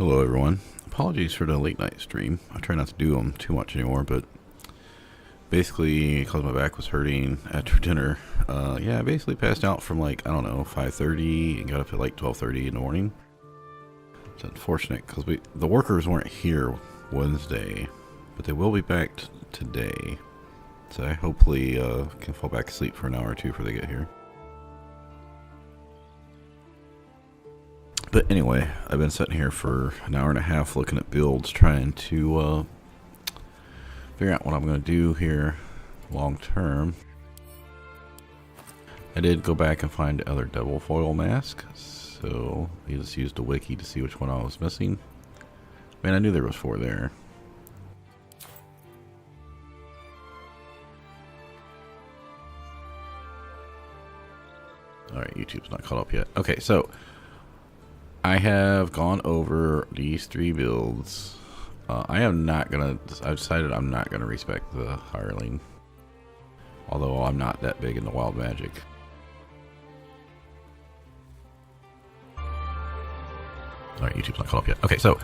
Hello everyone. Apologies for the late night stream. I try not to do them too much anymore, but basically because my back was hurting after dinner, yeah, I basically passed out from like, I don't know, 5:30 and got up at like 12:30 in the morning. It's unfortunate because the workers weren't here Wednesday, but they will be back today. So I hopefully can fall back asleep for an hour or two before they get here. But anyway, I've been sitting here for an hour and a half looking at builds, trying to figure out what I'm going to do here long term. I did go back and find other double foil masks, so I just used the wiki to see which one I was missing. Man, I knew there was 4 there. Alright, YouTube's not caught up yet. Okay, so I have gone over these 3 builds. I've decided I'm not gonna respec the hireling, although I'm not that big into wild magic. Alright, YouTube's not caught up yet. Okay, so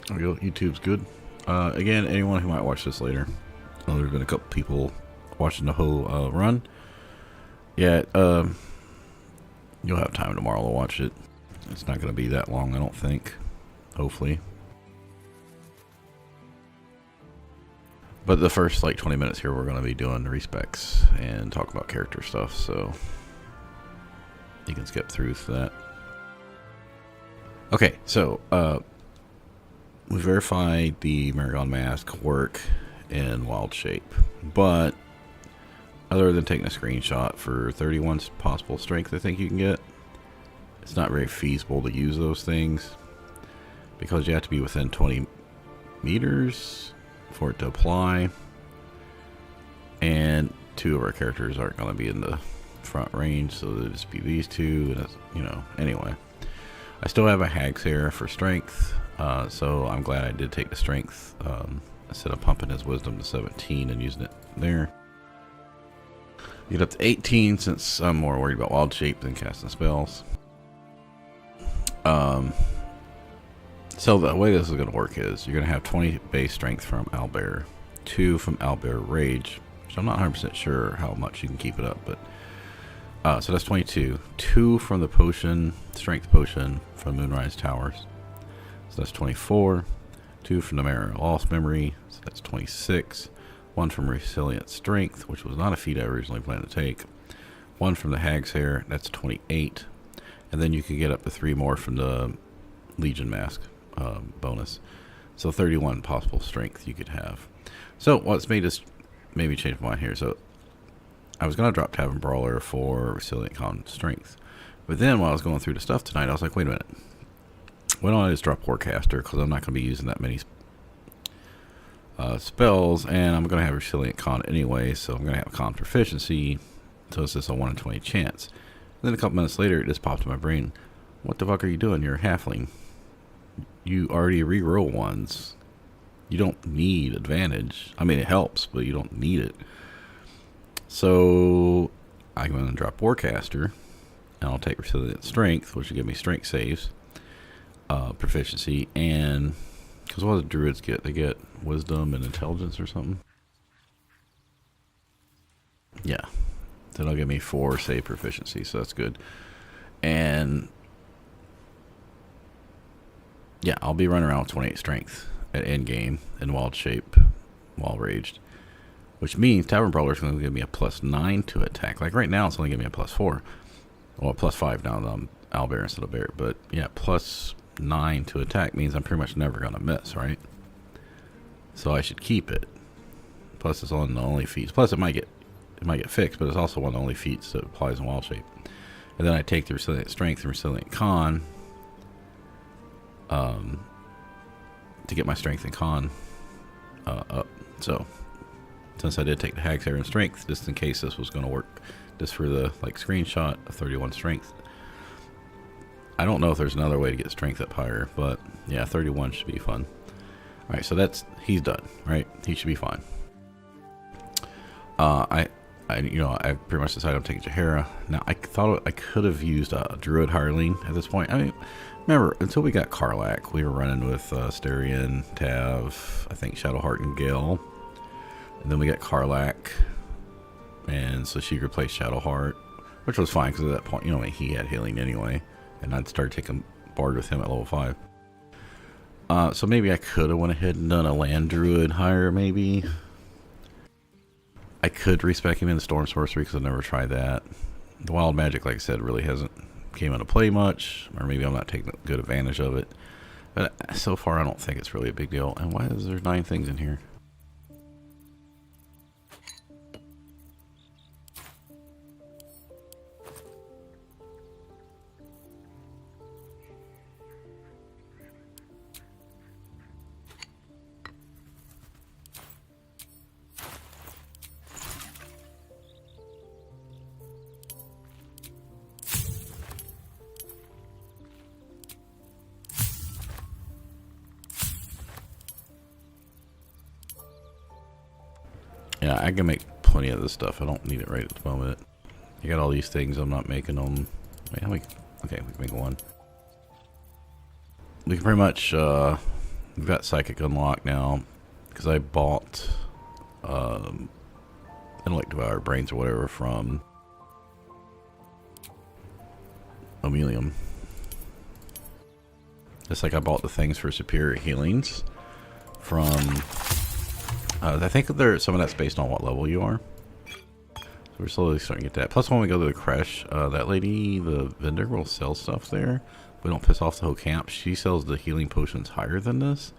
there we go. YouTube's good. Again, anyone who might watch this later, there's been a couple people watching the whole run. Yeah, you'll have time tomorrow to watch it. It's not going to be that long, I don't think. Hopefully. But the first like 20 minutes here, we're going to be doing the respecs and talk about character stuff, so you can skip through that. Okay, so we verified the Marigon mask work in wild shape, but other than taking a screenshot for 31 possible strength I think you can get, it's not very feasible to use those things because you have to be within 20 meters for it to apply, and 2 of our characters aren't going to be in the front range, so it'll just be these 2, and it's, you know, anyway. I still have a hag's hair for strength, so I'm glad I did take the strength instead of pumping his wisdom to 17 and using it there. Get up to 18 since I'm more worried about wild shape than casting spells. So the way this is going to work is you're going to have 20 base strength from Owlbear, 2 from Owlbear Rage, which I'm not 100% sure how much you can keep it up, but so that's 22. 2 from the potion, strength potion from Moonrise Towers, so that's 24. 2 from the Mirror of Lost Memory, so that's 26. 1 from Resilient Strength, which was not a feat I originally planned to take. 1 from the Hag's Hair, that's 28. And then you can get up to 3 more from the Legion Mask bonus. So 31 possible strength you could have. So what's made me change my mind here. So I was going to drop Tavern Brawler for Resilient Con Strength. But then while I was going through the stuff tonight, I was like, wait a minute. Why don't I just drop Warcaster? Because I'm not going to be using that many spells, and I'm going to have Resilient Con anyway, so I'm going to have Con Proficiency, so it's just a 1 in 20 chance. And then a couple minutes later, it just popped in my brain, what the fuck are you doing? You're a halfling. You already reroll ones. You don't need advantage. I mean, it helps, but you don't need it. So I'm going to drop Warcaster, and I'll take Resilient Strength, which will give me strength saves, proficiency, and because what do the druids get? They get wisdom and intelligence or something. Yeah. Then it'll give me 4 save proficiency, so that's good. And yeah, I'll be running around with 28 strength at end game in wild shape while raged. Which means Tavern Brawler is going to give me a +9 to attack. Like right now it's only giving me a +4. Well, +5 now that I'm Owlbear instead of Bear. But yeah, +9 to attack means I'm pretty much never going to miss, right? So I should keep it. Plus it's on the only feats. Plus it might get fixed, but it's also one of the only feats that applies in wild shape. And then I take the Resilient Strength and Resilient Con to get my strength and con up. So since I did take the Hag's Hair and strength, just in case this was going to work, just for the like screenshot of 31 strength. I don't know if there's another way to get strength up higher, but yeah, 31 should be fun. Alright, so he's done, right? He should be fine. I pretty much decided I'm taking Jahara. Now, I thought I could have used a Druid Harleen at this point. I mean, remember, until we got Karlach, we were running with Starion, Tav, I think Shadowheart, and Gale. And then we got Karlach, and so she replaced Shadowheart, which was fine, because at that point, he had healing anyway. And I'd started taking Bard with him at level 5. So maybe I could have went ahead and done a Land Druid higher, maybe. I could respec him in the Storm Sorcery because I've never tried that. The Wild Magic, like I said, really hasn't came into play much, or maybe I'm not taking good advantage of it. But so far, I don't think it's really a big deal. And why is there 9 things in here? Yeah, I can make plenty of this stuff. I don't need it right at the moment. I got all these things. I'm not making them. Wait, how many? Okay, we can make one. We can pretty much. We've got Psychic unlocked now because I bought Intellect Devour Brains or whatever from Omelium. Just like I bought the things for Superior Healings from. I think some of that's based on what level you are. So we're slowly starting to get that. Plus, when we go to the Creche, that lady, the vendor, will sell stuff there. If we don't piss off the whole camp, she sells the healing potions higher than this.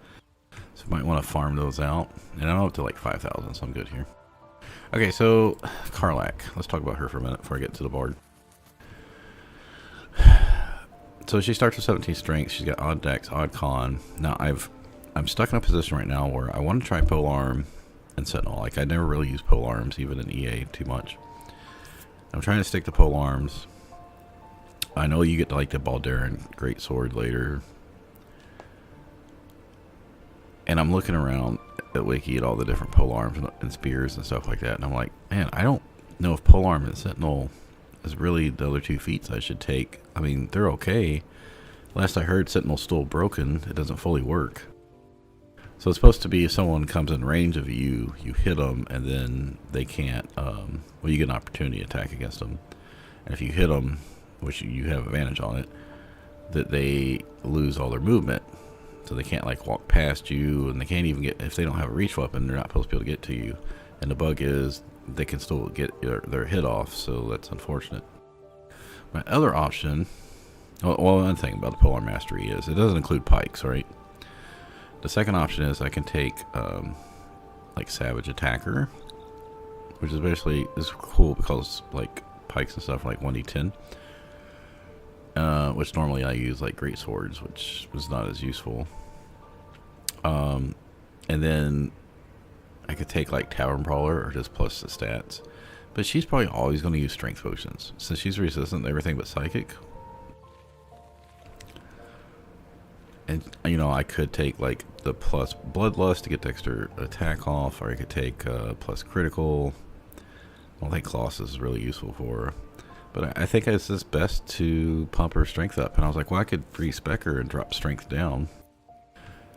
So you might want to farm those out. And I'm up to like 5,000, so I'm good here. Okay, so Karlach. Let's talk about her for a minute before I get to the Bard. So she starts with 17 strength. She's got odd dex, odd con. Now I'm stuck in a position right now where I want to try Polearm and Sentinel. Like, I never really use Polearms, even in EA, too much. I'm trying to stick to Polearms. I know you get to like the Baldurs Greatsword later. And I'm looking around at Wiki at all the different Polearms and spears and stuff like that. And I'm like, man, I don't know if Polearm and Sentinel is really the other 2 feats I should take. I mean, they're okay. Last I heard, Sentinel's still broken. It doesn't fully work. So it's supposed to be if someone comes in range of you, you hit them, and then they can't, well, you get an opportunity attack against them. And if you hit them, which you have advantage on it, that they lose all their movement. So they can't, like, walk past you, and they can't even get, if they don't have a reach weapon, they're not supposed to be able to get to you. And the bug is, they can still get their hit off, so that's unfortunate. My other option, well, one thing about the Polar Mastery is, it doesn't include pikes, right? The second option is I can take like Savage Attacker, which is basically is cool because like pikes and stuff like 1d10, which normally I use like great swords, which was not as useful. And then I could take like Tavern Brawler or just plus the stats, but she's probably always going to use strength potions since she's resistant to everything but psychic. And, I could take, like, the plus Bloodlust to get the extra attack off, or I could take plus critical. I don't think Colossus is really useful for her. But I think it's just best to pump her strength up. And I was like, well, I could re-spec her and drop strength down.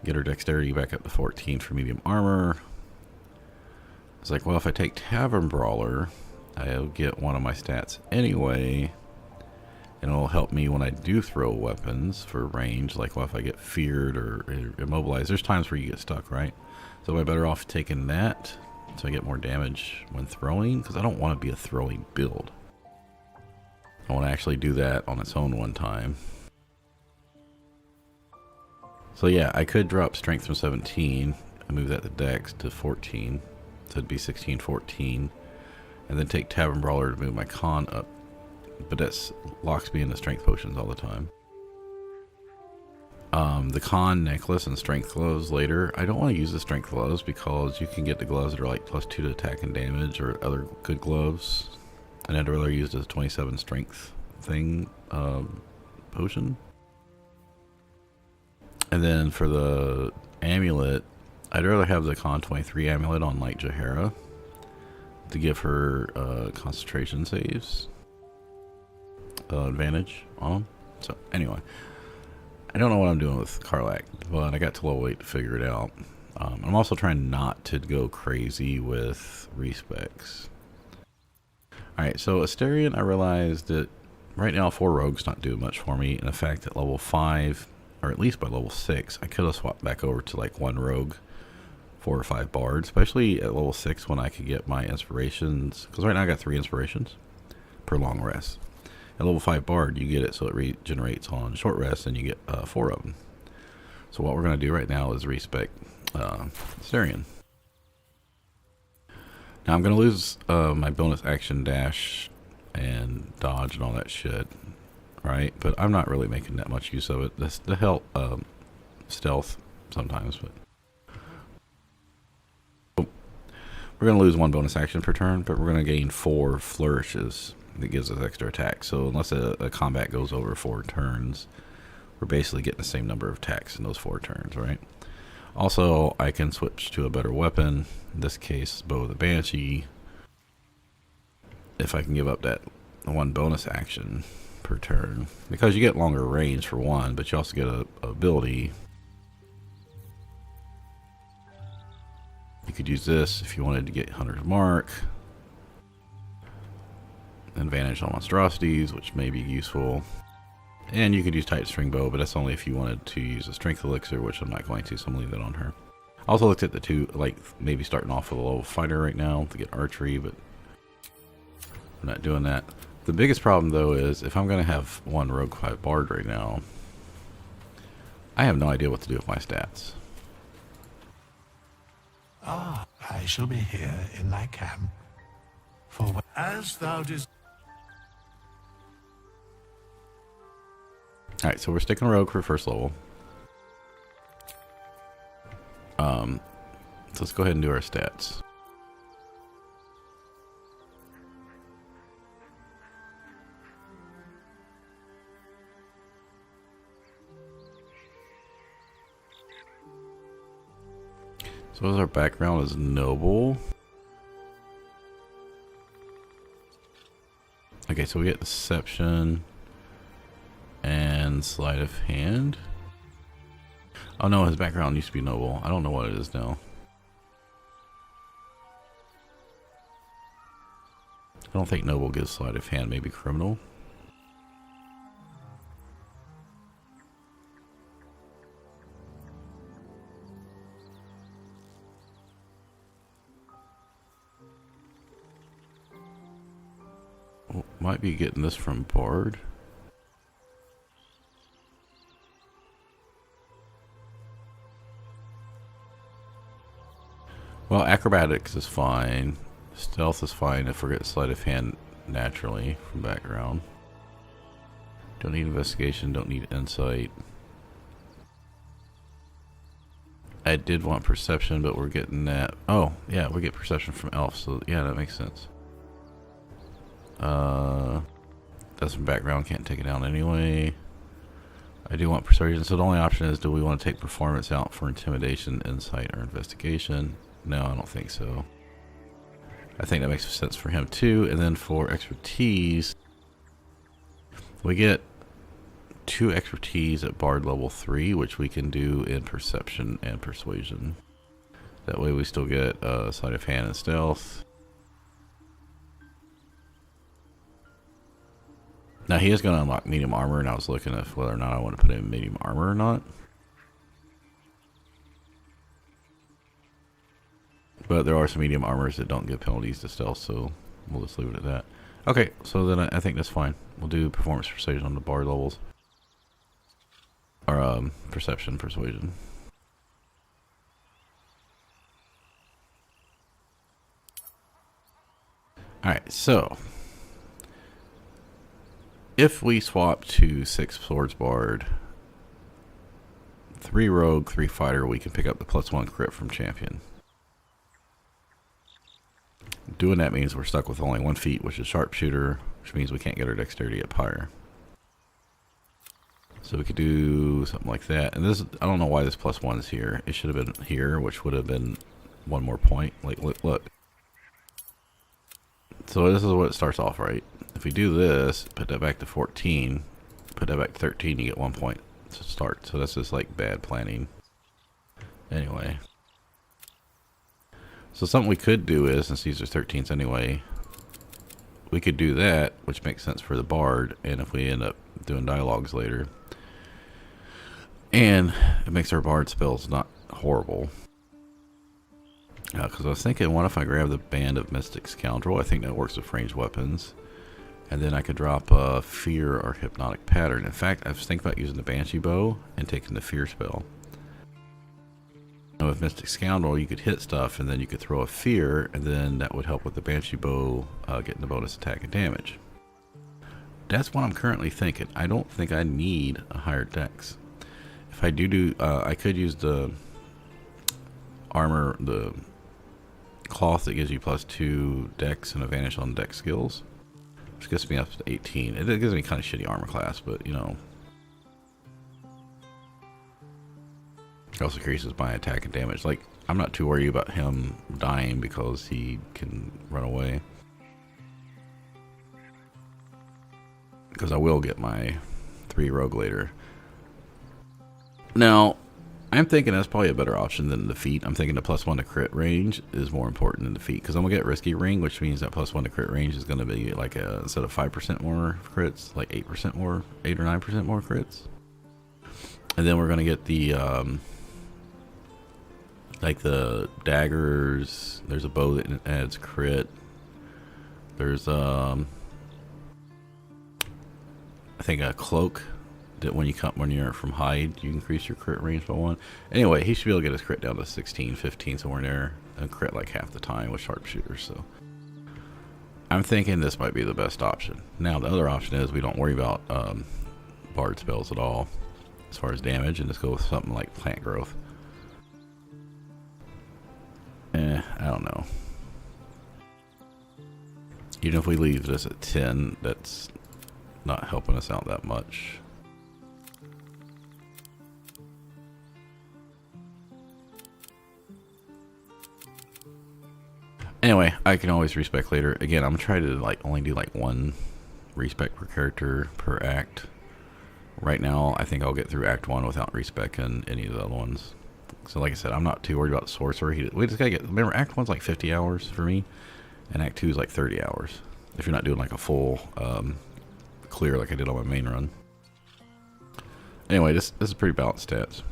Get her dexterity back up to 14 for medium armor. I was like, well, if I take Tavern Brawler, I'll get one of my stats anyway. And it'll help me when I do throw weapons for range, like if I get feared or immobilized. There's times where you get stuck, right? So am I better off taking that so I get more damage when throwing? Because I don't want to be a throwing build. I want to actually do that on its own one time. So yeah, I could drop strength from 17 and move that to dex to 14. So it'd be 16, 14. And then take Tavern Brawler to move my con up. But that locks me into strength potions all the time. The con necklace and strength gloves later. I don't want to use the strength gloves because you can get the gloves that are like +2 to attack and damage or other good gloves. And I'd rather use the 27 strength thing potion. And then for the amulet, I'd rather have the con 23 amulet on like Jahara to give her concentration saves advantage on them. So anyway, I don't know what I'm doing with Karlach, but I got to level 8 to figure it out. I'm also trying not to go crazy with respecs. Alright, so Asterion, I realized that right now 4 rogues not doing much for me, and the fact that level 5, or at least by level 6, I could have swapped back over to like 1 rogue, 4 or 5 bards, especially at level 6 when I could get my inspirations, because right now I got 3 inspirations per long rest. At level 5 bard, you get it so it regenerates on short rest, and you get 4 of them. So what we're going to do right now is respec Asterion. Now I'm going to lose my bonus action dash and dodge and all that shit, right? But I'm not really making that much use of it. This to help stealth sometimes, but we're going to lose 1 bonus action per turn, but we're going to gain 4 flourishes that gives us extra attack. So unless a combat goes over 4 turns, we're basically getting the same number of attacks in those 4 turns, right? Also, I can switch to a better weapon, in this case, Bow of the Banshee, if I can give up that 1 bonus action per turn. Because you get longer range for 1, but you also get a ability. You could use this if you wanted to get Hunter's Mark. Advantage on monstrosities, which may be useful. And you could use Tight String Bow, but that's only if you wanted to use a Strength Elixir, which I'm not going to, so I'm going to leave that on her. I also looked at the 2, like maybe starting off with a level fighter right now to get archery, but I'm not doing that. The biggest problem though is if I'm going to have 1 Rogue 5 Bard right now, I have no idea what to do with my stats. Ah, I shall be here in thy camp. For as thou didst. Alright, so we're sticking rogue for first level. So let's go ahead and do our stats. So as our background is noble. Okay, so we get deception and sleight of hand. Oh no, his background used to be noble. I don't know what it is now. I don't think noble gives sleight of hand, maybe criminal. Oh, might be getting this from Bard. Well, acrobatics is fine. Stealth is fine if we're getting sleight of hand naturally from background. Don't need investigation, don't need insight. I did want perception, but we're getting that. Oh, yeah, we get perception from elf, so yeah, that makes sense. That's from background, can't take it down anyway. I do want persuasion, so the only option is, do we want to take performance out for intimidation, insight, or investigation? No, I don't think so. I think that makes sense for him too. And then for expertise, we get 2 expertise at Bard level 3, which we can do in perception and persuasion. That way we still get sleight of hand and stealth. Now he is going to unlock medium armor, and I was looking at whether or not I want to put in medium armor or not. But there are some medium armors that don't give penalties to stealth, so we'll just leave it at that. Okay, so then I think that's fine. We'll do performance persuasion on the Bard levels. Or perception persuasion. Alright, so if we swap to 6 swords Bard, 3 rogue, 3 fighter, we can pick up the +1 crit from champion. Doing that means we're stuck with only 1 feat, which is sharpshooter, which means we can't get our dexterity up higher. So we could do something like that. And this, I don't know why this +1 is here. It should have been here, which would have been 1 more point. Like, look. So this is what it starts off, right? If we do this, put that back to 14, put that back to 13, you get 1 point to start. So that's just like bad planning. Anyway. So something we could do is, since these are 13s anyway, we could do that, which makes sense for the bard, and if we end up doing dialogues later, and it makes our bard spells not horrible. Because I was thinking, what if I grab the Band of Mystic Scoundrel? I think that works with ranged weapons. And then I could drop Fear or Hypnotic Pattern. In fact, I was thinking about using the Banshee Bow and taking the Fear spell. Now with Mystic Scoundrel, you could hit stuff, and then you could throw a Fear, and then that would help with the Banshee Bow getting the bonus attack and damage. That's what I'm currently thinking. I don't think I need a higher dex. If I do, I could use the armor, the cloth that gives you +2 dex and advantage on dex skills, which gets me up to 18. It gives me kind of shitty armor class, but you know, it also increases my attack and damage. Like, I'm not too worried about him dying because he can run away, because I will get my 3 rogue later. Now, I'm thinking that's probably a better option than defeat. I'm thinking the +1 to crit range is more important than defeat, because I'm going to get risky ring, which means that +1 to crit range is going to be like instead of 5% more crits, like 8% more, 8 or 9% more crits. And then we're going to get the, like the daggers. There's a bow that adds crit. There's, I think a cloak that when you're from hide, you increase your crit range by 1. Anyway, he should be able to get his crit down to 16, 15, somewhere in there, and crit like half the time with sharpshooters. So I'm thinking this might be the best option. Now the other option is we don't worry about bard spells at all as far as damage, and just go with something like plant growth. I don't know. Even if we leave this at 10, that's not helping us out that much. Anyway, I can always respec later. Again, I'm gonna try to like only do like 1 respec per character per act. Right now, I think I'll get through Act 1 without respecing any of the other ones. So like I said, I'm not too worried about sorcerer. We just gotta get, remember, Act 1's like 50 hours for me, and Act 2 is like 30 hours. If you're not doing like a full clear like I did on my main run. Anyway, this is pretty balanced stats.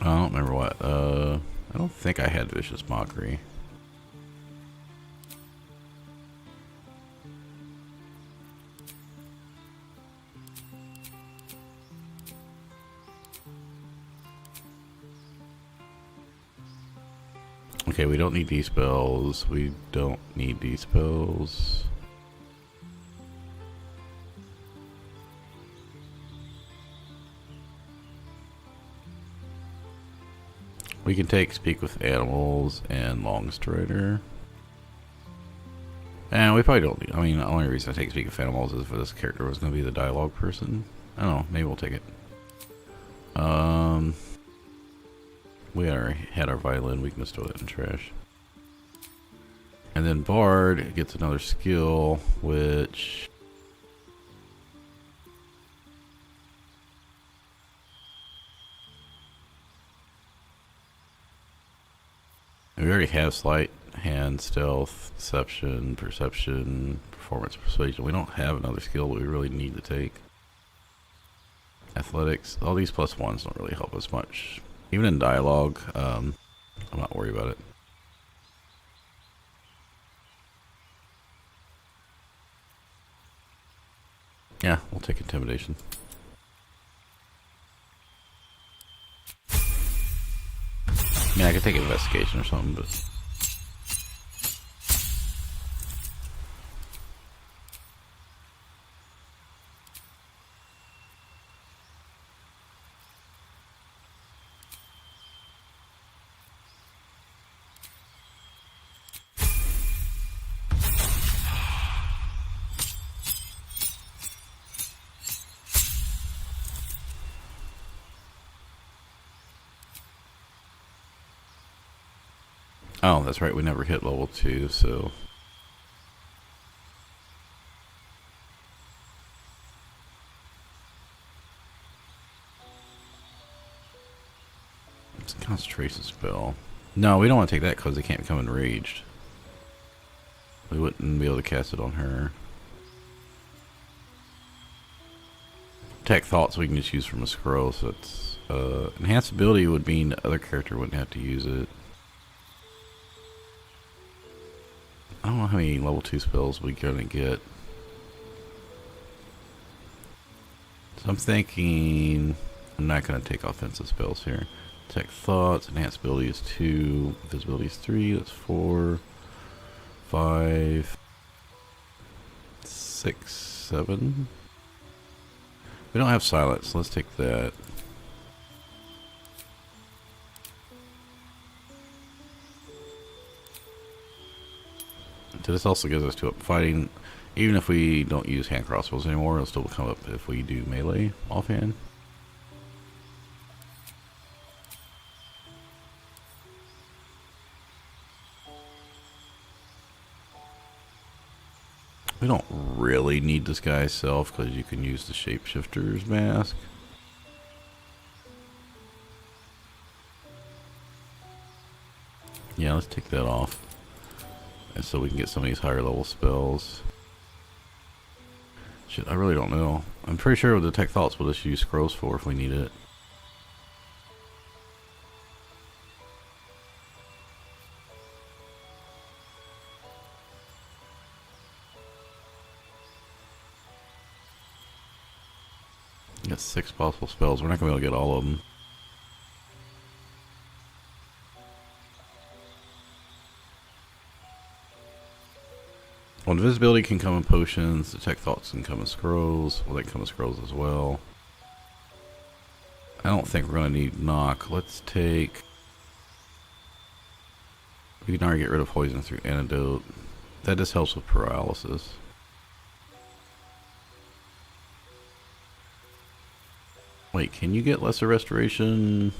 I don't remember what. I don't think I had Vicious Mockery. Okay, we don't need these spells. We don't need these spells. We can take Speak with Animals and Longstrider. And we probably don't need, I mean, the only reason I take Speak with Animals is if this character was going to be the dialogue person. I don't know, maybe we'll take it. We already had our violin, we can just throw that in the trash. And then Bard gets another skill, which... we already have Sleight, Hand, Stealth, Deception, Perception, Performance, Persuasion. We don't have another skill that we really need to take. Athletics, all these +1s don't really help us much. Even in dialogue, I'm not worried about it. Yeah, we'll take Intimidation. I mean, I could take Investigation or something, but... Oh, that's right. We never hit level 2, so... It's a concentration spell. No, we don't want to take that because they can't become enraged. We wouldn't be able to cast it on her. Tech thoughts we can just use from a scroll, so it's... enhanced ability would mean the other character wouldn't have to use it. I don't know how many level 2 spells we're gonna get. So I'm thinking I'm not gonna take offensive spells here. Tech thoughts, enhanced ability is 2, visibility is 3, that's 4, 5, 6, 7. We don't have silence, so let's take that. So this also gives us 2 up fighting. Even if we don't use hand crossbows anymore, it'll still come up if we do melee offhand. We don't really need this guy's self because you can use the shapeshifter's mask. Yeah, let's take that off. And so we can get some of these higher level spells. Shit, I really don't know. I'm pretty sure with Detect Thoughts we'll just use scrolls for if we need it. Got 6 possible spells. We're not going to be able to get all of them. Well, invisibility can come in potions. Detect Thoughts can come in scrolls. Well, they can come in scrolls as well. I don't think we're going to need knock. Let's take... We can already get rid of poison through antidote. That just helps with paralysis. Wait, can you get lesser restoration?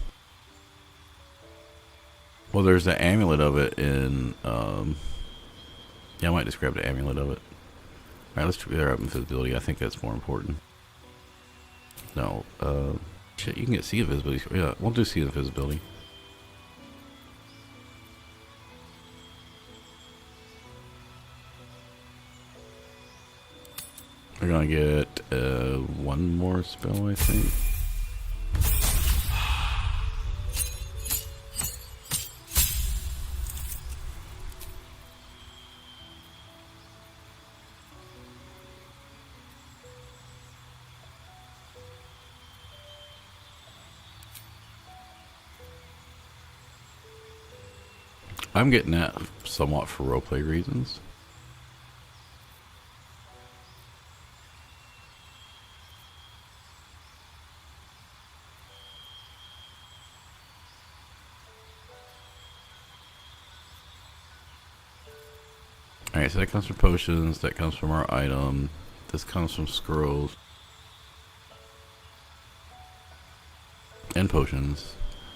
Well, there's the amulet of it in... yeah, I might just grab the amulet of it. Alright, let's figure out invisibility. I think that's more important. No, shit, you can get see invisibility. Yeah, we'll do see invisibility. We're gonna get one more spell, I think. I'm getting that somewhat for roleplay reasons. Alright, so that comes from potions, that comes from our item, this comes from scrolls. And potions.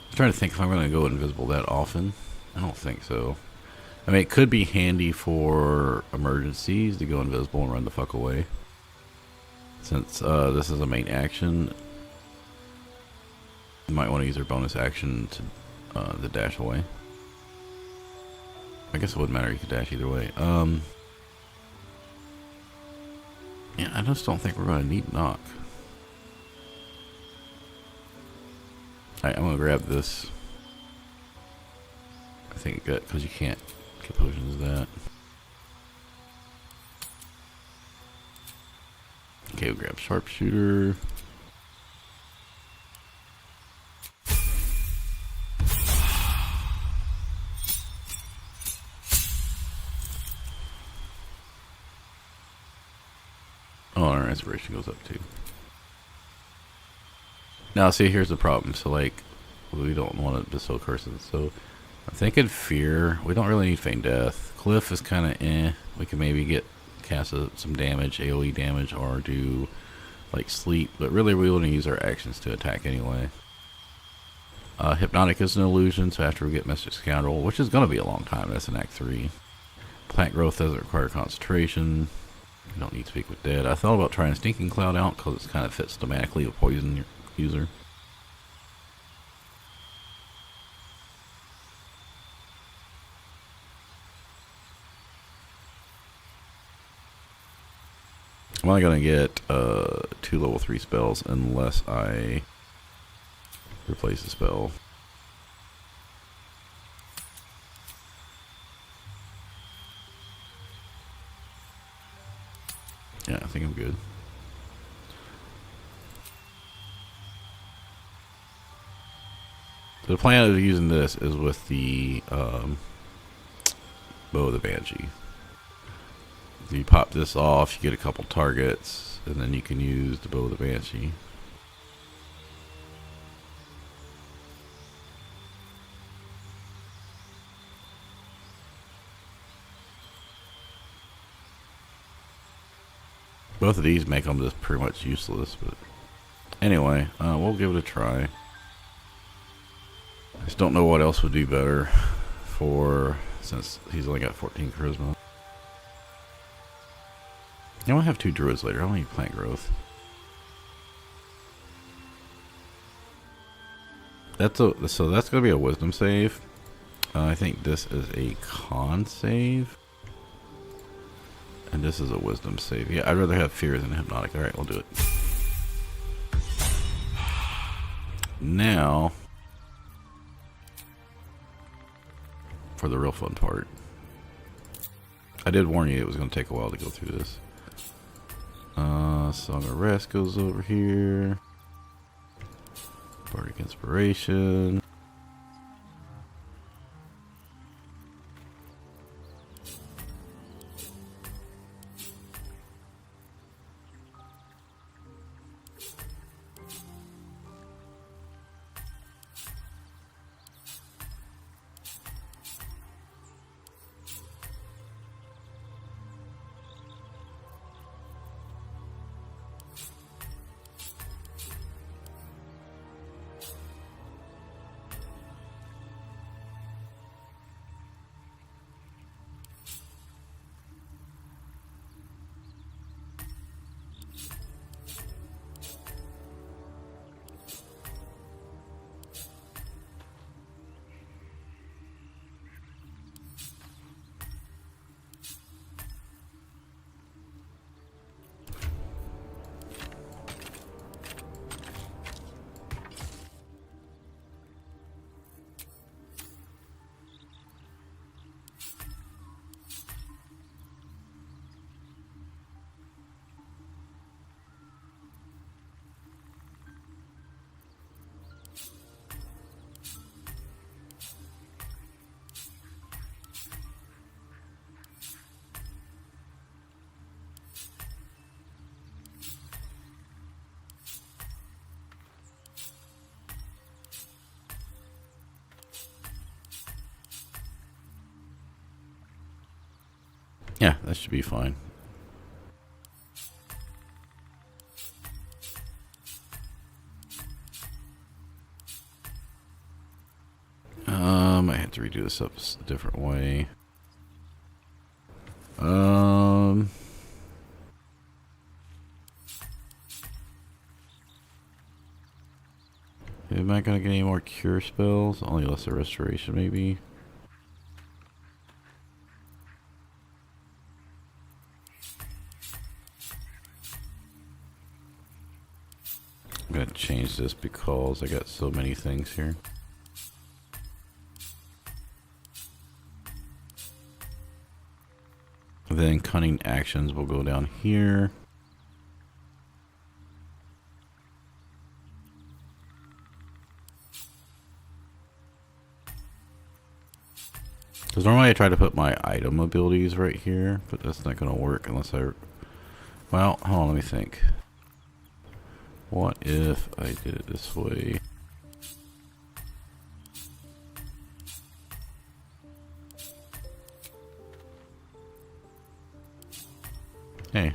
I'm trying to think if I'm going to go invisible that often. I don't think so. I mean, it could be handy for emergencies to go invisible and run the fuck away. Since this is a main action, you might want to use your bonus action to dash away. I guess it wouldn't matter, you could dash either way. Yeah, I just don't think we're going to need knock. Alright, I'm going to grab this. I think good, because you can't get potions of that. Okay, we'll grab sharpshooter. Oh, our inspiration goes up too. Now, see, here's the problem. So, like, we don't want to bestow curses. So, I'm thinking fear. We don't really need feign death. Cliff is kind of We can maybe cast some damage, AoE damage, or do like sleep. But really, we want to use our actions to attack anyway. Hypnotic is an illusion, so after we get Mystic Scoundrel, which is going to be a long time, that's in Act 3. Plant growth doesn't require concentration. You don't need to speak with dead. I thought about trying Stinking Cloud out because it kind of fits thematically with poison user. I'm only going to get 2 level 3 spells unless I replace a spell. Yeah, I think I'm good. The plan of using this is with the Bow of the Banshee. You pop this off, you get a couple targets, and then you can use the Bow of the Banshee. Both of these make them just pretty much useless, but anyway, we'll give it a try. I just don't know what else would do better since he's only got 14 charisma. I want to have 2 druids later. I don't need plant growth. So that's going to be a wisdom save. I think this is a con save. And this is a wisdom save. Yeah, I'd rather have fear than hypnotic. Alright, we'll do it. Now, for the real fun part. I did warn you it was going to take a while to go through this. Song of Rest goes over here. Bardic Inspiration. Yeah, that should be fine. I have to redo this up a different way. Am I gonna get any more cure spells? Only lesser restoration, maybe. I'm gonna change this because I got so many things here. And then cunning actions will go down here. Because normally I try to put my item abilities right here, but that's not going to work unless I... Well, hold on, let me think. What if I did it this way? Hey.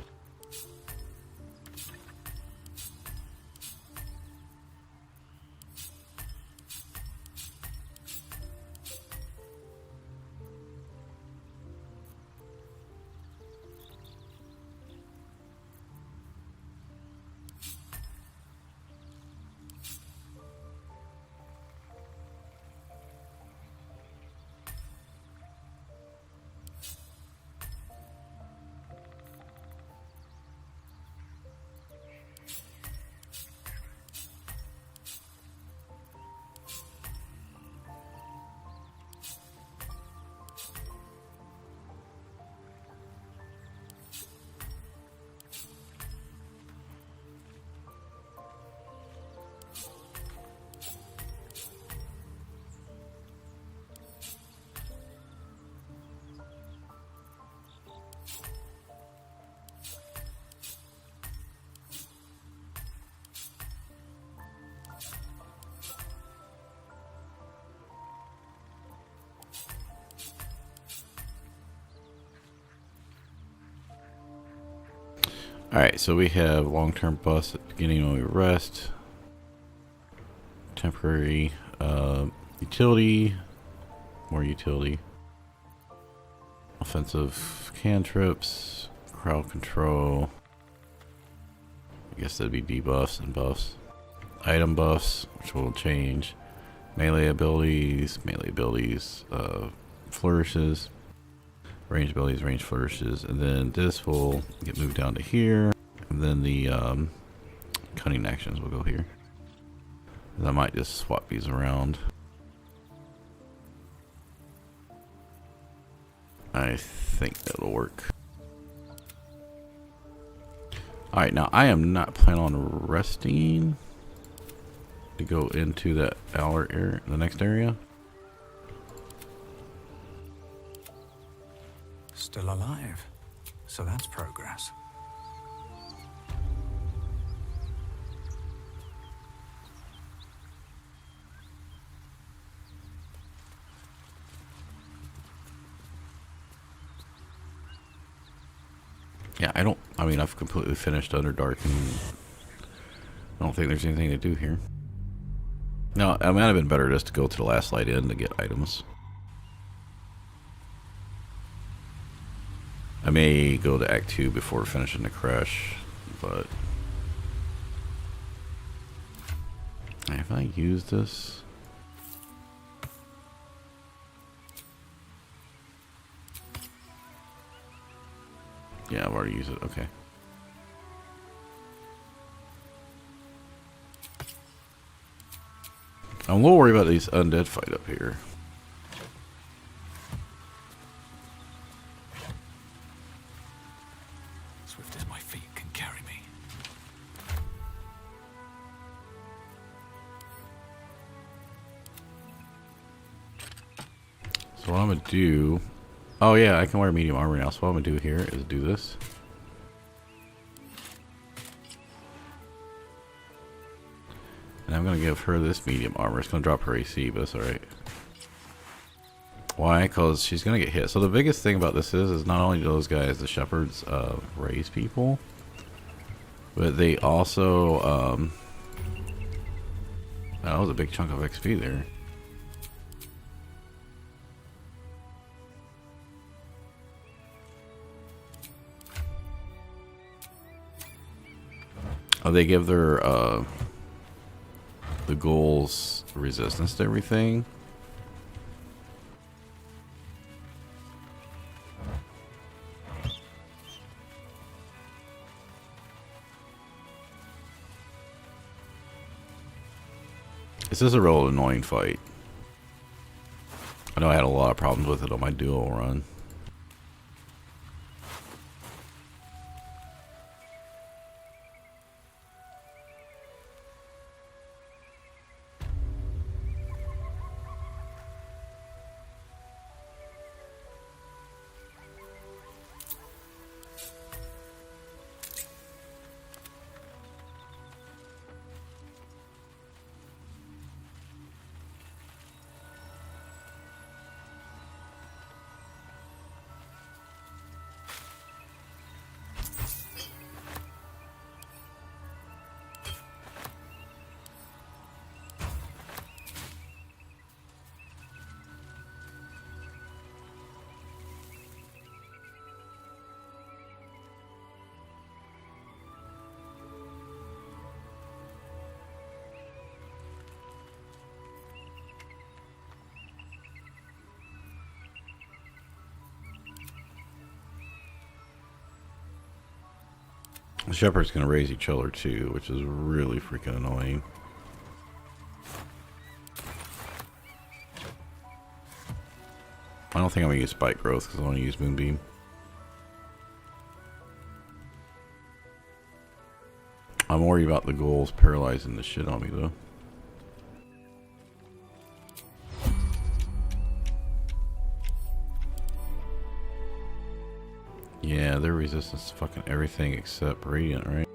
Alright, so we have long-term buffs at the beginning when we rest. Temporary utility. More utility. Offensive cantrips. Crowd control. I guess that'd be debuffs and buffs. Item buffs, which will change. Melee abilities, flourishes. Range abilities, range flourishes. And then this will get moved down to here. And then the cunning actions will go here. And I might just swap these around. I think that'll work. Alright, now I am not planning on resting to go into that area, the next area. Still alive, so that's progress. Yeah, I mean, I've completely finished Underdark and I don't think there's anything to do here. No, it might have been better just to go to the last light inn to get items. I may go to Act 2 before finishing the Creche, but if I use this, yeah, I've already used it. Okay. I'm a little worried about these undead fight up here. Swift as my feet can carry me. So what I'm gonna do, oh yeah, I can wear medium armor now. So what I'm gonna do here is do this. And I'm gonna give her this medium armor. It's gonna drop her AC, but it's alright. Why? Because she's gonna get hit. So the biggest thing about this is not only do those guys, the shepherds, raise people, but they also, that was a big chunk of XP there. Oh, they give their, the ghouls resistance to everything. This is a real annoying fight. I know I had a lot of problems with it on my duo run. The shepherd's gonna raise each other too, which is really freaking annoying. I don't think I'm gonna use spike growth because I want to use moonbeam. I'm worried about the ghouls paralyzing the shit on me though. Yeah, their resistance to fucking everything except radiant, right?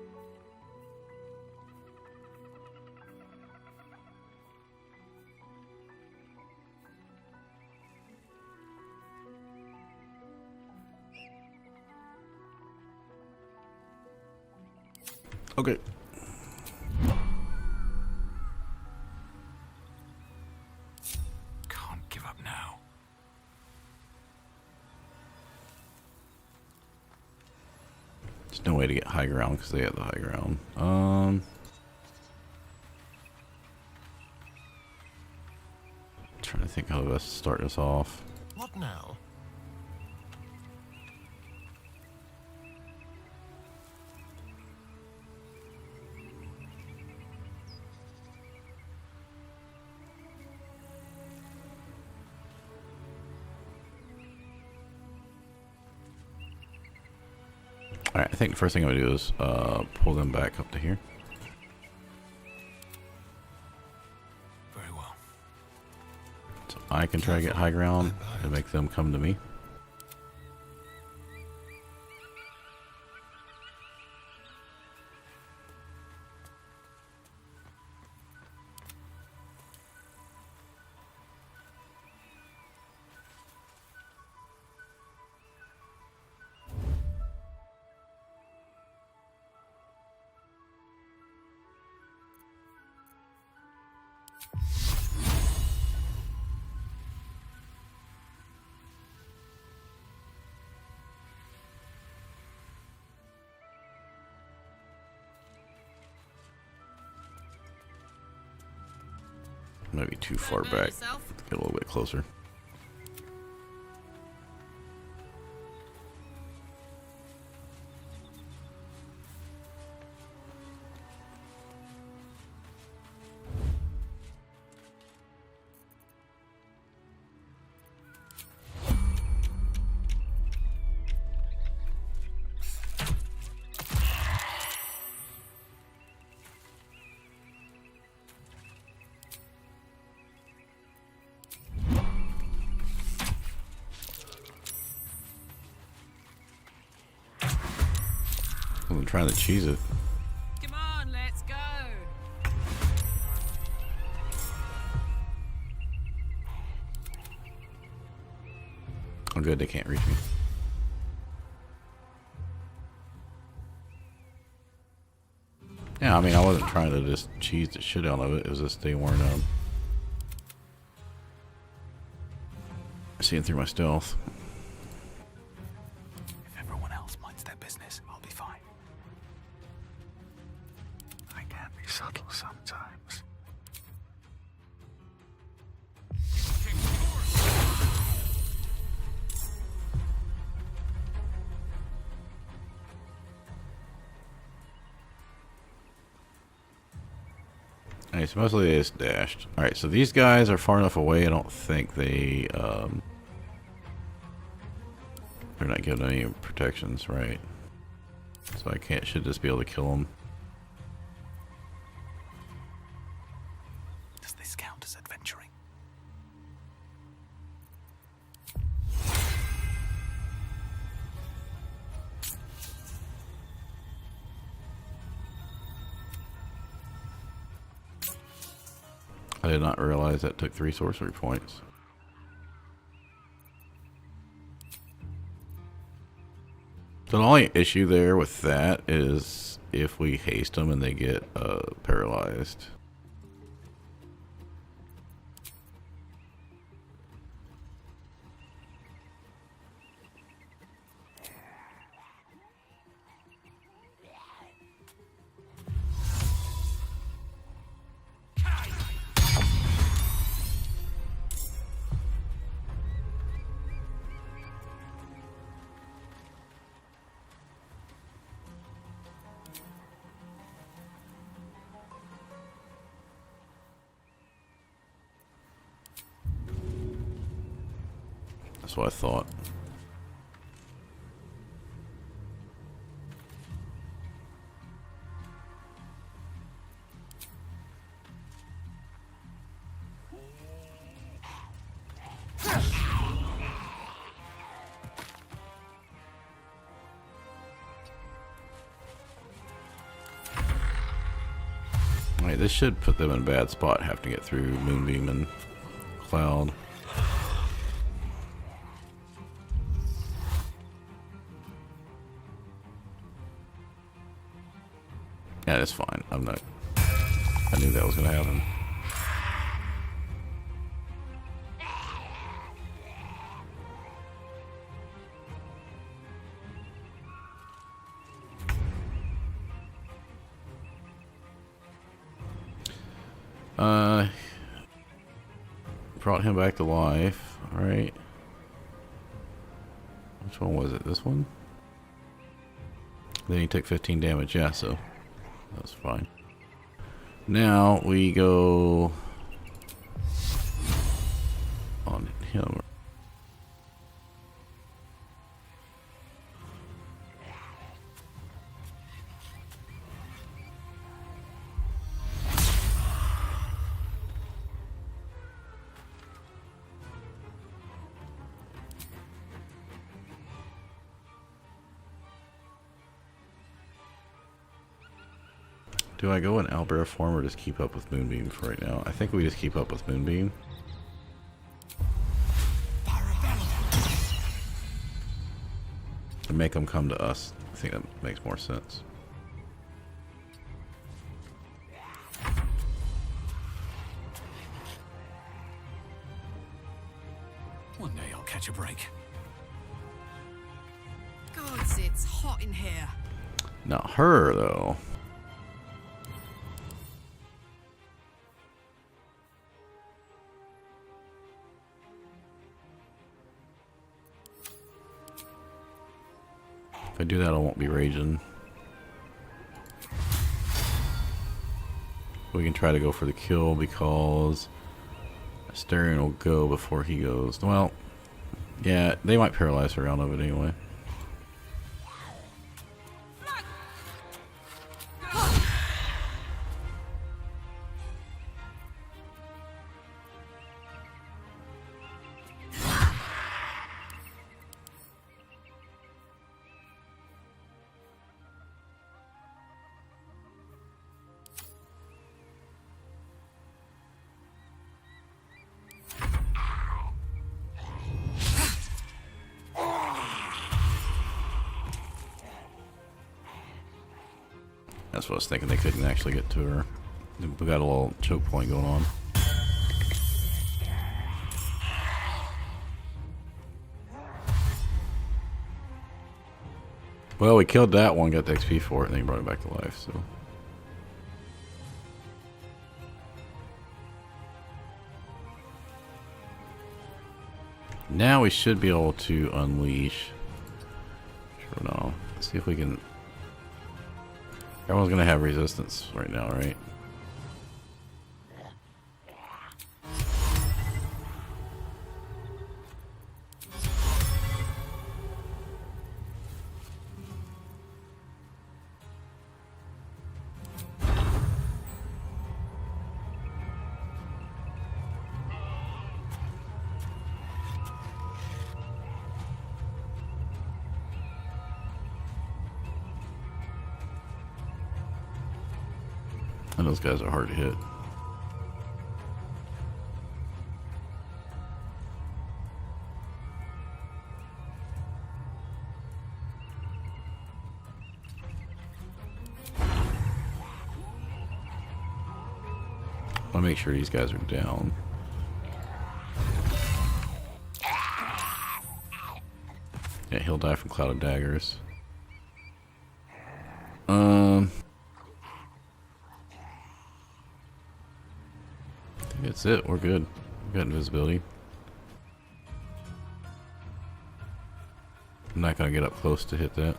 Okay. Can't give up now. There's no way to get high ground because they have the high ground. Trying to think how to best start this off. What now? Alright, I think the first thing I'm going to do is pull them back up to here. Very well. So I can try to get high ground and make them come to me. Maybe too far back. Get a little bit closer. I'm trying to cheese it. Come on, let's go. Oh good, they can't reach me. Yeah, I mean, I wasn't trying to just cheese the shit out of it. It was just they weren't seeing through my stealth. If everyone else minds their business, I'll be fine. I can be subtle sometimes. Alright, so mostly they just dashed. Alright, so these guys are far enough away, I don't think they're not giving any protections, right? So I should just be able to kill them. Does this count as adventuring? I did not realize that took 3 sorcery points. The only issue there with that is if we haste them and they get paralyzed. That's what I thought. Alright, this should put them in a bad spot, have to get through Moonbeam and Cloud. Yeah, that's fine. I'm not. I knew that was gonna happen. Brought him back to life. All right. Which one was it? This one? Then he took 15 damage. Yeah, so that's fine. Now we go on him. Do I go in Owlbear form or just keep up with Moonbeam for right now? I think we just keep up with Moonbeam. And make them come to us. I think that makes more sense. One day I'll catch a break. Gods, it's hot in here. Not her, though. If I do that, I won't be raging. We can try to go for the kill because Asterion will go before he goes. Well, yeah, they might paralyze her out of it anyway. That's what I was thinking. They couldn't actually get to her. We got a little choke point going on. Well, we killed that one, got the XP for it, and then he brought it back to life, so. Now we should be able to unleash. Sure, no. Let's see if we can. Everyone's gonna have resistance right now, right? And those guys are hard to hit. I want to make sure these guys are down. Yeah, he'll die from Cloud of Daggers. That's it. We're good. We got invisibility. I'm not gonna get up close to hit that.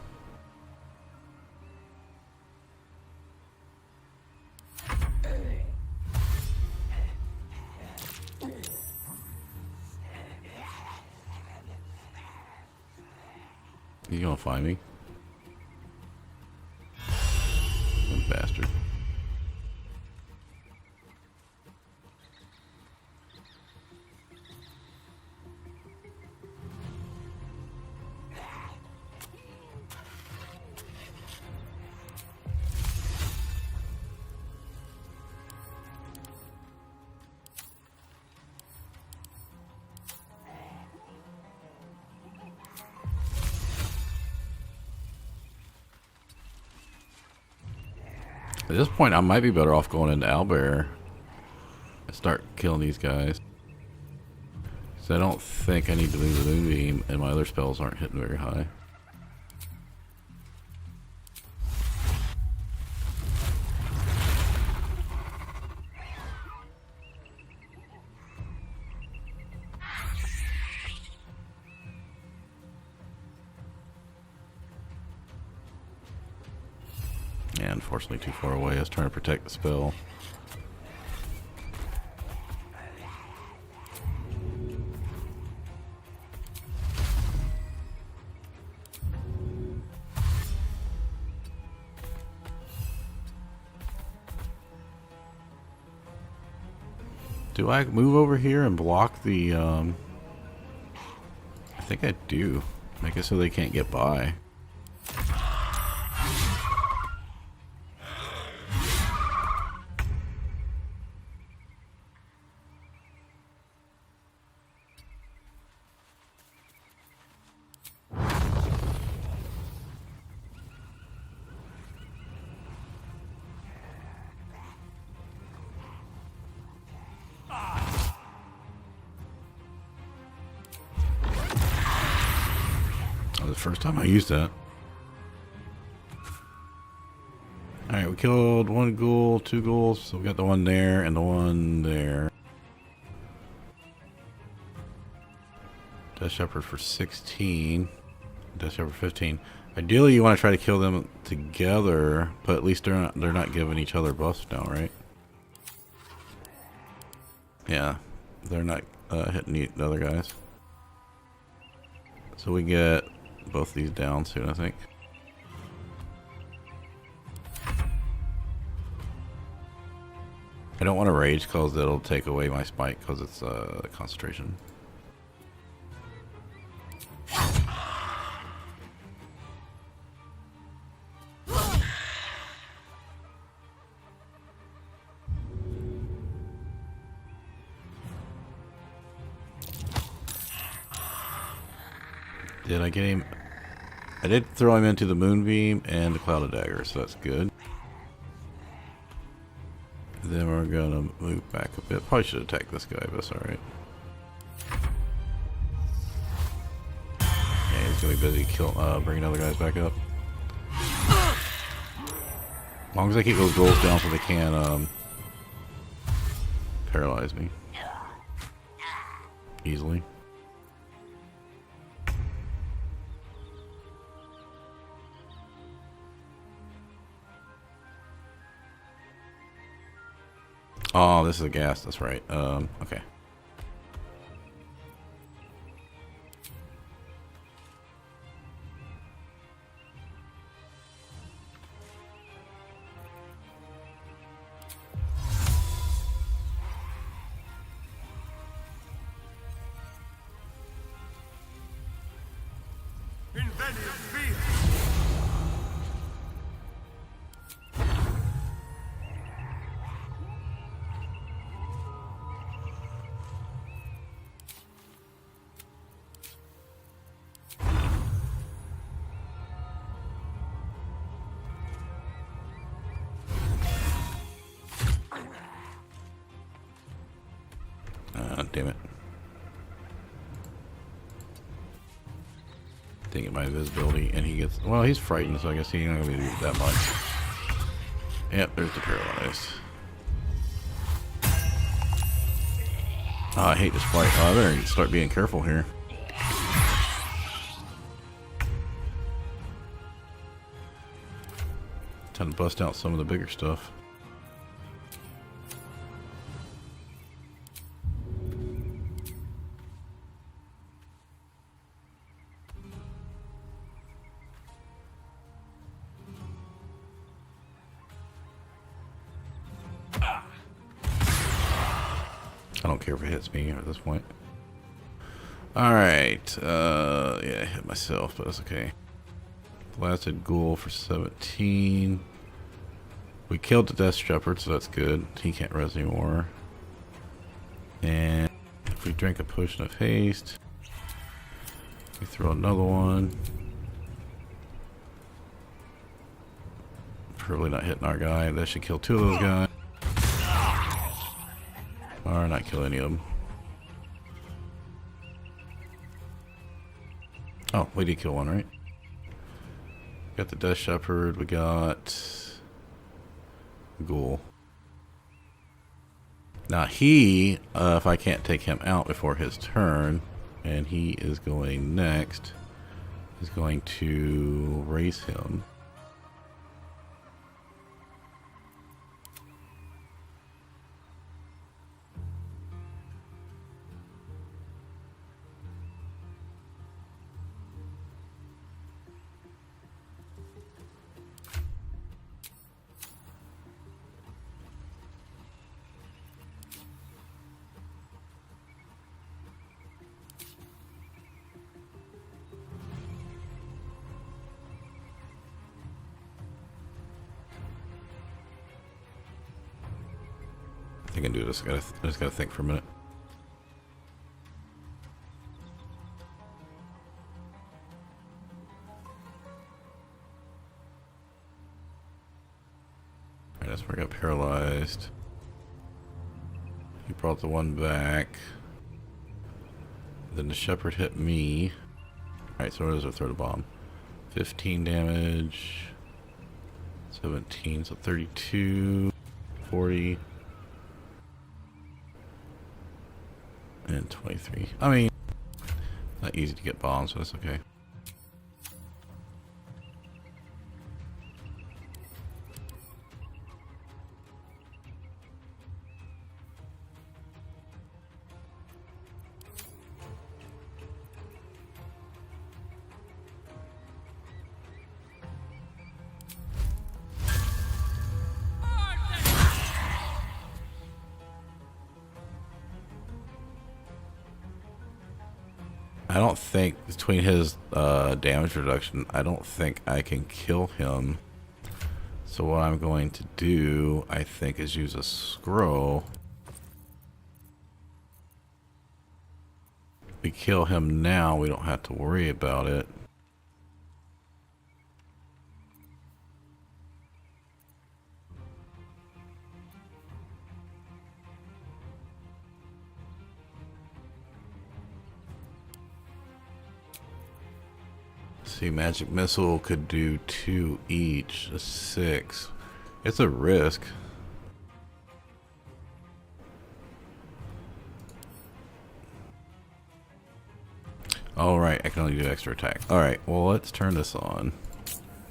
You gonna find me? You bastard. At this point, I might be better off going into Owlbear and start killing these guys. So I don't think I need to move the Moonbeam, and my other spells aren't hitting very high. Yeah, unfortunately too far away. I was trying to protect the spell. Do I move over here and block the, I think I do. Make it so they can't get by. First time I used that. Alright, we killed one ghoul, two ghouls, so we got the one there and the one there. Death Shepherd for 16. Death Shepherd 15. Ideally you want to try to kill them together, but at least they're not giving each other buffs now, right? Yeah, they're not hitting the other guys. So we get both these down soon, I think. I don't want to rage because it'll take away my spike because it's concentration. Did I get him? I did throw him into the Moonbeam and the Cloud of Daggers, so that's good. Then we're gonna move back a bit. Probably should attack this guy, but that's alright. Yeah, he's gonna be busy bringing other guys back up. As long as I keep those ghouls down so they can't paralyze me easily. Oh, this is a gas. That's right. Okay. Damn it. Thinking my invisibility, and he gets, well, he's frightened, so I guess he's not going to be that much. Yep, there's the paralyzed. Oh, I hate this fight. Oh, I better start being careful here. Time to bust out some of the bigger stuff. I don't care if it hits me at this point. Alright, yeah, I hit myself, but that's okay. Blasted Ghoul for 17. We killed the Death Shepherd, so that's good. He can't res anymore. And if we drink a potion of haste, we throw another one. Probably not hitting our guy. That should kill 2 of those guys. Or not kill any of them. Oh, we did kill one, right? Got the Death Shepherd. We got Ghoul. Now he, if I can't take him out before his turn, and he is going next, is going to raise him. I can do this. I just gotta think for a minute. Alright, that's where I got paralyzed. He brought the one back. Then the shepherd hit me. Alright, so what does it throw the bomb? 15 damage. 17, so 32, 40. And 23. I mean, not easy to get bombs, so that's okay. I don't think, between his damage reduction, I don't think I can kill him. So what I'm going to do, I think, is use a scroll. If we kill him now, we don't have to worry about it. See, magic missile could do 2 each, a 6. It's a risk. All right, I can only do extra attack. All right, well, let's turn this on,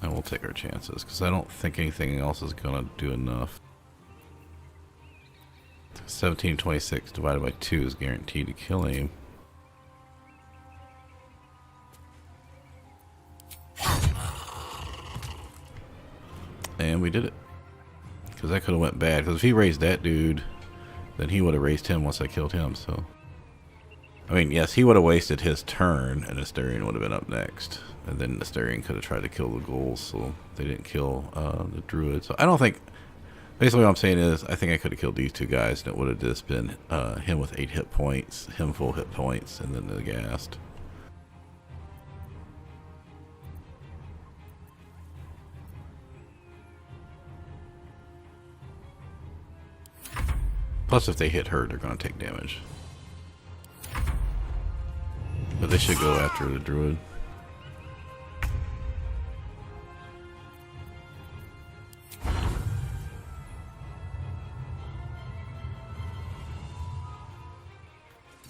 and we'll take our chances because I don't think anything else is gonna do enough. 1726 divided by 2 is guaranteed to kill him. And we did it. Because that could have went bad. Because if he raised that dude, then he would have raised him once I killed him. So, I mean, yes, he would have wasted his turn, and Asterion would have been up next. And then Asterion could have tried to kill the ghouls, so they didn't kill the druid. So I don't think... Basically what I'm saying is, I think I could have killed these 2 guys, and it would have just been him with 8 hit points, him full hit points, and then the ghast. Plus, if they hit her, they're going to take damage. But they should go after the druid.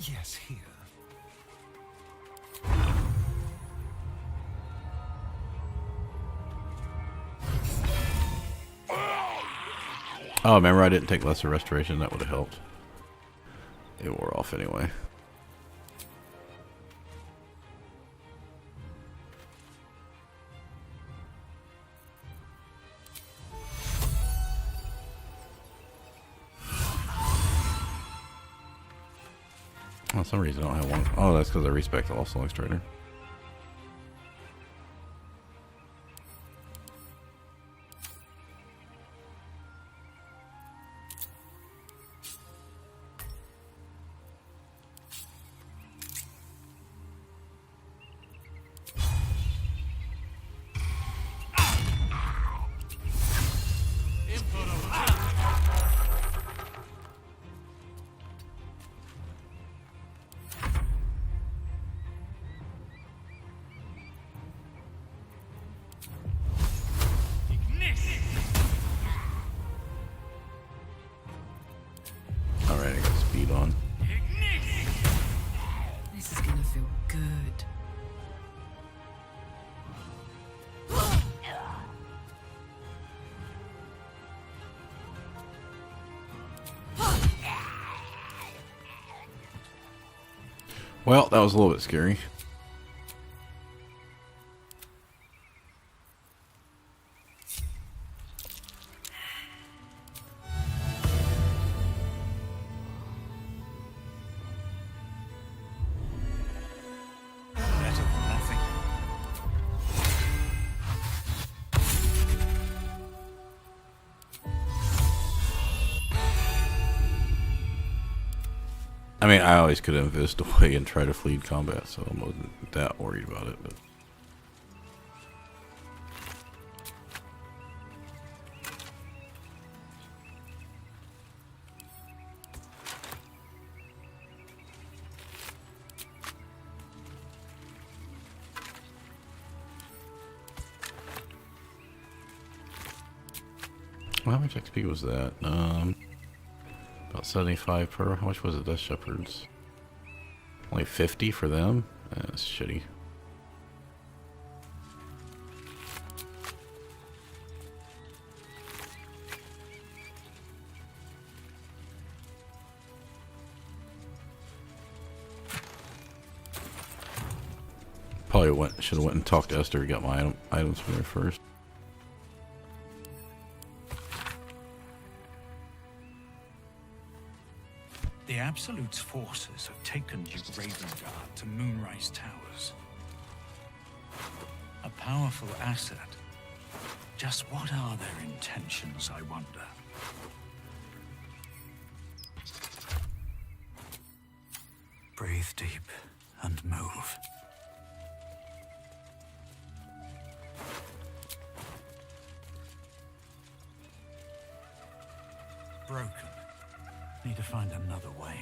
Yes, here. Oh, remember I didn't take lesser restoration? That would have helped. It wore off anyway. Oh, for some reason I don't have one. Oh, that's because I respec the Lost Illustrator. speed on. This is gonna feel good. Well, that was a little bit scary. Better than nothing. I mean, I always could invest away and try to flee combat, so I wasn't that worried about it. But well, how much XP was that? About 75 per. How much was it? Death Shepherds. Only 50 for them? That's shitty. Probably should have went and talked to Esther and got my items from there first. The Absolute's forces have taken you Ravengard to Moonrise Towers. A powerful asset. Just what are their intentions, I wonder? Breathe deep and move. Broken. Need to find another way.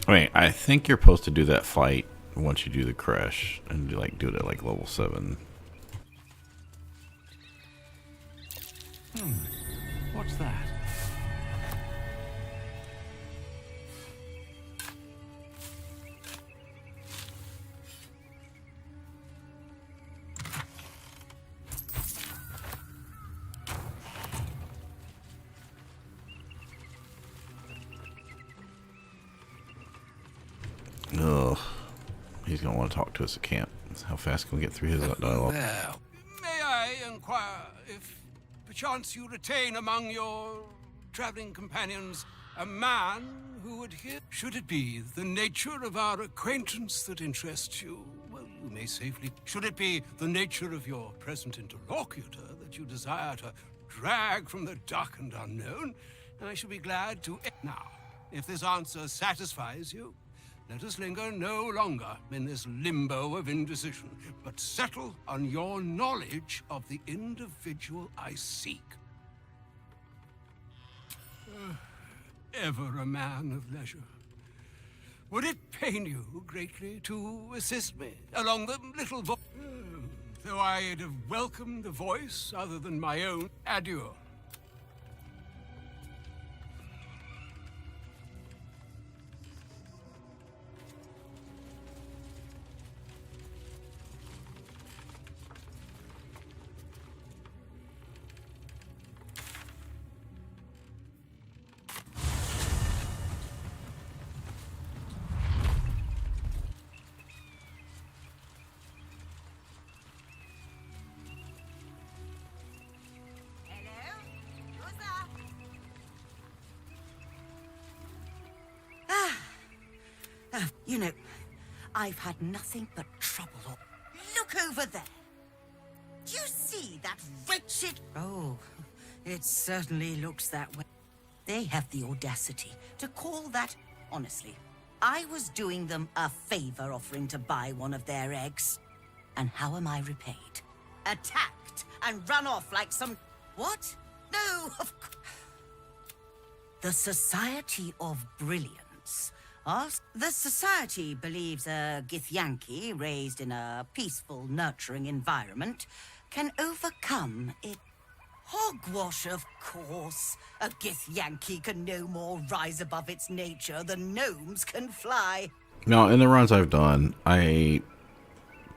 I mean, I think you're supposed to do that fight once you do the Creche and do it at like level 7. What's that? Ugh. He's going to want to talk to us at camp. How fast can we get through his dialogue? There. May I inquire if perchance you retain among your traveling companions a man who would hear? Should it be the nature of our acquaintance that interests you? Well, you may safely. Should it be the nature of your present interlocutor that you desire to drag from the dark and unknown? I shall be glad to. Now, if this answer satisfies you, let us linger no longer in this limbo of indecision, but settle on your knowledge of the individual I seek. Ever a man of leisure. Would it pain you greatly to assist me along the little though I'd have welcomed a voice other than my own. Adieu. You know, I've had nothing but trouble. Look over there. Do you see that wretched... Oh, it certainly looks that way. They have the audacity to call that... Honestly, I was doing them a favor offering to buy one of their eggs. And how am I repaid? Attacked and run off like some... What? No, of course. The Society of Brilliance. The Society believes a Githyanki raised in a peaceful, nurturing environment can overcome it. Hogwash, of course. A Githyanki can no more rise above its nature than gnomes can fly. Now, in the runs I've done, I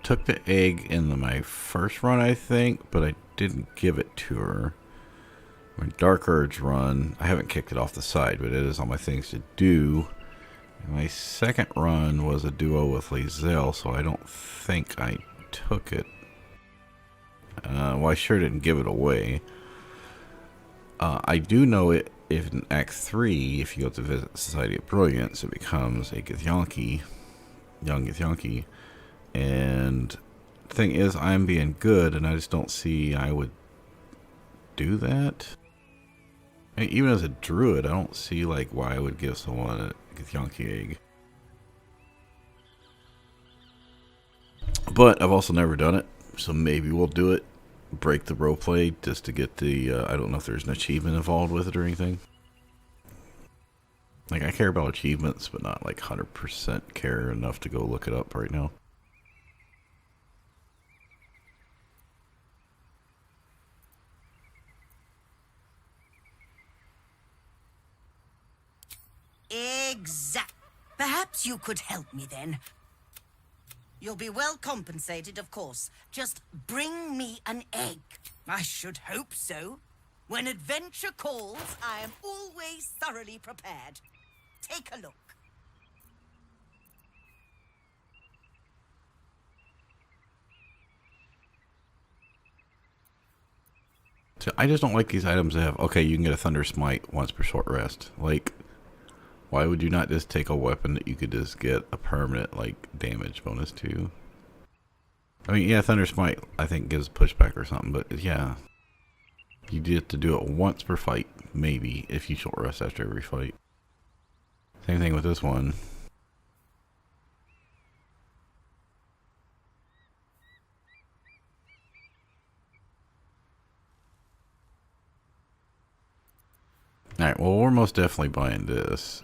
took the egg in my first run, I think, but I didn't give it to her. My Dark Urge run, I haven't kicked it off the side, but it is on my things to do. And my second run was a duo with Lizelle, so I don't think I took it. Well, I sure didn't give it away. I do know it if in Act 3, if you go to visit the Society of Brilliance, it becomes a Githyanki, young Githyanki. And the thing is, I'm being good, and I just don't see I would do that. I mean, even as a druid, I don't see like why I would give someone a Githyanki egg. But I've also never done it, so maybe we'll do it. Break the roleplay just to get the, I don't know if there's an achievement involved with it or anything. Like, I care about achievements, but not like 100% care enough to go look it up right now. Exact. Perhaps you could help me then. You'll be well compensated, of course. Just bring me an egg. I should hope so. When adventure calls, I am always thoroughly prepared. Take a look. So I just don't like these items that have, okay, you can get a Thunder Smite once per short rest. Like, why would you not just take a weapon that you could just get a permanent, like, damage bonus to? I mean, yeah, Thunder Smite, I think, gives pushback or something, but yeah. You get to do it once per fight, maybe, if you short rest after every fight. Same thing with this one. Alright, well, we're most definitely buying this.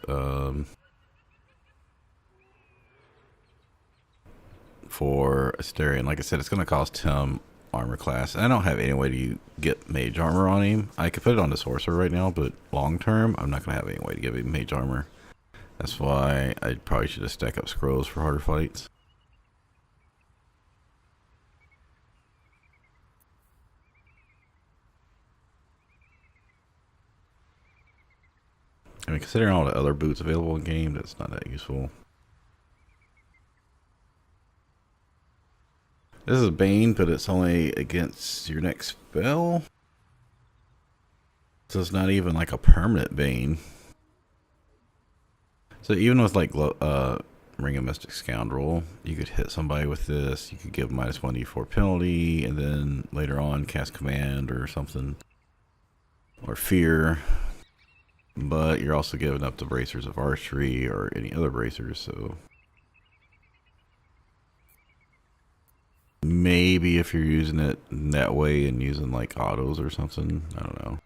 For Asterion. Like I said, it's going to cost him armor class. I don't have any way to get mage armor on him. I could put it on the sorcerer right now, but long term, I'm not going to have any way to give him mage armor. That's why I probably should have stacked up scrolls for harder fights. I mean, considering all the other boots available in game, that's not that useful. This is Bane, but it's only against your next spell. So it's not even like a permanent Bane. So even with like Ring of Mystic Scoundrel, you could hit somebody with this. You could give -1d4 penalty, and then later on cast Command or something. Or Fear. But you're also giving up the Bracers of Archery or any other bracers, so... Maybe if you're using it that way and using like autos or something. I don't know.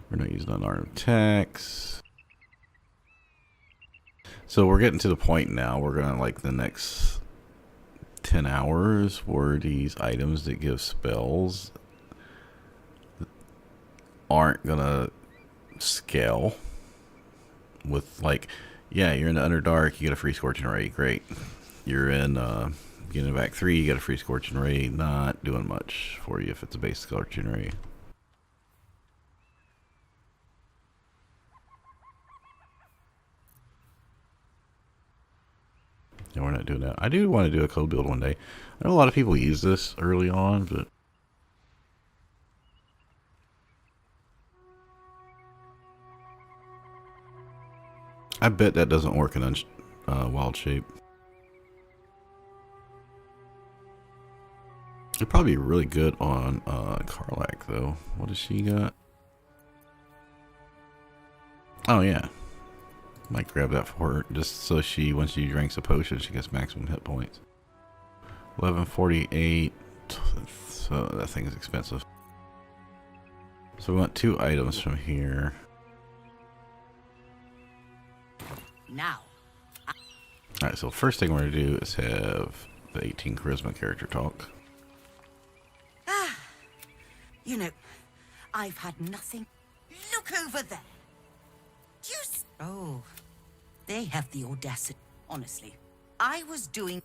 We're not using unarmed attacks. So we're getting to the point now. We're going to like the next 10 hours where these items that give spells aren't going to scale with like, yeah, you're in the Underdark, you get a free Scorching Ray. Great. You're in... Beginning of Act 3, you get a free Scorching Ray. Not doing much for you if it's a base Scorching Ray. Yeah, we're not doing that. I do want to do a code build one day. I know a lot of people use this early on, but... I bet that doesn't work in Wild Shape. It'd probably be really good on Karlach, though. What does she got? Oh, yeah. Might grab that for her, just so she, when she drinks a potion, she gets maximum hit points. 1148. So that thing is expensive. So we want 2 items from here. Now. Alright, so first thing we're going to do is have the 18 charisma character talk. You know, I've had nothing. Look over there. Do you Oh, they have the audacity. Honestly, I was doing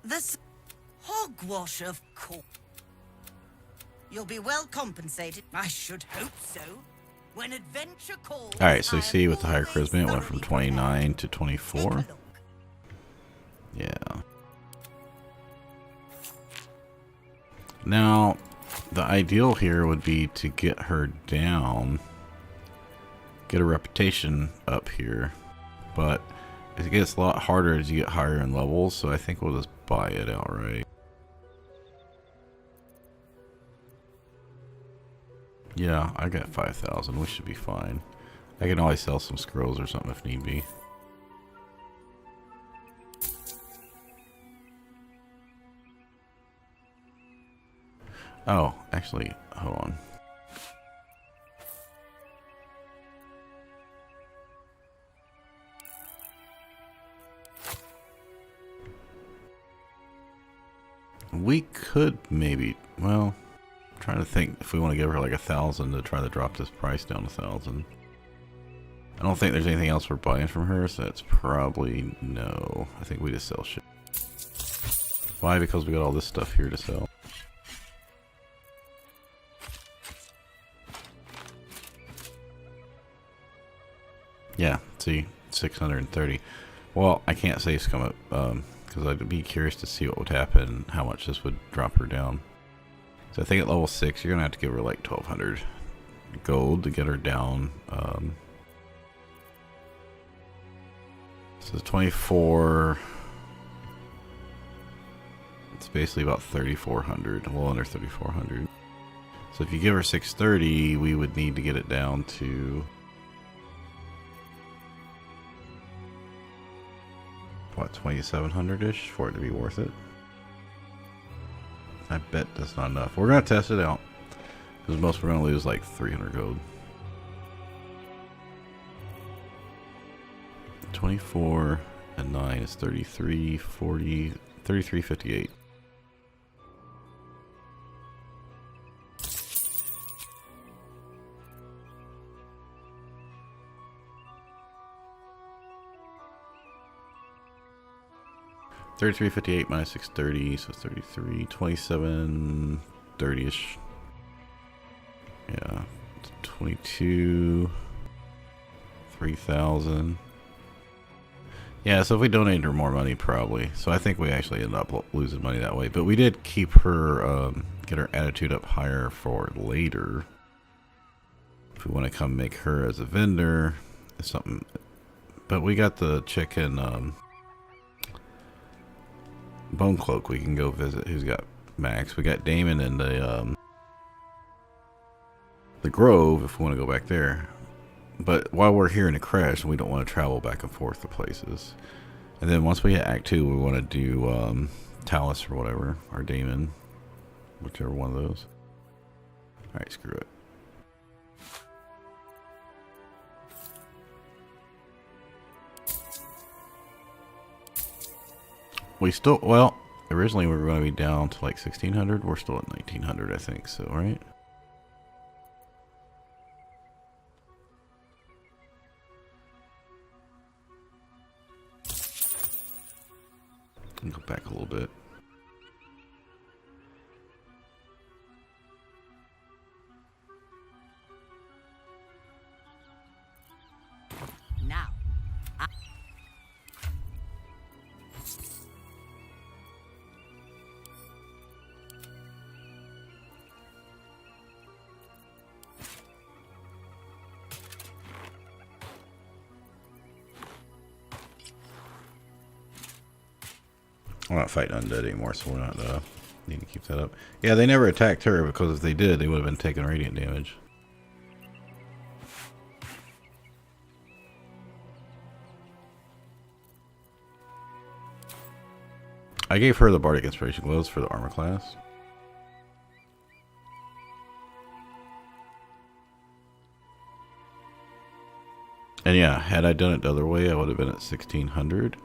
this hogwash, of course. You'll be well compensated. I should hope so. When adventure calls. All right, so you I am see with the higher always charisma, it went from thoroughly 29 to prepared. 24. Take a look. Yeah. Now, the ideal here would be to get her down, get a reputation up here, but it gets a lot harder as you get higher in levels, so I think we'll just buy it outright. Yeah, I got 5,000. We should be fine. I can always sell some scrolls or something if need be. Oh, actually, hold on. We could maybe, well, I'm trying to think if we want to give her like 1,000 to try to drop this price down 1,000. I don't think there's anything else we're buying from her, so that's probably no. I think we just sell shit. Why? Because we got all this stuff here to sell. Yeah, see, 630. Well, I can't say scum up, because I'd be curious to see what would happen, how much this would drop her down. So I think at level 6, you're going to have to give her like 1,200 gold to get her down. So 24. It's basically about 3,400, a little under 3,400. So if you give her 630, we would need to get it down to what, 2,700-ish for it to be worth it. I bet that's not enough. We're gonna test it out because most we're gonna lose like 300 gold. 24 and 9 is 33, 40, 33.58. $33.58 minus 630, so 33, 27, 30-ish. Yeah, 22, 3,000. Yeah, so if we donated her more money, probably. So I think we actually ended up losing money that way. But we did keep her, get her attitude up higher for later. If we want to come make her as a vendor, it's something. But we got the chicken, Bone Cloak we can go visit, who's got Max. We got Damon in the Grove if we want to go back there. But while we're here in the Creche, we don't want to travel back and forth to places. And then once we hit Act 2, we want to do Talus or whatever, or Damon, whichever one of those. Alright, screw it. We still, well, originally we were going to be down to like 1,600. We're still at 1,900, I think, so, right? Go back a little bit. Now, We're not fighting undead anymore, so we're not need to keep that up. Yeah, they never attacked her because if they did, they would have been taking radiant damage. I gave her the Bardic Inspiration Glows for the armor class. And yeah, had I done it the other way, I would have been at 1,600.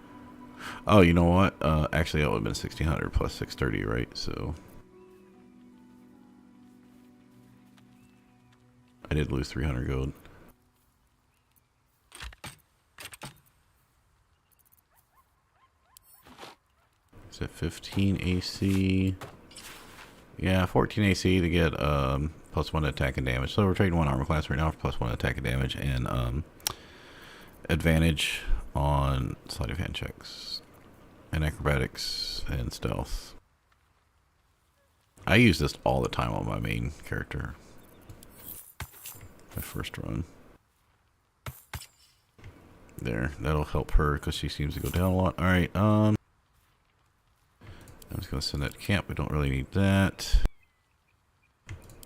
Oh, you know what? Actually, that would have been 1,600 plus 630, right? So I did lose 300 gold. Is it 15 AC? Yeah, 14 AC to get +1 attack and damage. So we're trading one armor class right now for +1 attack and damage and advantage on sleight of hand checks and acrobatics and stealth. I use this all the time on my main character. My first run. There, that'll help her because she seems to go down a lot. All right, I'm just gonna send that to camp. We don't really need that.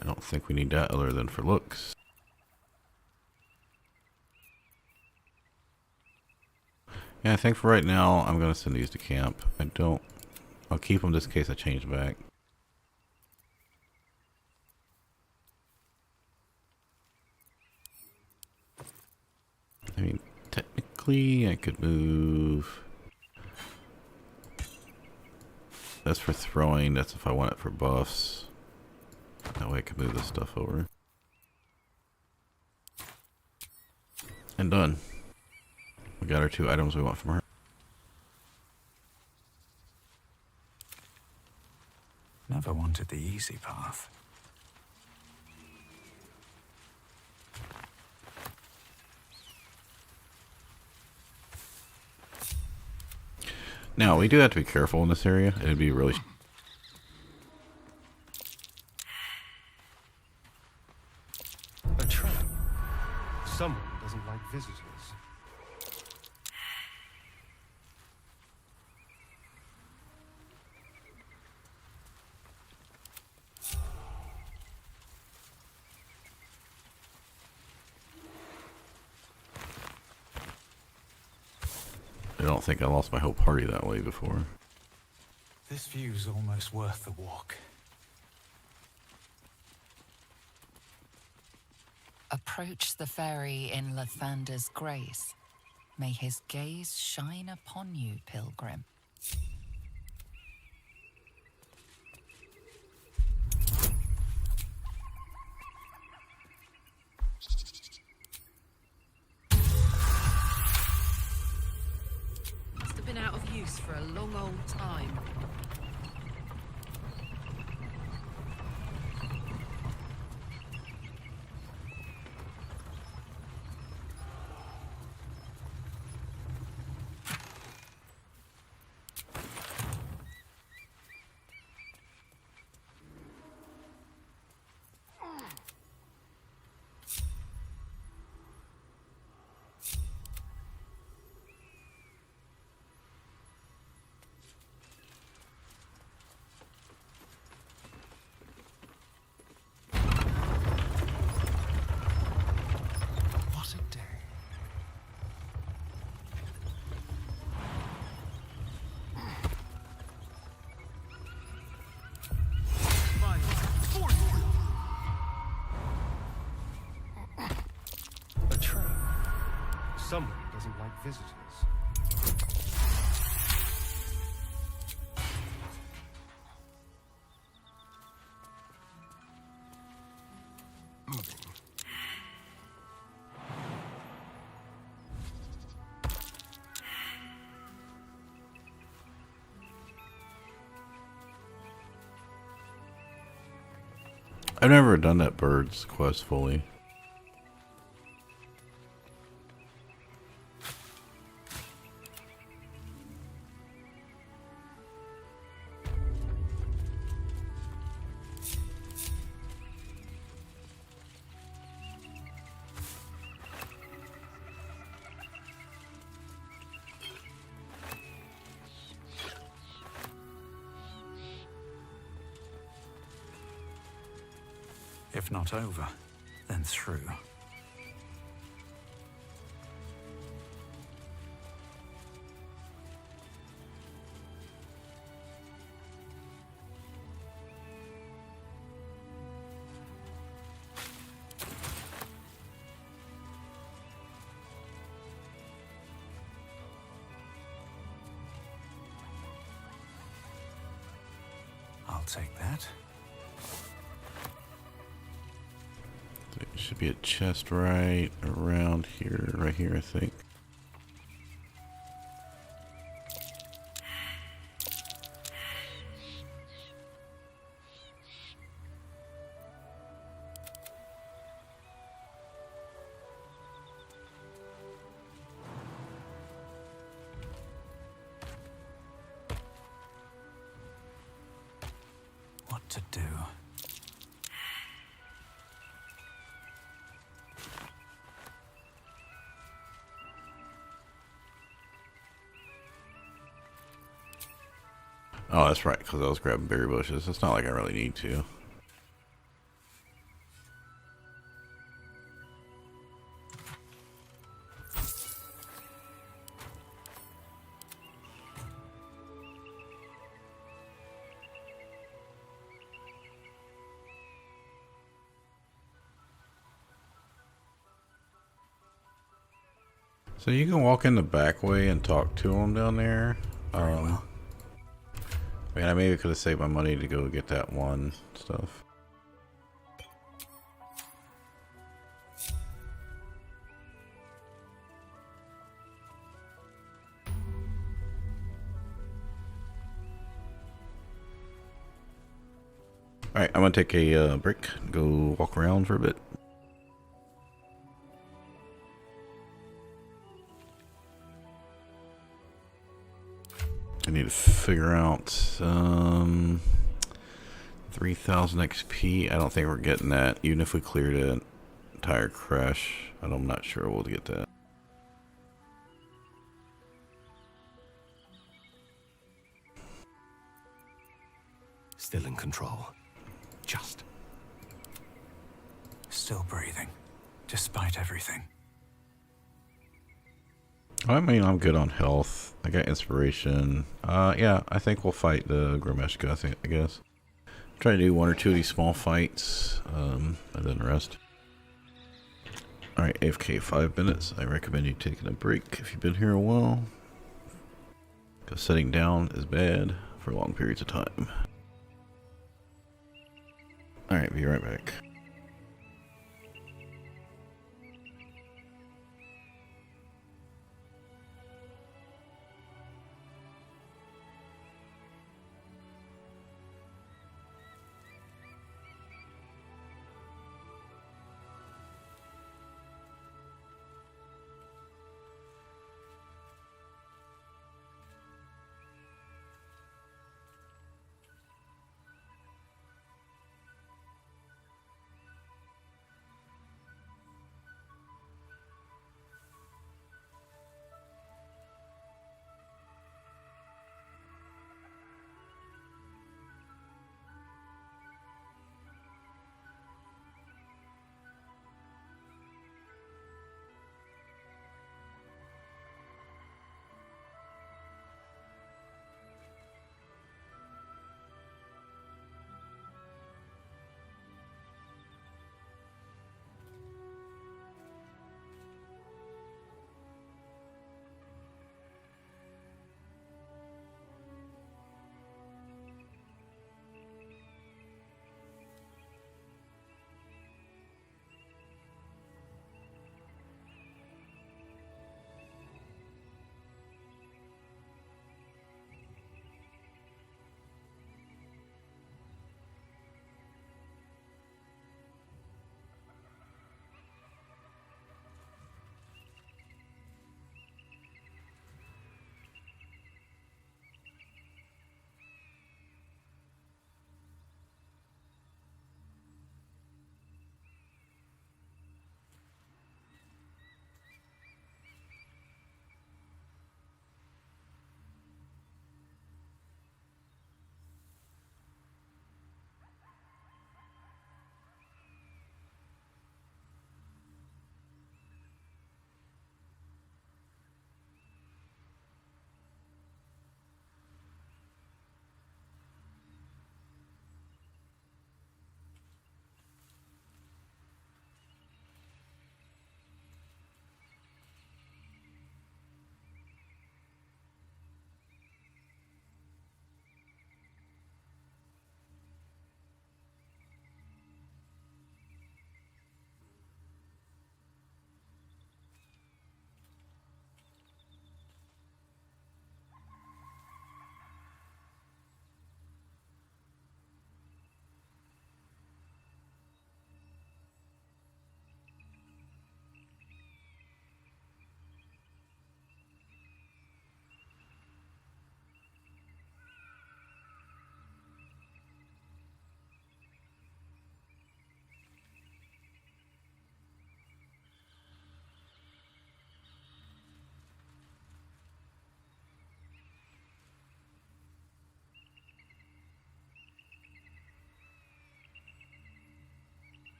I don't think we need that other than for looks. Yeah, I think for right now, I'm gonna send these to camp. I'll keep them just in case I change back. I mean, technically, I could move. That's for throwing. That's if I want it for buffs. That way I can move this stuff over. And done. We got our 2 items we want from her. Never wanted the easy path. Now, we do have to be careful in this area. It'd be really... A trap. Someone doesn't like visitors. I don't think I lost my whole party that way before. This view's almost worth the walk. Approach the fairy in Lathander's grace. May his gaze shine upon you, pilgrim. Must have been out of use for a long old time. What a day. A trap. Someone doesn't like visitors. Moving. I've never done that birds quest fully. If not over, then through. I'll take that. Should be a chest right around here, right here, I think. What to do? Oh, that's right, because I was grabbing berry bushes. It's not like I really need to. So you can walk in the back way and talk to them down there. I mean, I maybe could have saved my money to go get that one stuff. Alright, I'm gonna take a break, go walk around for a bit. I need to figure out 3000 XP. I don't think we're getting that, even if we cleared an entire Creche. I'm not sure we'll get that. Still in control. Just. Still breathing, despite everything. I mean, I'm good on health. I got inspiration. Yeah, I think we'll fight the Gromeshka, I guess. Try to do one or two of these small fights, and then rest. Alright, AFK 5 minutes. I recommend you taking a break if you've been here a while, because sitting down is bad for long periods of time. Alright, be right back.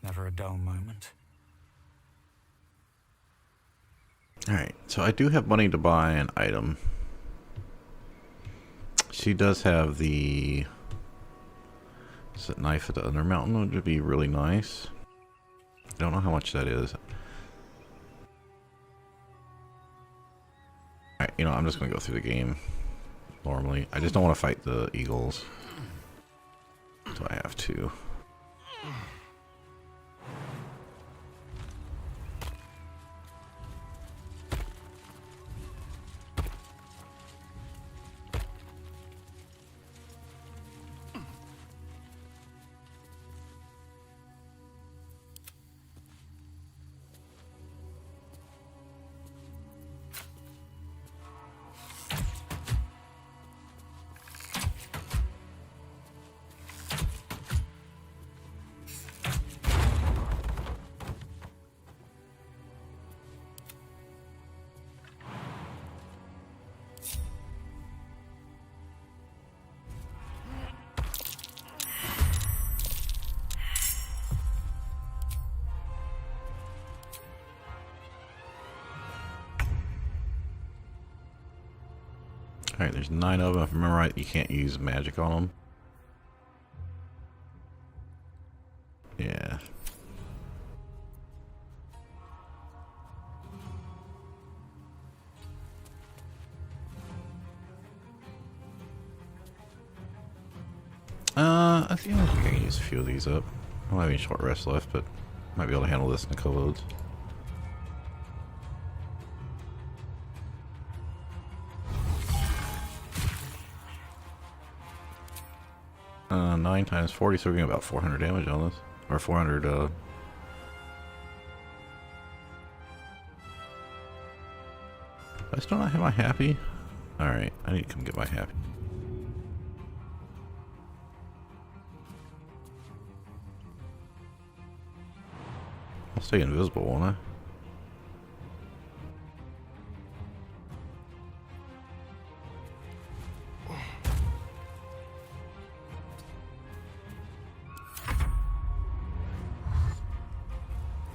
Never a dull moment. Alright, so I do have money to buy an item. She does have the... Is it Knife at the Undermountain? Which would be really nice. I don't know how much that is. Alright, you know, I'm just going to go through the game normally. I just don't want to fight the eagles. So I have to. Alright, there's 9 of them. If I remember right, you can't use magic on them. Yeah. I think I can use a few of these up. I don't have any short rest left, but might be able to handle this in a couple loads. 9 times 40, so we're getting about 400 damage on this. Or 400, I still not have my happy? Alright, I need to come get my happy. I'll stay invisible, won't I?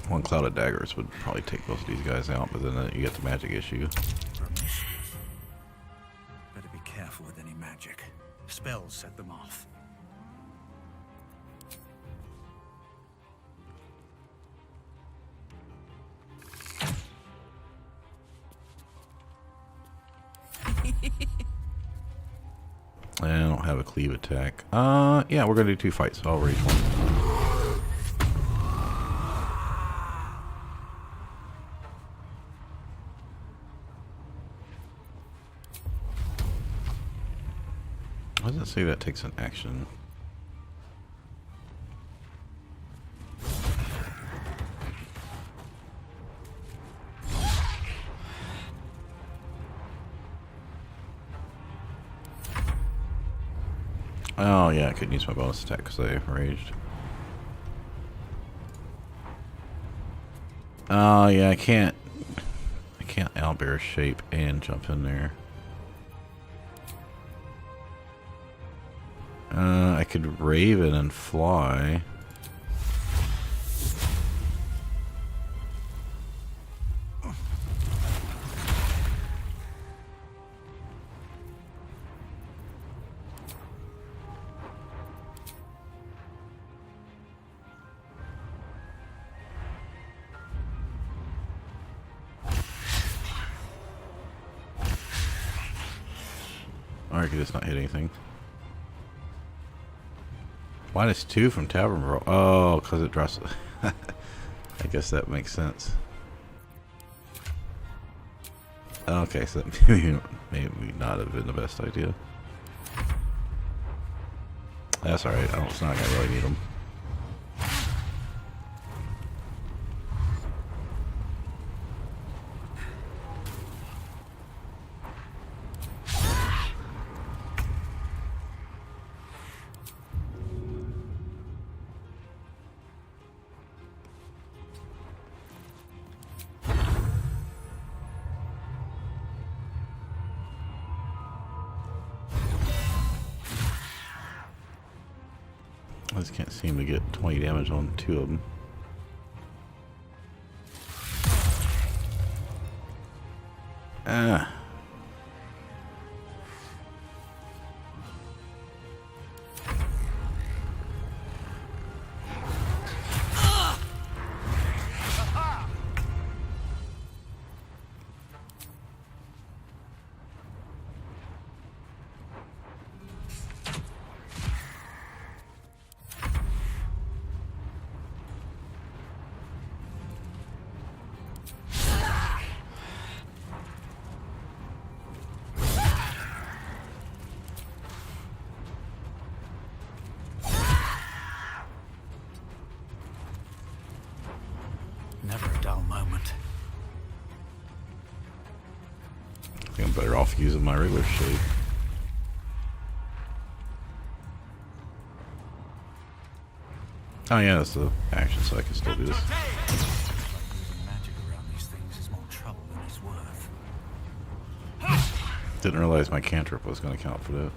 One cloud of daggers would probably take both of these guys out, but then you get the magic issue. Better be careful with any magic. Spells set them off. I don't have a cleave attack. Yeah, we're gonna do 2 fights, so I'll rage one. Why does it say that takes an action? Oh yeah, I couldn't use my bonus attack because I raged. Oh yeah, I can't owlbear shape and jump in there. I could raven and fly. Or I could just not hit anything. -2 from Tavern Brawl. Oh, because it drops. I guess that makes sense. Okay, so that maybe not have been the best idea. That's alright. It's not gonna really need them. I just can't seem to get 20 damage on 2 of them. think I'm better off using my regular shape. Oh yeah, that's the action, so I can still do this. Using magic around these things is more trouble than it's worth. Didn't realize my cantrip was going to count for that.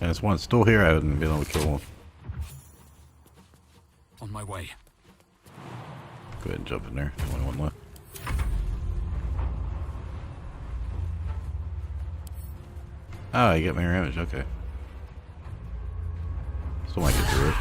And it's one still here, I haven't been able to kill one. On my way. Go ahead and jump in there. Only one left. Oh, you get mirror image, okay. Still might get through it.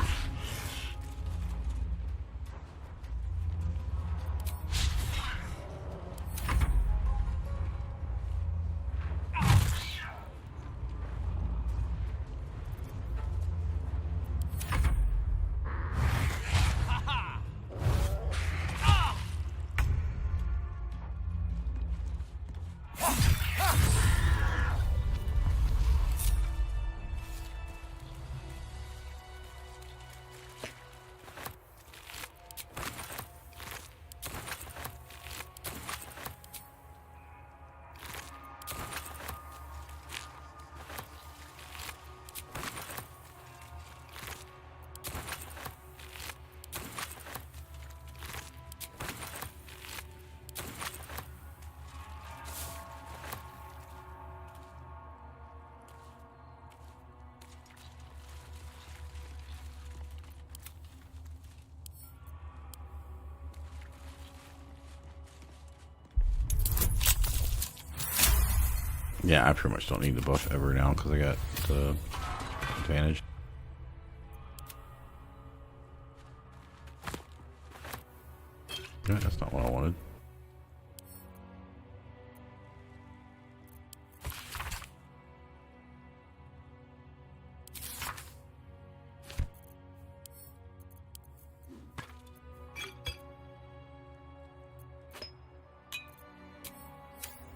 Yeah, I pretty much don't need the buff ever now because I got the advantage. Yeah, that's not what I wanted.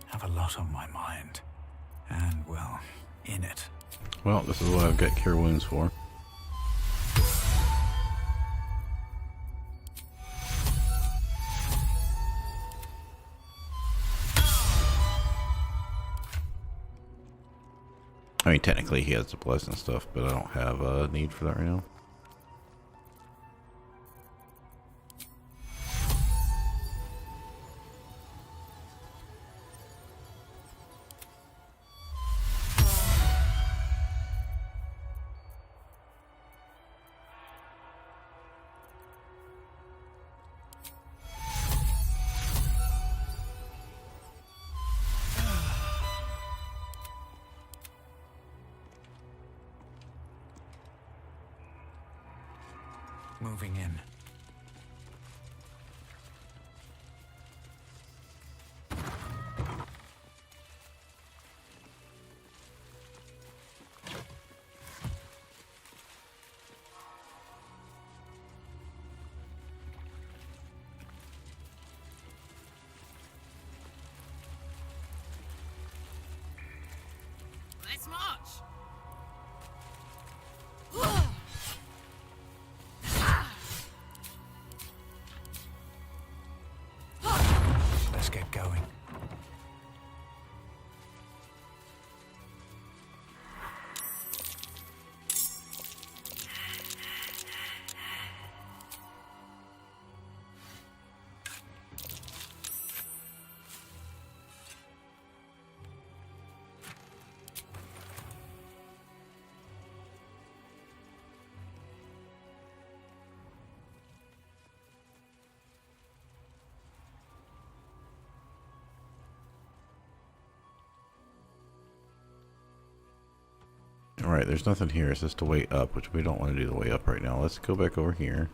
Have a lot on my mind. And, well, in it. Well, this is what I've got cure wounds for. I mean, technically he has the blessing stuff, but I don't have a need for that right now. Moving in. Let's march! Let's get going. Alright, there's nothing here. It's just the way up, which we don't want to do the way up right now. Let's go back over here.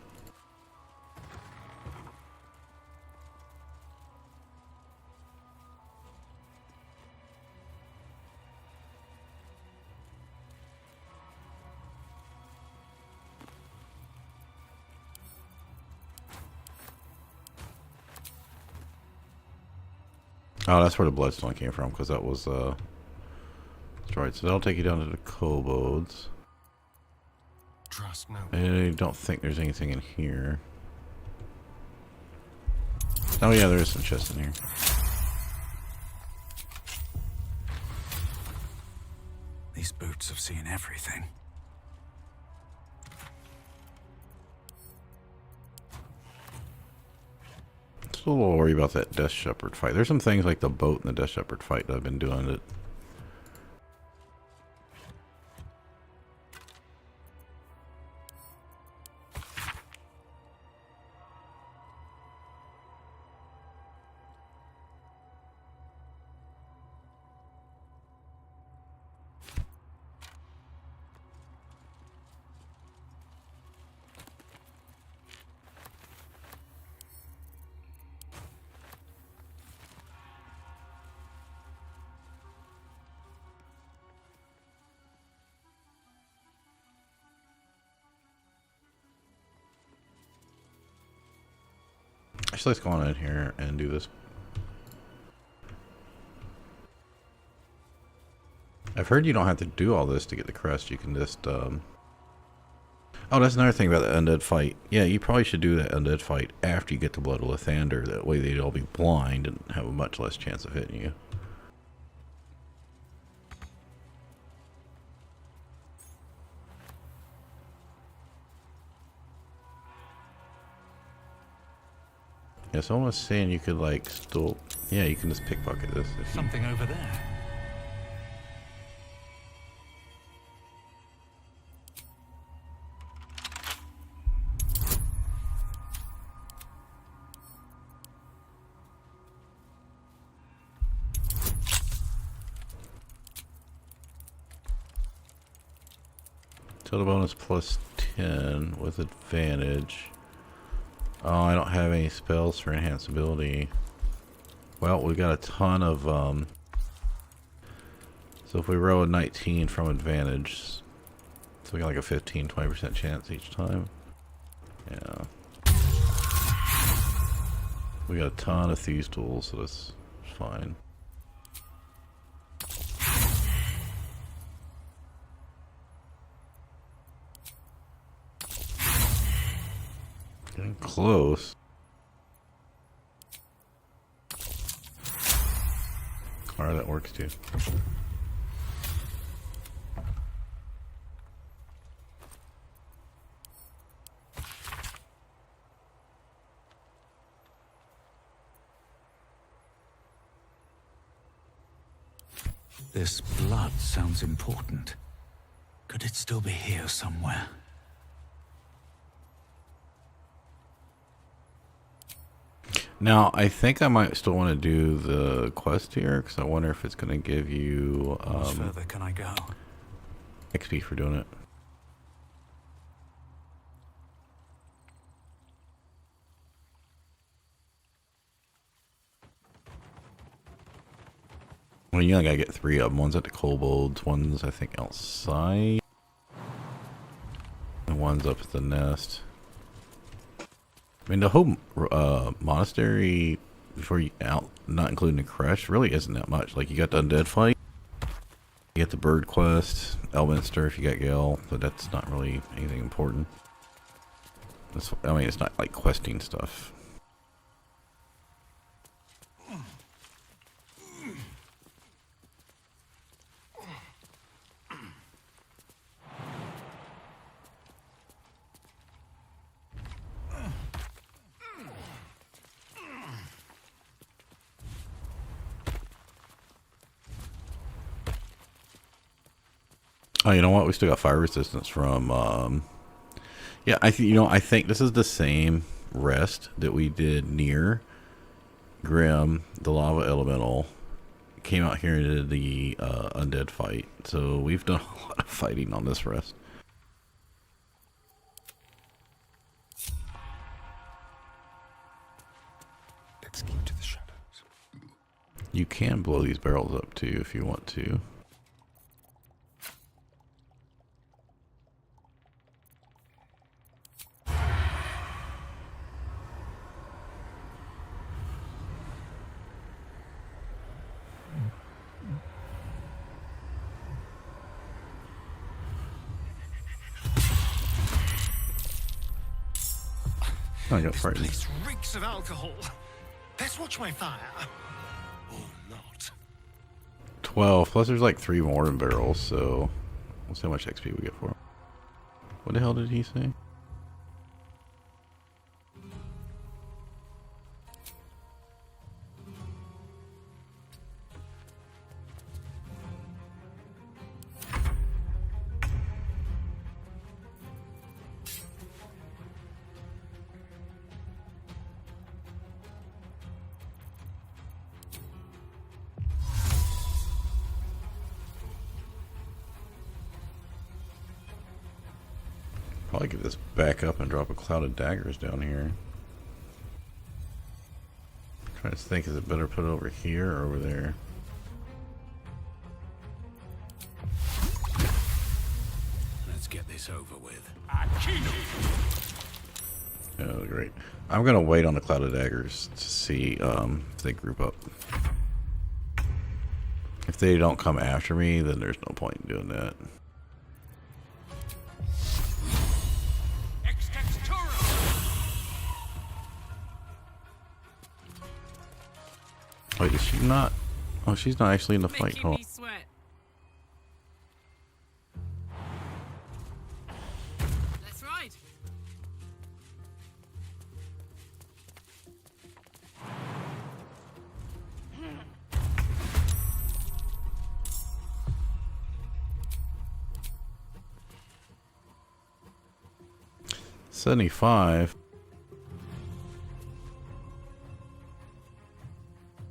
Oh, that's where the bloodstone came from, because that was destroyed. So that'll take you down to the kobolds. Trust no. I don't think there's anything in here. Oh yeah, there is some chests in here. These boots have seen everything. Still a little worried about that Death Shepherd fight. There's some things like the boat and the Death Shepherd fight that I've been doing that. Actually, let's go on in here and do this. I've heard you don't have to do all this to get the crest. You can just, Oh, that's another thing about the undead fight. Yeah, you probably should do that undead fight after you get the Blood of Lathander. That way they'd all be blind and have a much less chance of hitting you. Yeah, someone was saying you could, like, still... Yeah, you can just pickpocket this. If you... Something over there. Total bonus plus 10 with advantage. Oh, I don't have any spells for enhanced ability. Well, we got a ton of, so if we roll a 19 from advantage, so we got like a 15-20% chance each time. Yeah. We got a ton of thieves tools, so that's fine. Getting close. Alright, that works too. This blood sounds important. Could it still be here somewhere? Now, I think I might still want to do the quest here, because I wonder if it's going to give you How much further can I go? XP for doing it. Well, you only gotta get 3 of them. One's at the kobolds, one's I think outside, and one's up at the nest. I mean, the whole monastery, before you out, not including the Creche, really isn't that much. Like, you got the undead fight, you get the bird quest, Elminster if you got Gale, but that's not really anything important. I mean, it's not like questing stuff. Oh, you know what? We still got fire resistance from, yeah, I think this is the same rest that we did near Grim, the lava elemental. Came out here and did the undead fight. So we've done a lot of fighting on this rest. Let's keep to the shadows. You can blow these barrels up too if you want to. Oh, I got This frightened. place reeks of alcohol. Let's watch my fire. Or not. 12. Plus there's like 3 more in barrels, so we'll see how much XP we get for it. What the hell did he say? Probably get this back up and drop a cloud of daggers down here. I'm trying to think, is it better put it over here or over there? Let's get this over with. Oh, great. I'm going to wait on the cloud of daggers to see if they group up. If they don't come after me, then there's no point in doing that. Wait, is she not? Oh, she's not actually in the fight. Making Hold on. me sweat. That's right. $75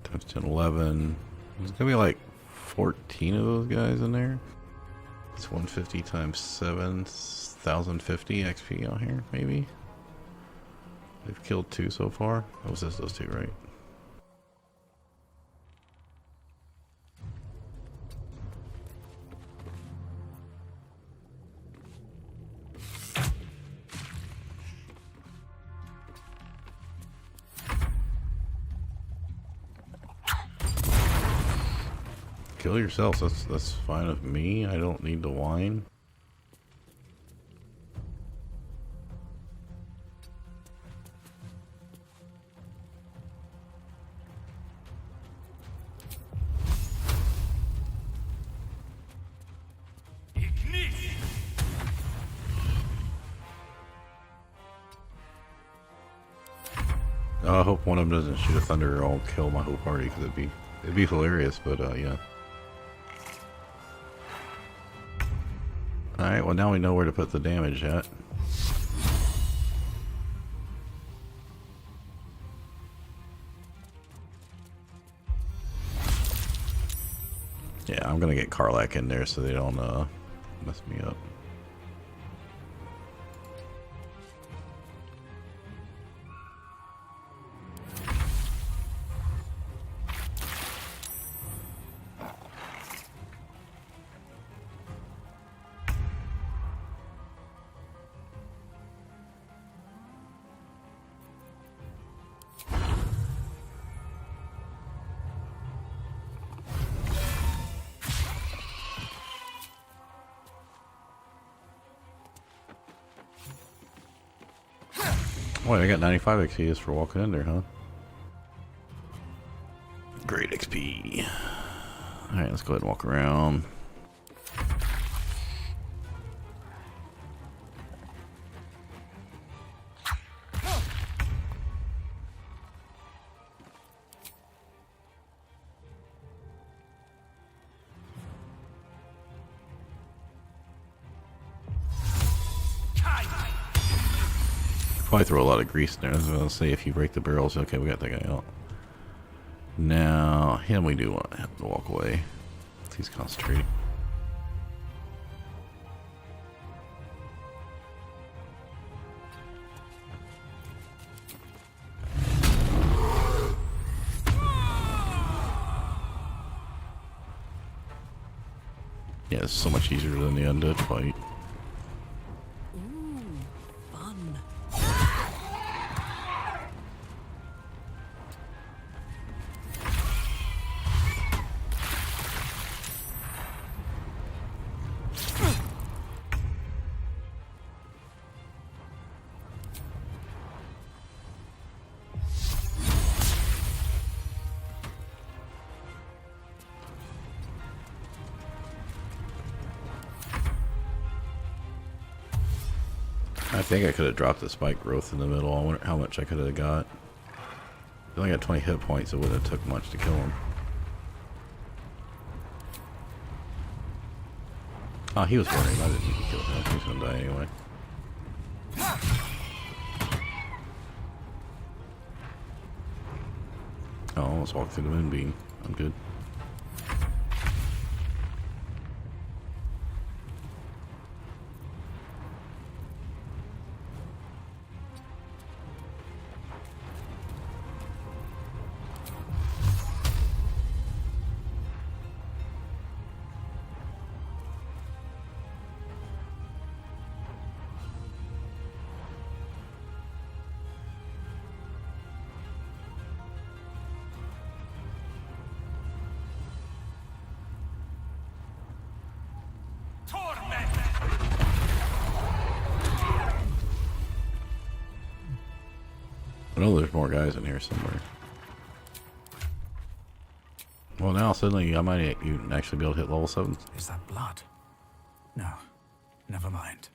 times 10, 11. There's gonna be like 14 of those guys in there. It's 150 times 7, 1050 XP out here, maybe. They've killed 2 so far. That was just those 2, right? Kill yourselves. That's fine with me. I don't need to whine. Oh, I hope one of them doesn't shoot a thunder or I'll kill my whole party, because it'd be hilarious, but yeah. Alright, well now we know where to put the damage at. Yeah, I'm gonna get Karlach in there so they don't mess me up. Wait, I got 95 XP just for walking in there, huh? Great XP. Alright, let's go ahead and walk around. Probably throw a lot of grease in there. I was gonna say, if you break the barrels, okay, we got that guy out. Now, him we do want to have to walk away. Please concentrate. Yeah, it's so much easier than the undead fight. Fun. I think I could have dropped the spike growth in the middle. I wonder how much I could have got. I only got 20 hit points. It wouldn't have took much to kill him. Oh, he was worried. I didn't need to kill him. He's gonna die anyway. Oh, I almost walked through the moonbeam. I'm good. I know there's more guys in here somewhere. Well, now suddenly I might even actually be able to hit level 7. Is that blood? No, never mind.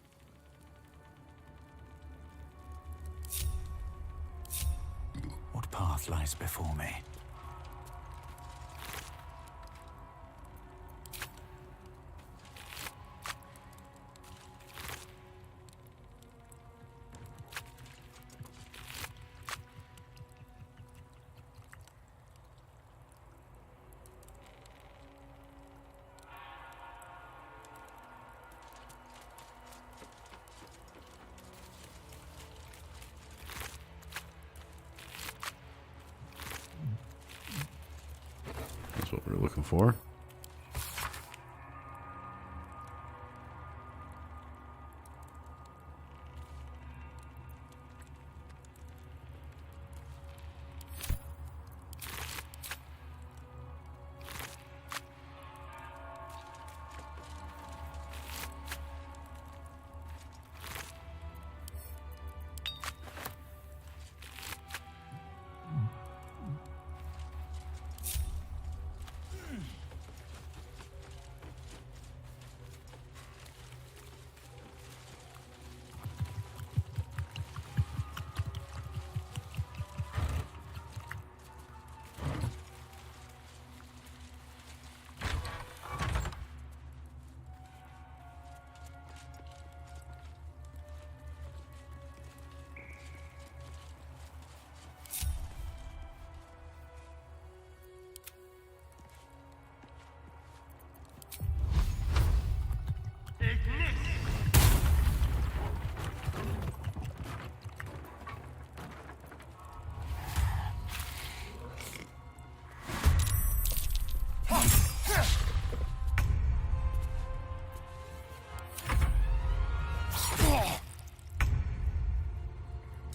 What path lies before me? That's what we're looking for.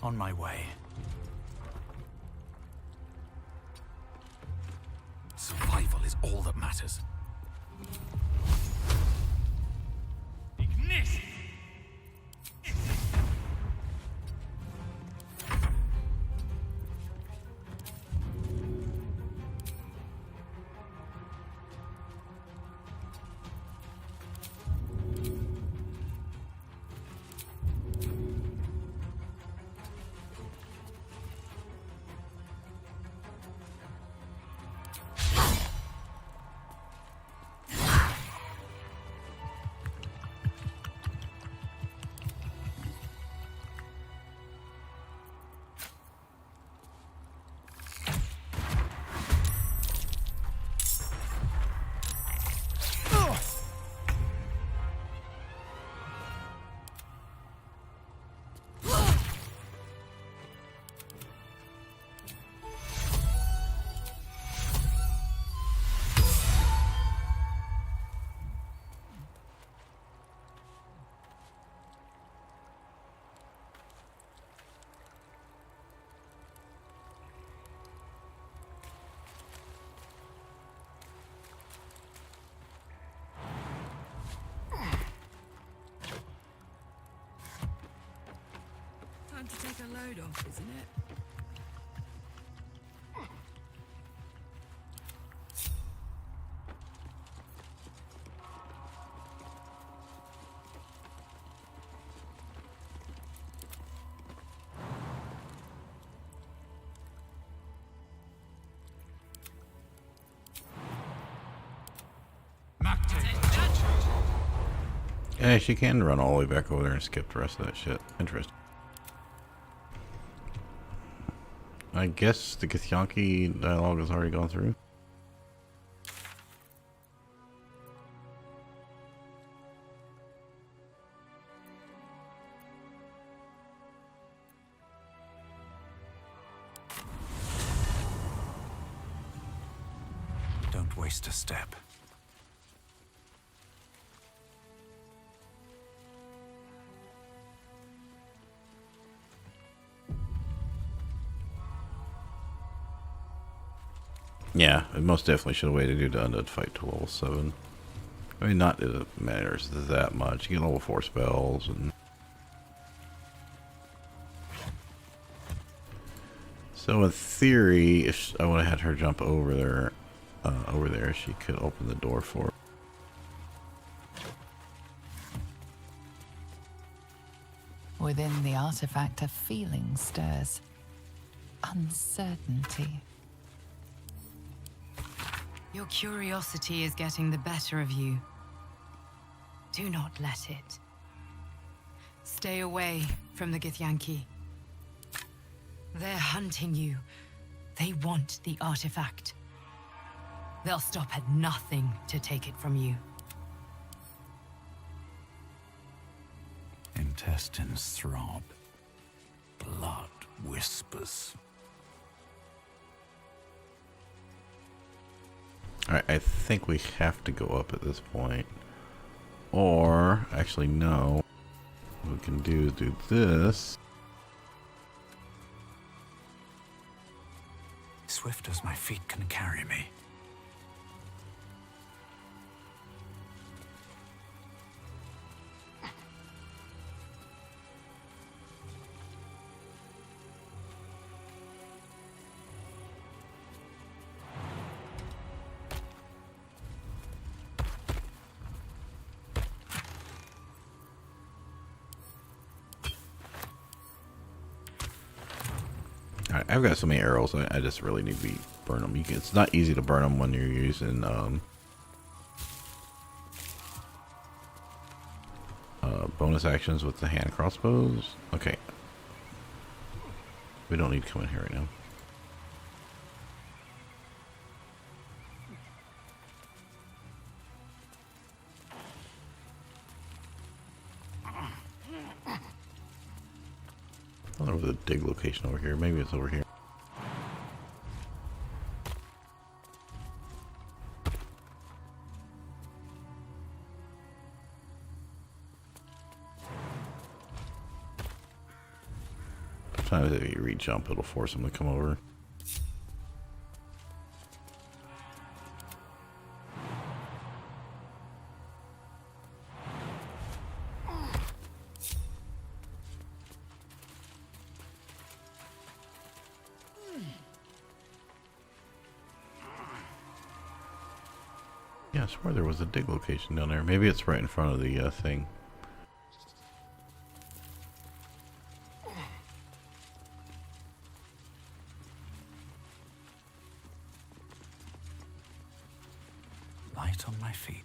On my way. Survival is all that matters. Ignis! Time to take a load off, isn't it? Yeah, she can run all the way back over there and skip the rest of that shit. Interesting. I guess the Githyanki dialogue has already gone through. Don't waste a step. Yeah, it most definitely should have waited to do the undead fight to level 7. I mean, not that it matters that much. You get level 4 spells and... So in theory, if I would have had her jump over there, she could open the door for her. Within the artifact, a feeling stirs. Uncertainty. Your curiosity is getting the better of you. Do not let it. Stay away from the Githyanki. They're hunting you. They want the artifact. They'll stop at nothing to take it from you. Intestines throb. Blood whispers. Alright, I think we have to go up at this point. Or, actually no. What we can do is do this. Swift as my feet can carry me. Alright, I've got so many arrows, I just really need to burn them. It's not easy to burn them when you're using bonus actions with the hand crossbows. Okay. We don't need to come in here right now. I don't know if there's a dig location over here. Maybe it's over here. Sometimes if you re-jump, it'll force them to come over. Yeah, I swear there was a dig location down there. Maybe it's right in front of the thing. Light on my feet.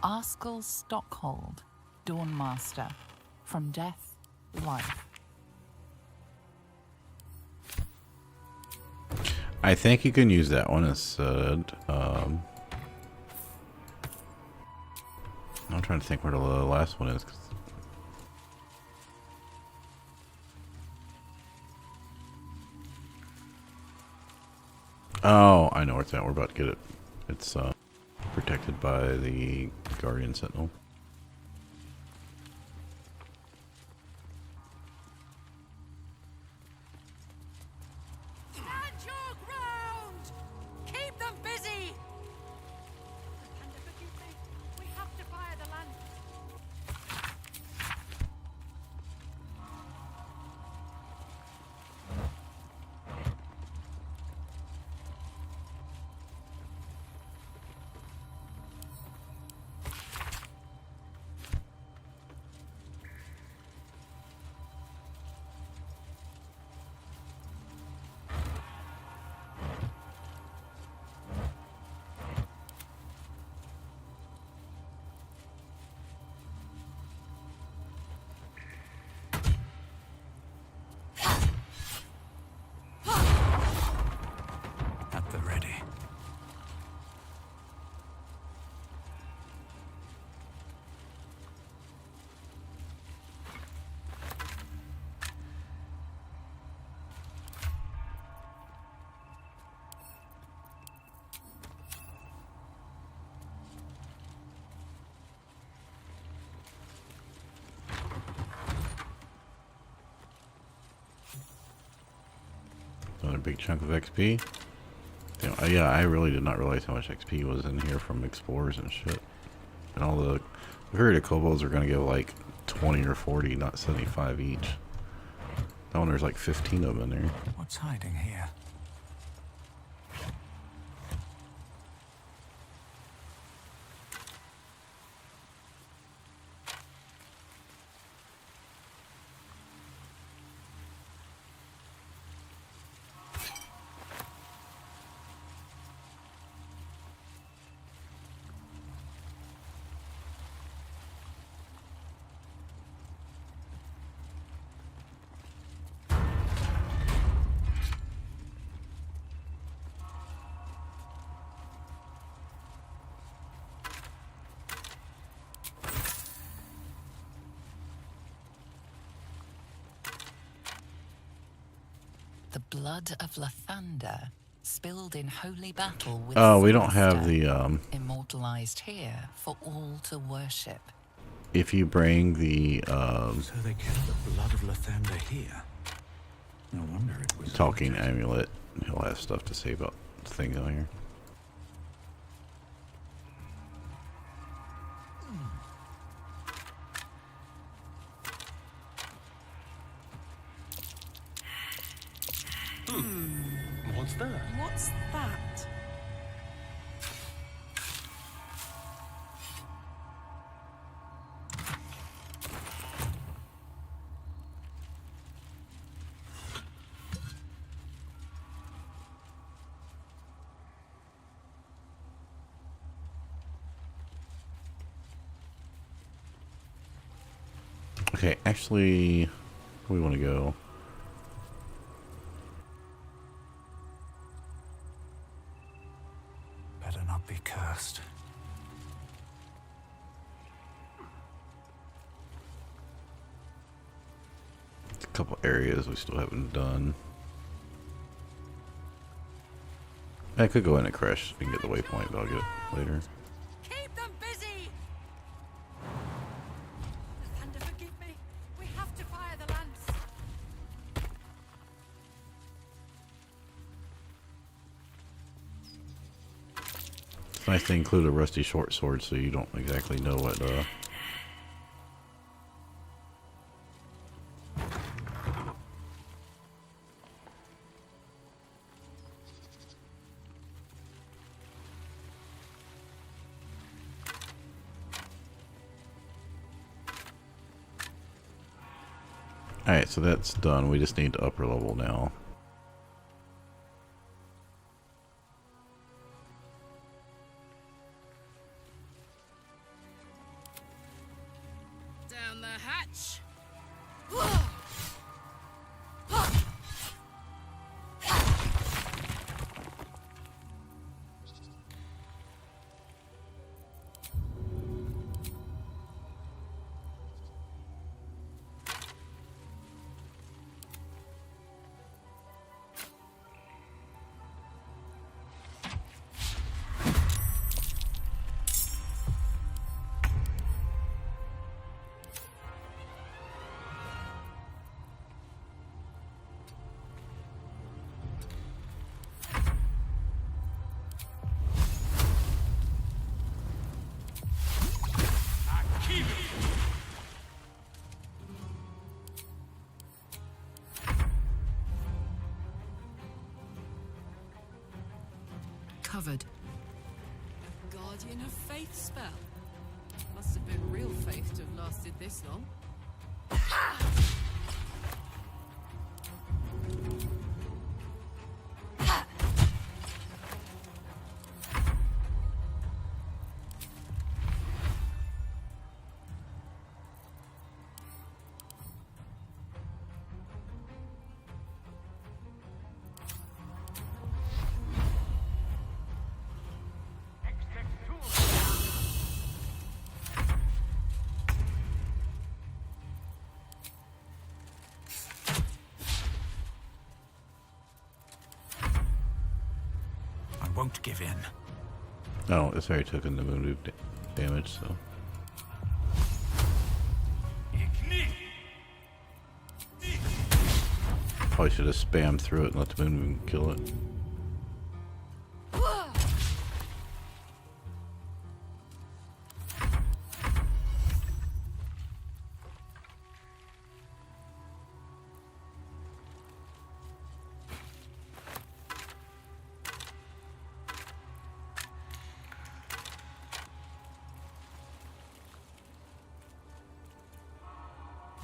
Arskel Stockhold, Dawnmaster. From death, life. I think you can use that one instead. I'm trying to think where the last one is. Oh, I know where it's at. We're about to get it. It's protected by the Guardian Sentinel. Stand your ground! Keep them busy! Another big chunk of XP. Damn, yeah, I really did not realize how much XP was in here from explorers and shit. And all the... I figured the kobolds are going to give like 20 or 40, not 75 each. That one, there's like 15 of them in there. What's hiding here? The blood of Lathander, spilled in holy battle with Oh, we don't have Sinister, the, immortalized here for all to worship. if you bring the, So they kept the blood of Lathander here. No wonder it was talking amulet, he'll have stuff to say about the thing out here. What's that? What's that? Okay, actually, where we want to go? Better not be cursed. A couple areas we still haven't done. I could go in at Creche and get the waypoint, but I'll get it later. Keep them busy! Lathander, forgive me. We have to fire the lance. It's nice to include a rusty short sword so you don't exactly know what, Alright, so that's done. We just need to upper level now. Down the hatch. Covered. Guardian of Faith spell. Must have been real faith to have lasted this long. I won't give in. Oh, it's already taken the wound damage, so. Probably should have spammed through it and let the moon kill it.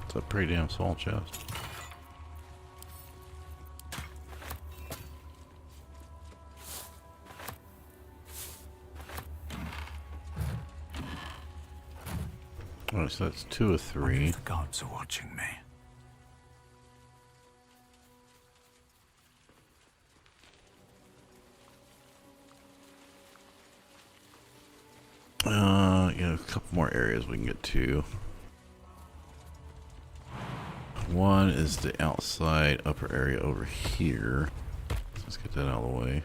It's a pretty damn small chest. Oh, so that's 2 of 3. The gods are watching me. Yeah, a couple more areas we can get to. One is the outside upper area over here. So let's get that out of the way.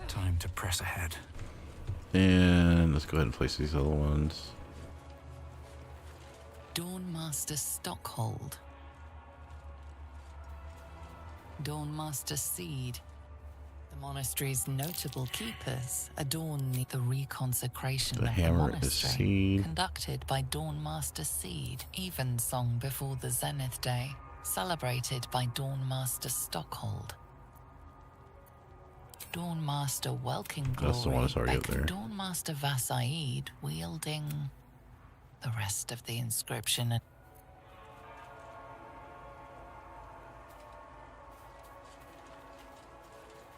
Time to press ahead. And let's go ahead and place these other ones. Dawnmaster Stockhold. Dawnmaster Seed. The monastery's notable keepers adorn the reconsecration The of the hammer is monastery, Seed. conducted by Dawnmaster Seed. Evensong before the Zenith Day, celebrated by Dawnmaster Stockhold. Dawnmaster Welkin That's the one Glory, that's already up there. Dawnmaster Vasaid wielding the rest of the inscription.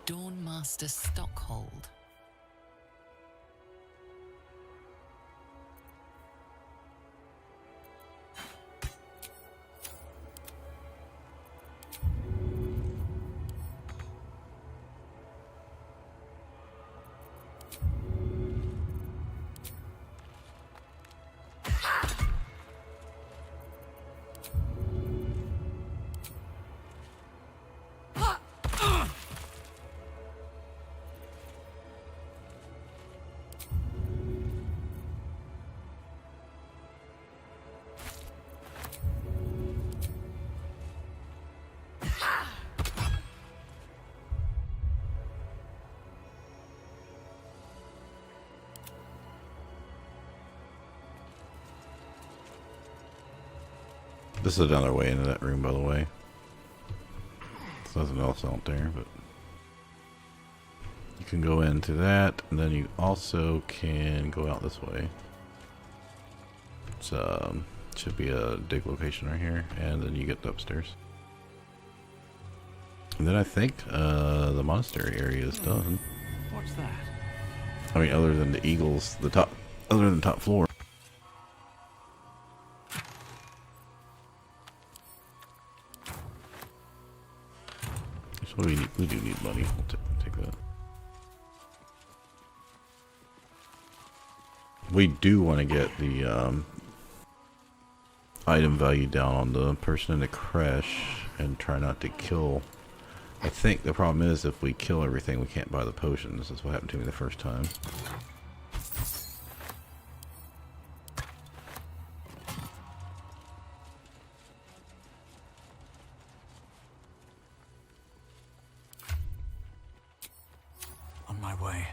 Dawnmaster Stockhold. This is another way into that room, by the way. There's nothing else out there, but you can go into that, and then you also can go out this way. It's should be a dig location right here, and then you get upstairs. And then I think the monastery area is done. What's that? I mean, other than the eagles, other than the top floor. So we do need money. We'll take that. We do want to get the item value down on the person in the creche and try not to kill. I think the problem is if we kill everything, we can't buy the potions. That's what happened to me the first time. On my way.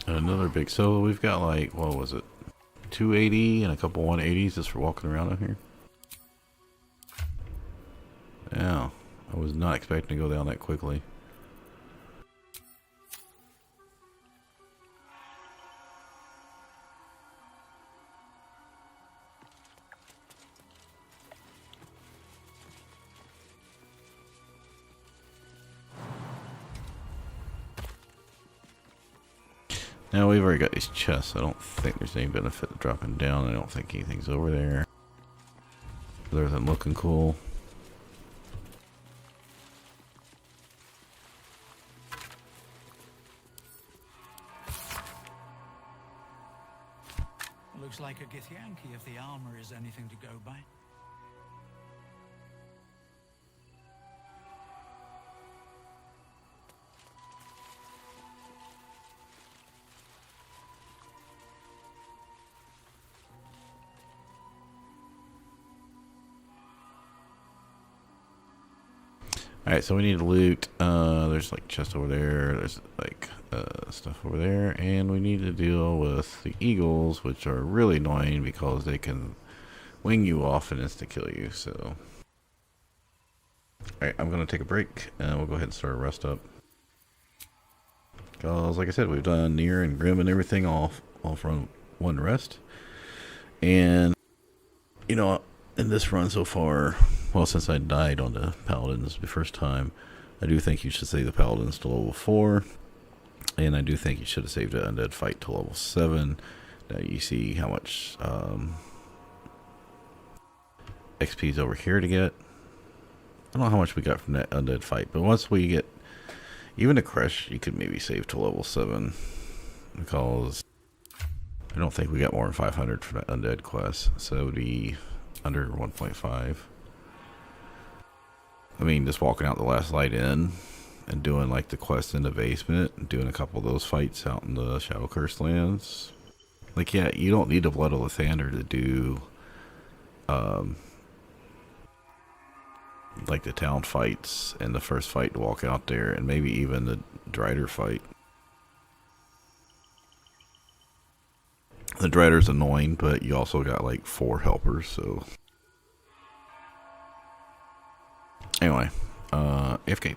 Another big, so we've got like, what was it, 280 and a couple 180s just for walking around out here. Yeah, I was not expecting to go down that quickly. Now we've already got these chests. I don't think there's any benefit to dropping down. I don't think anything's over there. Everything looking cool. Looks like a Githyanki if the armor is anything to go by. Alright, so we need to loot. There's like chest over there. There's like stuff over there. And we need to deal with the eagles, which are really annoying because they can wing you off and insta-kill you. So, alright, I'm going to take a break and we'll go ahead and start a rest up. Because, like I said, we've done Near and Grim and everything all from one rest. And, you know, in this run so far, well, since I died on the Paladins the first time, I do think you should save the Paladins to level 4. And I do think you should have saved the Undead fight to level 7. Now you see how much XP is over here to get. I don't know how much we got from that Undead fight, but once we get even a Creche, you could maybe save to level 7. Because I don't think we got more than 500 from that Undead quest. So it would be under 1.5. I mean, just walking out the last light in and doing like the quest in the basement and doing a couple of those fights out in the Shadow Curse lands. Like, yeah, you don't need the Blood of Lathander to do like the town fights and the first fight to walk out there, and maybe even the Drider fight. The Drider's annoying, but you also got like 4 helpers, so. Anyway, AFK.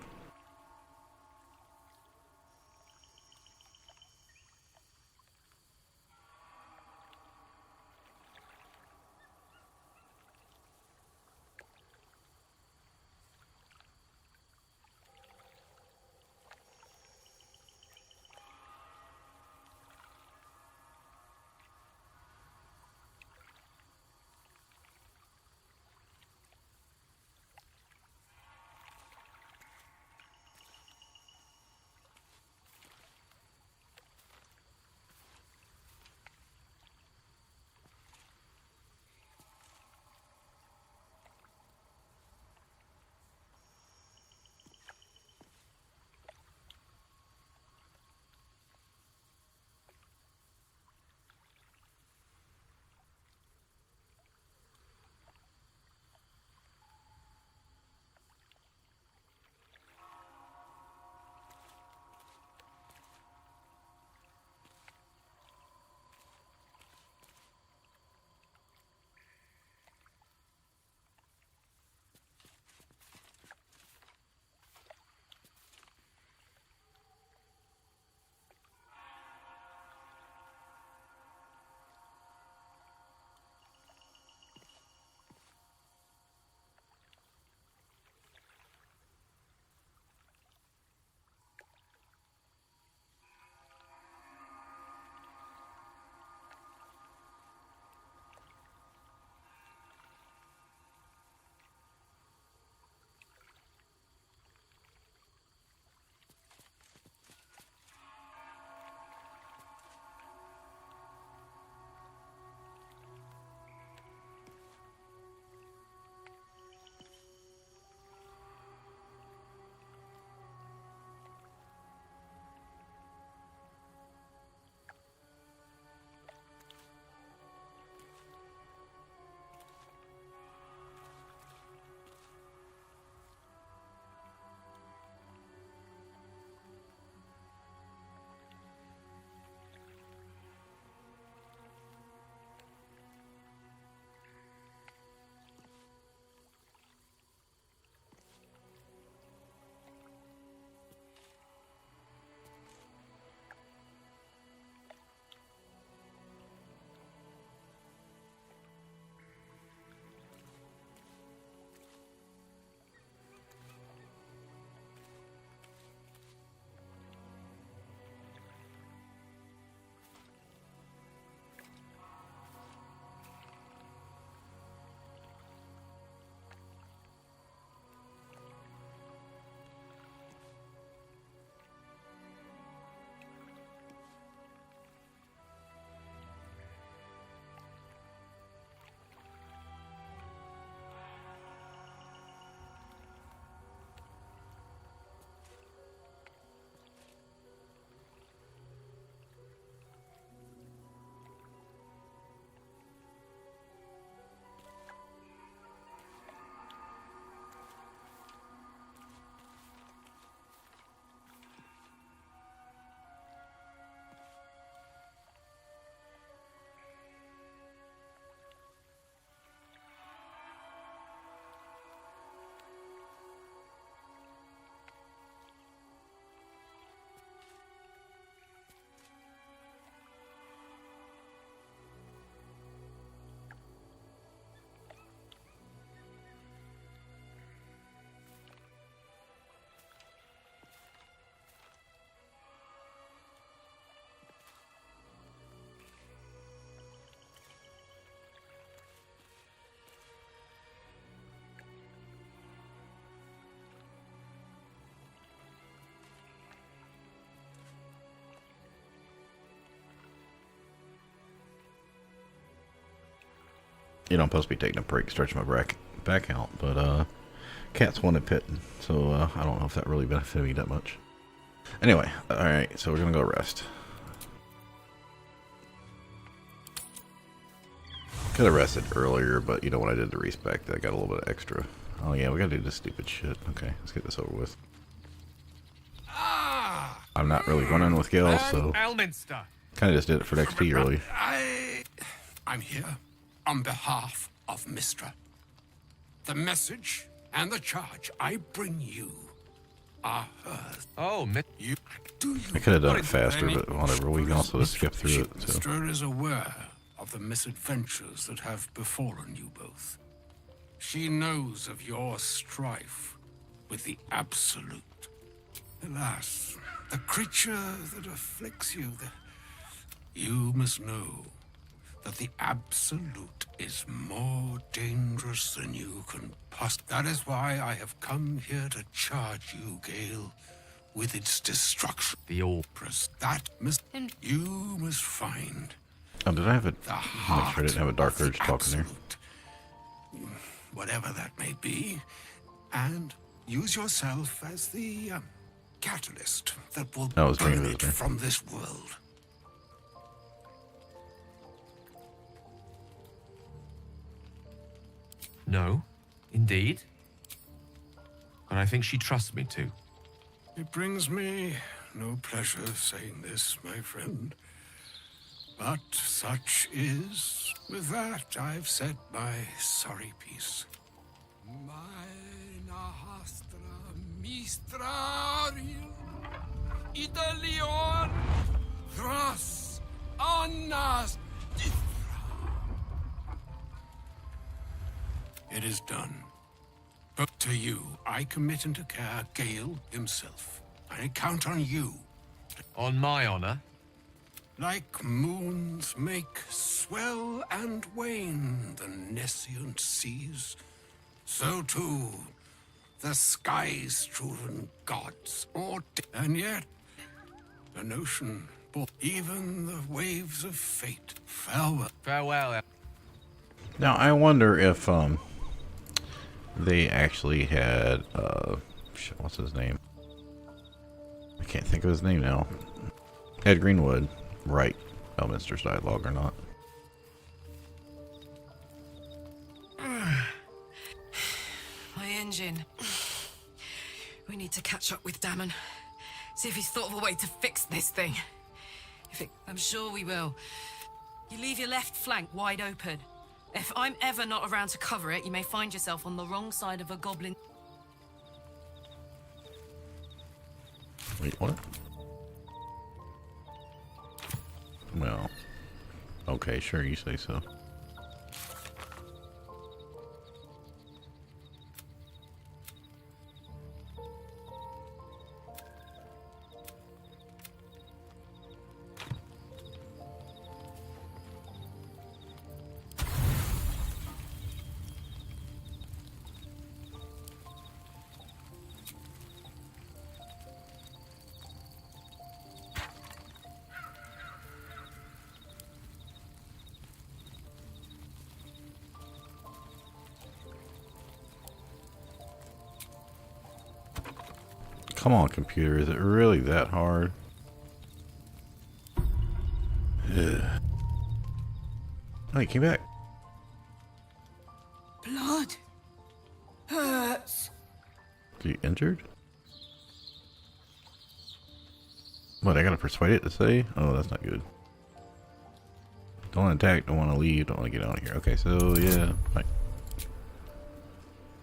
You know, I'm supposed to be taking a break, stretching my back out, but cats wanted petting, so I don't know if that really benefited me that much. Anyway, alright, so we're gonna go rest. Could have rested earlier, but you know when I did the respect, I got a little bit extra. Oh yeah, we gotta do this stupid shit. Okay, let's get this over with. I'm not really running with Gil, so Elminster. kind of just did it for the XP, really. I'm here on behalf of Mistra. The message and the charge I bring you are hers. Oh, You I could have done it faster, but whatever. We can also just skip through it. So. Mistra is aware of the misadventures that have befallen you both. She knows of your strife with the Absolute. Alas, the creature that afflicts you, you must know that the Absolute is more dangerous than you can That is why I have come here to charge you, Gale, with its destruction. The Orpress. That you must find. Oh, did I have a... The make heart sure I didn't have a Dark of Urge the talking there. Absolute. Whatever that may be, and use yourself as the catalyst that will That was burn Green it Visitor. from this world. No, indeed. And I think she trusts me too. It brings me no pleasure saying this, my friend. But such is. With that, I've said my sorry piece. Nahastra mistrarium idalion thras annas dithra. It is done. But to you, I commit into care Gale himself. I count on you. On my honor. Like moons make swell and wane the nescient seas, so too the sky-strewn gods and yet the notion, even the waves of fate, farewell. Farewell. Now, I wonder if they actually had shit, what's his name? I can't think of his name now. Ed Greenwood write Elminster's dialogue or not. My engine. We need to catch up with Damon. See if he's thought of a way to fix this thing. I'm sure we will. You leave your left flank wide open. If I'm ever not around to cover it, you may find yourself on the wrong side of a goblin. Wait, what? Well, okay, sure, you say so. Come on, computer, is it really that hard? Ugh. Oh, he came back. Blood hurts. Is he injured? What, I gotta persuade it to say? Oh, that's not good. Don't attack, don't want to leave, don't want to get out of here. Okay, so, yeah. Right.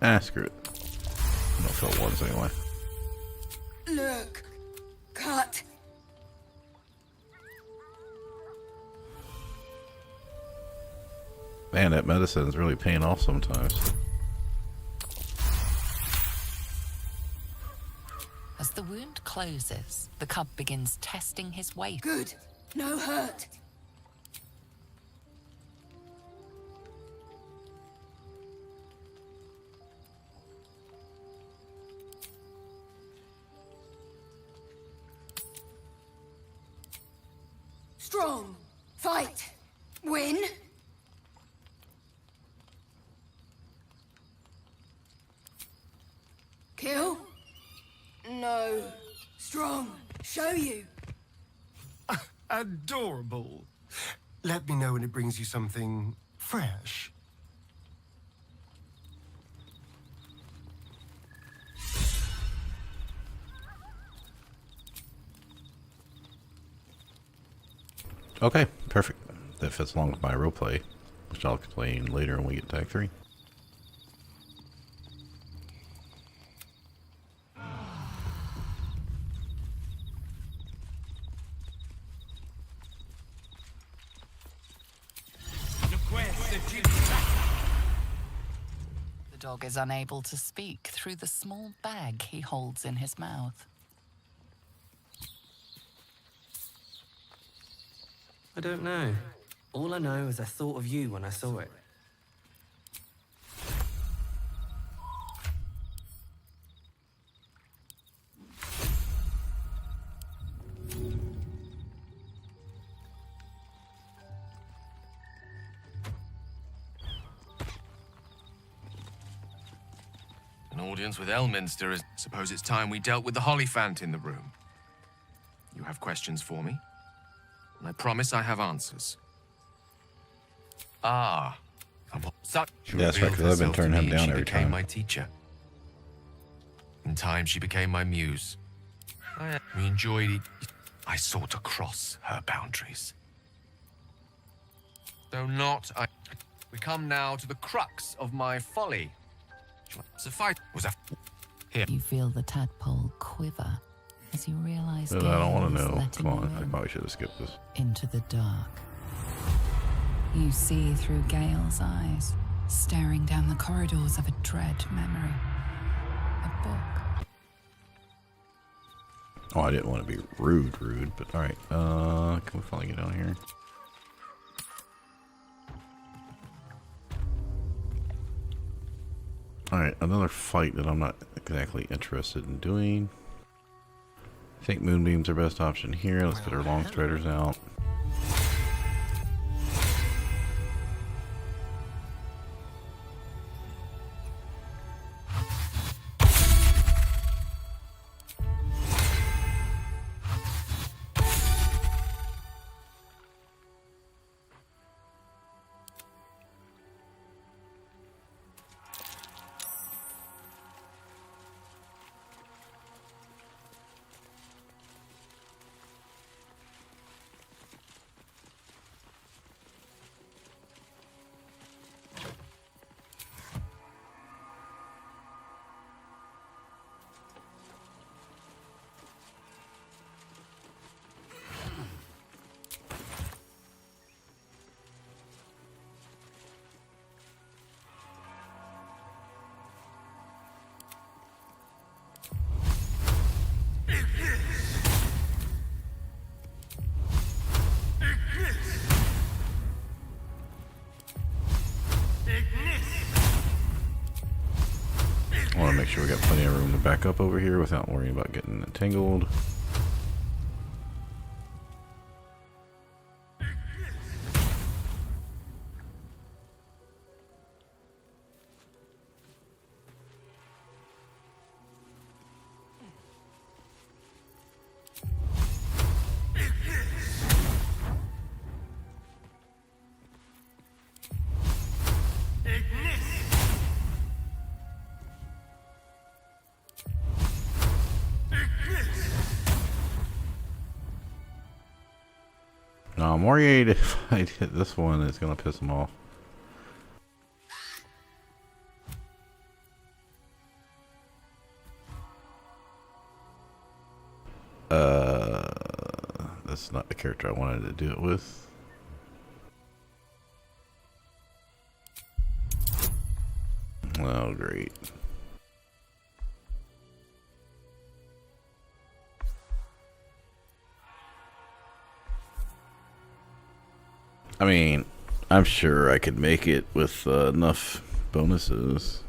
Ah, screw it. I don't feel once anyway. Look. Cut. Man, that medicine is really paying off sometimes. As the wound closes, the cub begins testing his weight. Good. No hurt. Strong. Fight. Win. know you. Adorable. Let me know when it brings you something fresh. Okay, perfect. That fits along with my roleplay, which I'll explain later when we get to Act 3. The dog is unable to speak through the small bag he holds in his mouth. I don't know. All I know is I thought of you when I saw it. An audience with Elminster is... Suppose it's time we dealt with the Hollyphant in the room. You have questions for me? And I promise I have answers. Ah. Such Yeah, that's right, because I've been turning him down every She became time. my teacher. In time, she became my muse. We enjoyed it. I sought to cross her boundaries. Though not, we come now to the crux of my folly. Suffice was a... Here. You feel the tadpole quiver as you realize But I don't want to Gale is know. letting Come on, you I in probably should have skipped this. into the dark. You see through Gale's eyes, staring down the corridors of a dread memory. A book. Oh, I didn't want to be rude, but alright. Can we finally get down here? Alright, another fight that I'm not exactly interested in doing. I think moonbeams are best option here. Let's get our long striders out. I want to make sure we got plenty of room to back up over here without worrying about getting entangled. No, I'm worried if I hit this one, it's going to piss them off. That's not the character I wanted to do it with. Oh, great. I mean, I'm sure I could make it with enough bonuses.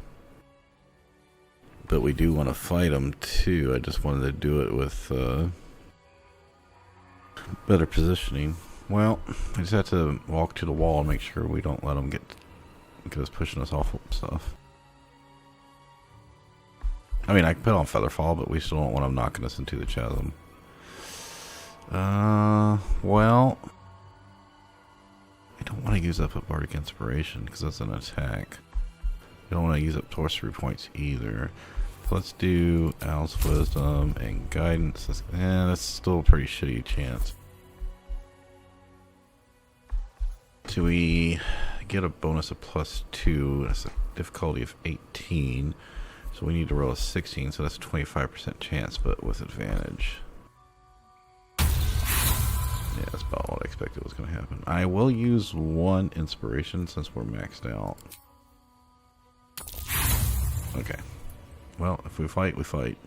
But we do want to fight them too. I just wanted to do it with better positioning. Well, I just have to walk to the wall and make sure we don't let them get us pushing us off stuff. I mean, I can put on Featherfall, but we still don't want them knocking us into the chasm. Well, I don't want to use up a Bardic Inspiration because that's an attack. I don't want to use up sorcery points either. So let's do Owl's Wisdom and Guidance. That's still a pretty shitty chance. Do we get a bonus of +2? That's a difficulty of 18. So we need to roll a 16, so that's a 25% chance, but with advantage. Yeah, that's about what I expected was going to happen. I will use 1 inspiration since we're maxed out. Okay. Well, if we fight, we fight.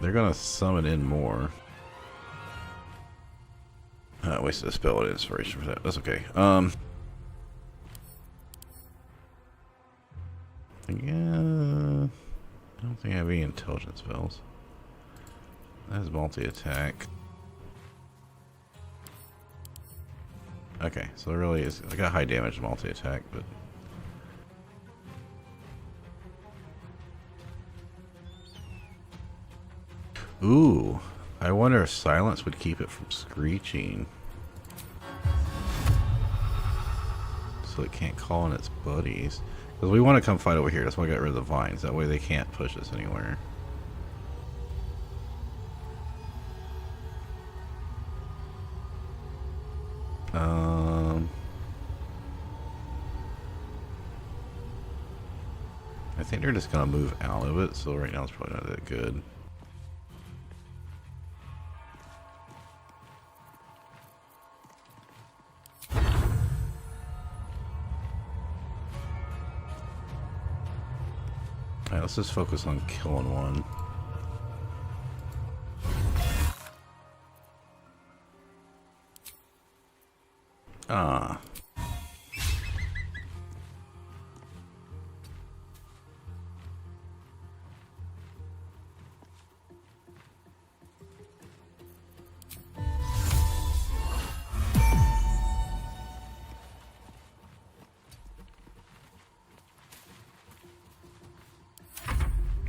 They're going to summon in more. Wasted a spell and inspiration for that. That's okay. Yeah, I don't think I have any intelligence spells. That's multi-attack. Okay, so it really is. I got high damage multi-attack, but ooh, I wonder if silence would keep it from screeching, so it can't call in its buddies. Because we want to come fight over here. That's why I got rid of the vines. That way they can't push us anywhere. I think they're just gonna move out of it, so right now it's probably not that good. Alright, let's just focus on killing one. Ah.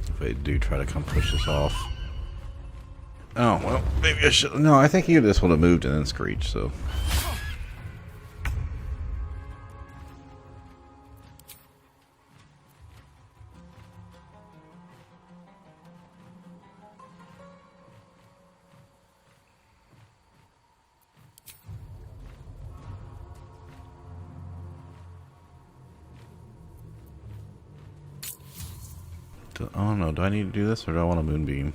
If they do try to come push us off. Oh, well, maybe I should. No, I think you just would have moved and then screech, so. I don't know, do I need to do this or do I want a moonbeam?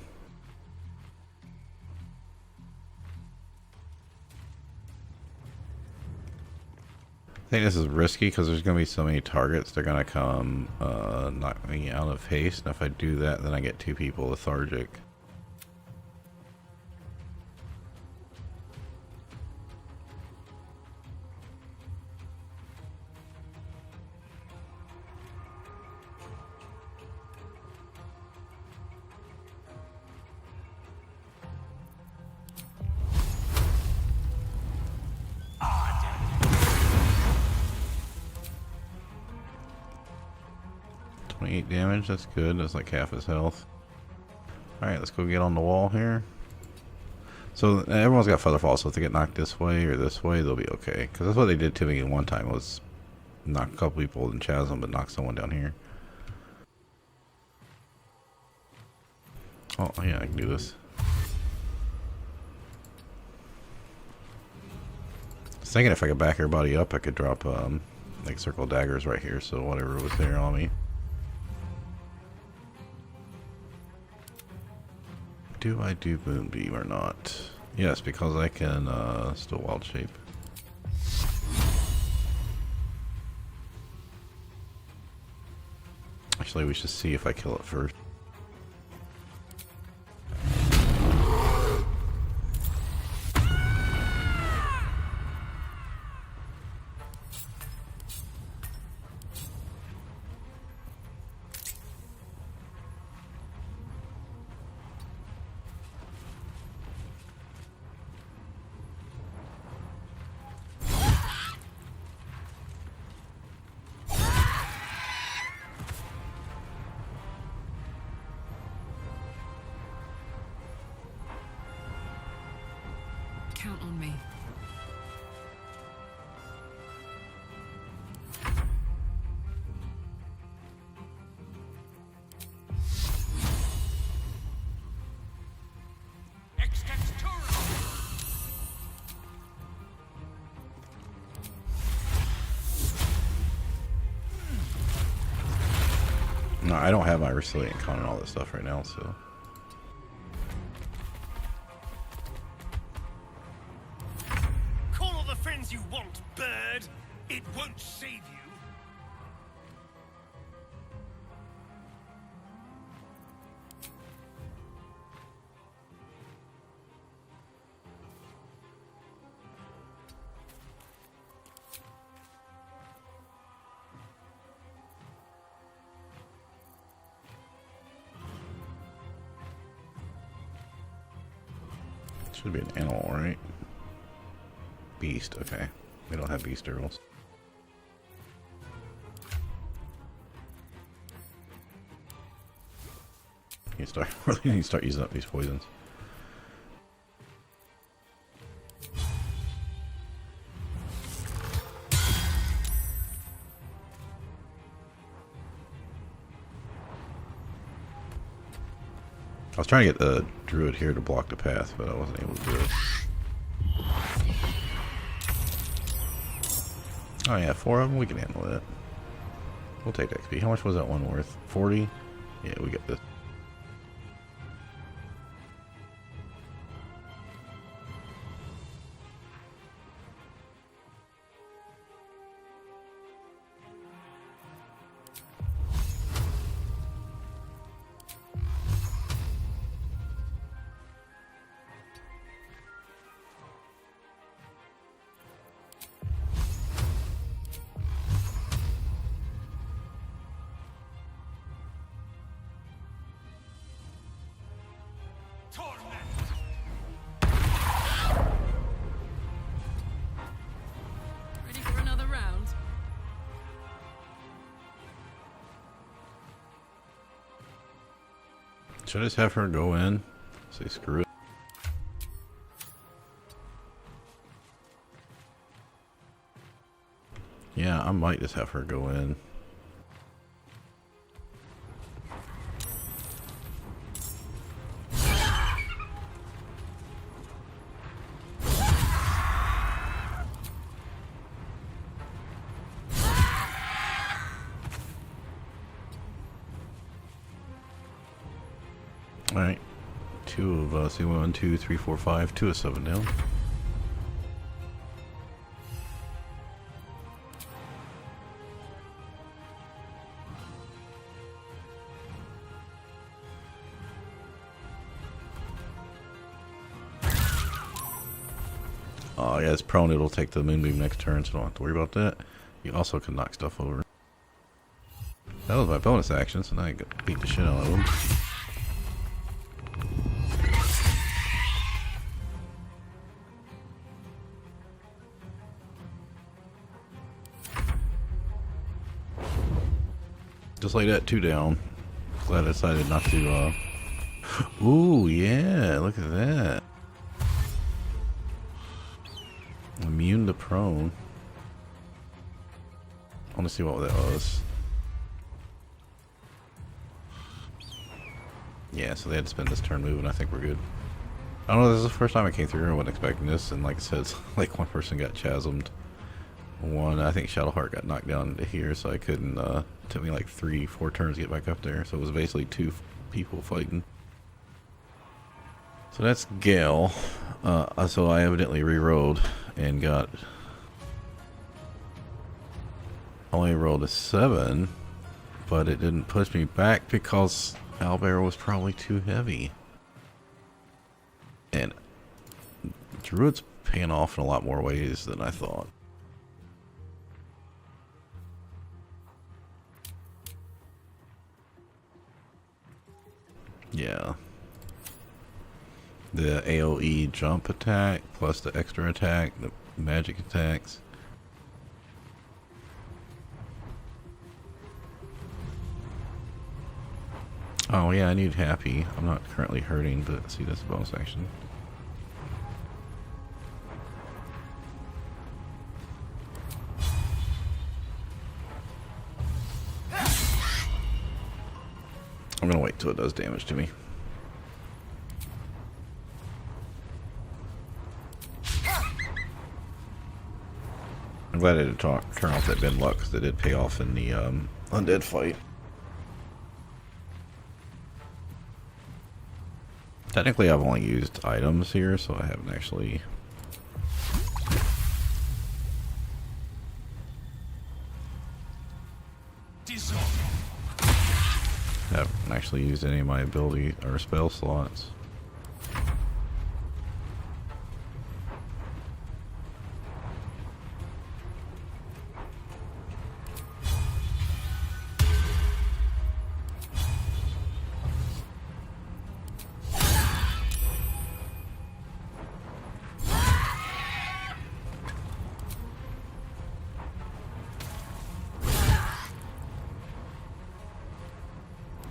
I think this is risky because there's going to be so many targets. They're going to come knock me out of haste, and if I do that, then I get 2 people lethargic. Damage, that's good. That's like half his health. Alright, let's go get on the wall here. So everyone's got featherfall, so if they get knocked this way or this way, they'll be okay. Because that's what they did to me one time, was knock a couple people in Chasm, but knock someone down here. Oh, yeah, I can do this. I was thinking if I could back everybody up, I could drop like circle daggers right here, so whatever was there on me. Do I do Moonbeam or not? Yes, because I can still wild shape. Actually, we should see if I kill it first. count on me. No, I don't have my resilient con and all this stuff right now, so. Call all the friends you want, bird. It won't save you. Should be an animal, right? Beast, okay. We don't have beast earls. You really need to start using up these poisons. I was trying to get the druid here to block the path, but I wasn't able to do it. Oh yeah, 4 of them, we can handle that. We'll take XP. How much was that one worth? 40? Yeah, we got this. Ready for another round? Should I just have her go in? Say screw it. Yeah, I might just have her go in. Alright. 2 of us. 1, 2, 3, 4, 5. 2 of 7 down. Oh yeah, it's prone. It'll take the moonbeam next turn, so don't have to worry about that. You also can knock stuff over. That was my bonus action, so now I got beat the shit out of them. Just like that, 2 down. Glad I decided not to, Ooh, yeah, look at that. Immune to prone. I want to see what that was. Yeah, so they had to spend this turn moving. I think we're good. I don't know, this is the first time I came through. I wasn't expecting this, and like I said, it's like one person got chasmed. One, I think Shadowheart got knocked down to here, so I couldn't, it took me like 3-4 turns to get back up there. So it was basically 2 people fighting. So that's Gale. So I evidently re-rolled and got... Only rolled a 7, but it didn't push me back because Owlbear was probably too heavy. And Druid's paying off in a lot more ways than I thought. Yeah. The AoE jump attack, plus the extra attack, the magic attacks. Oh yeah, I need happy. I'm not currently hurting, but see, that's a bonus action. till it does damage to me. I'm glad I didn't turn off that bin luck because it did pay off in the undead fight. Technically, I've only used items here, so I haven't actually... haven't actually used any of my ability or spell slots.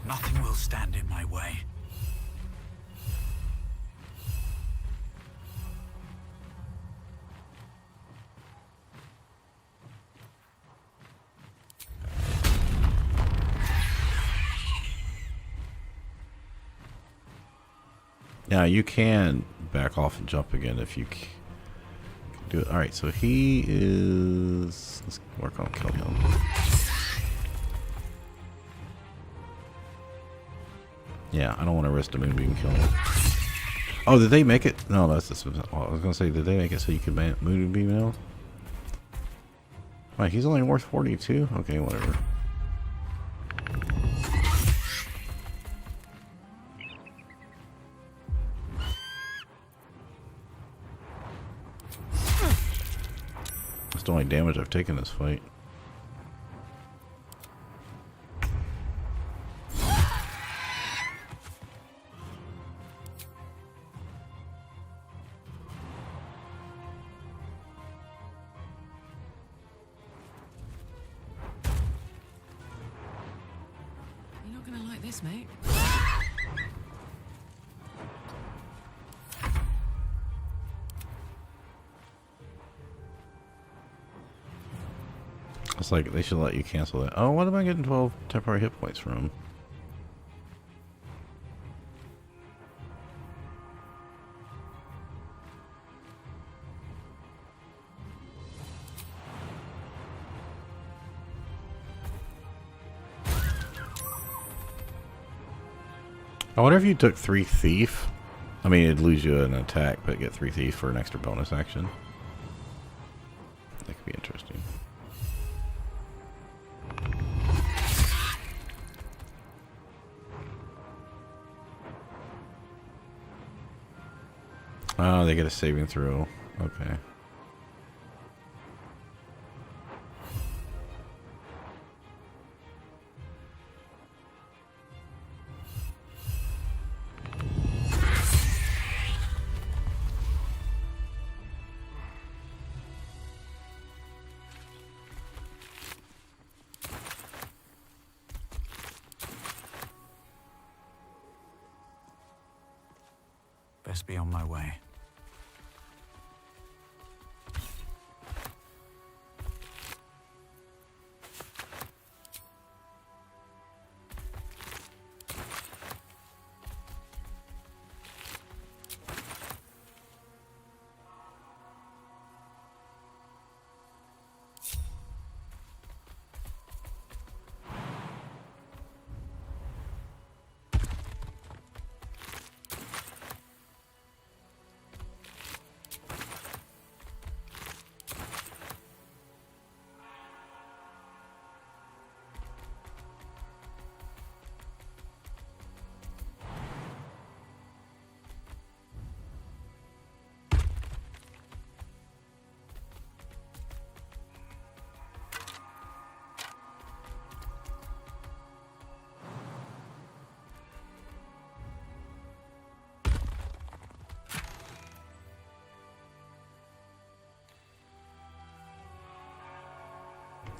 Nothing will stand in my way. Now you can back off and jump again if you can do it. Alright, so he is... let's work on killing him. Yeah, I don't want to risk the moonbeam killing him. Oh, did they make it? No, that's this. I was gonna say, did they make it so you could moonbeam now? Wait, he's only worth 42? Okay, whatever. That's the only damage I've taken this fight. You're not gonna like this, mate. It's like they should let you cancel that. Oh, what am I getting 12 temporary hit points from? I wonder if you took 3 thief. I mean, it'd lose you an attack, but get 3 thief for an extra bonus action. That could be interesting. Oh, they get a saving throw. Okay. Best be on my way.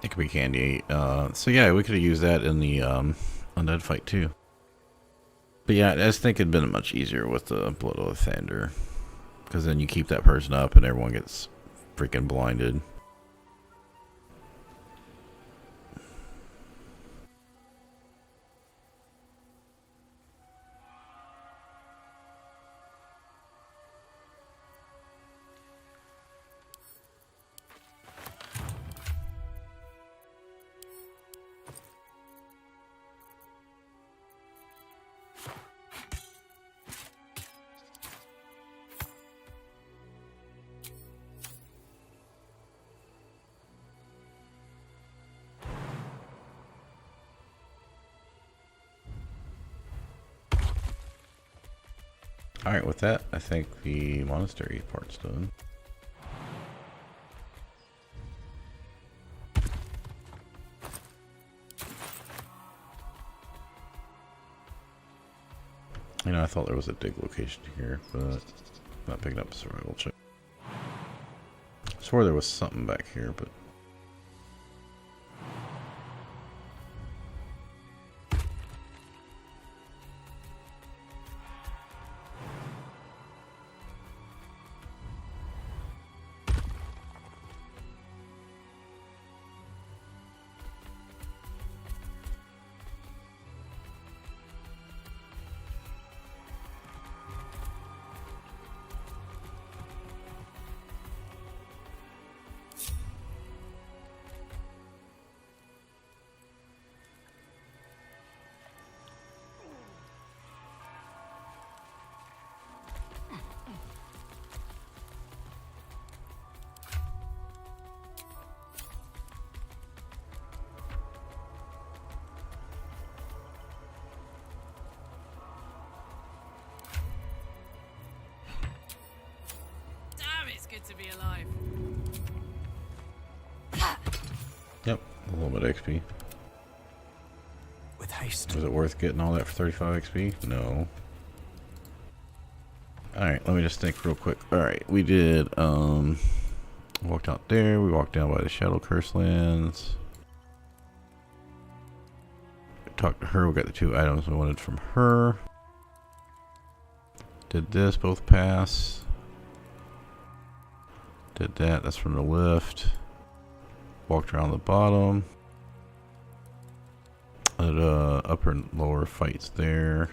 It could be candy. So yeah, we could have used that in the undead fight too. But yeah, I just think it'd been much easier with the Blood of the Thunder, because then you keep that person up and everyone gets freaking blinded. Alright, with that, I think the monastery part's done. You know, I thought there was a dig location here, but not picking up a survival check. I swore there was something back here, but It's good to be alive. yep, a little bit of XP. With haste. Was it worth getting all that for 35 XP? No. Alright, let me just think real quick. Alright, we did, walked out there, we walked down by the Shadow Curse lands. Talked to her, we got the 2 items we wanted from her. Did this, both pass. Did that, that's from the lift. Walked around the bottom. Did upper and lower fights there.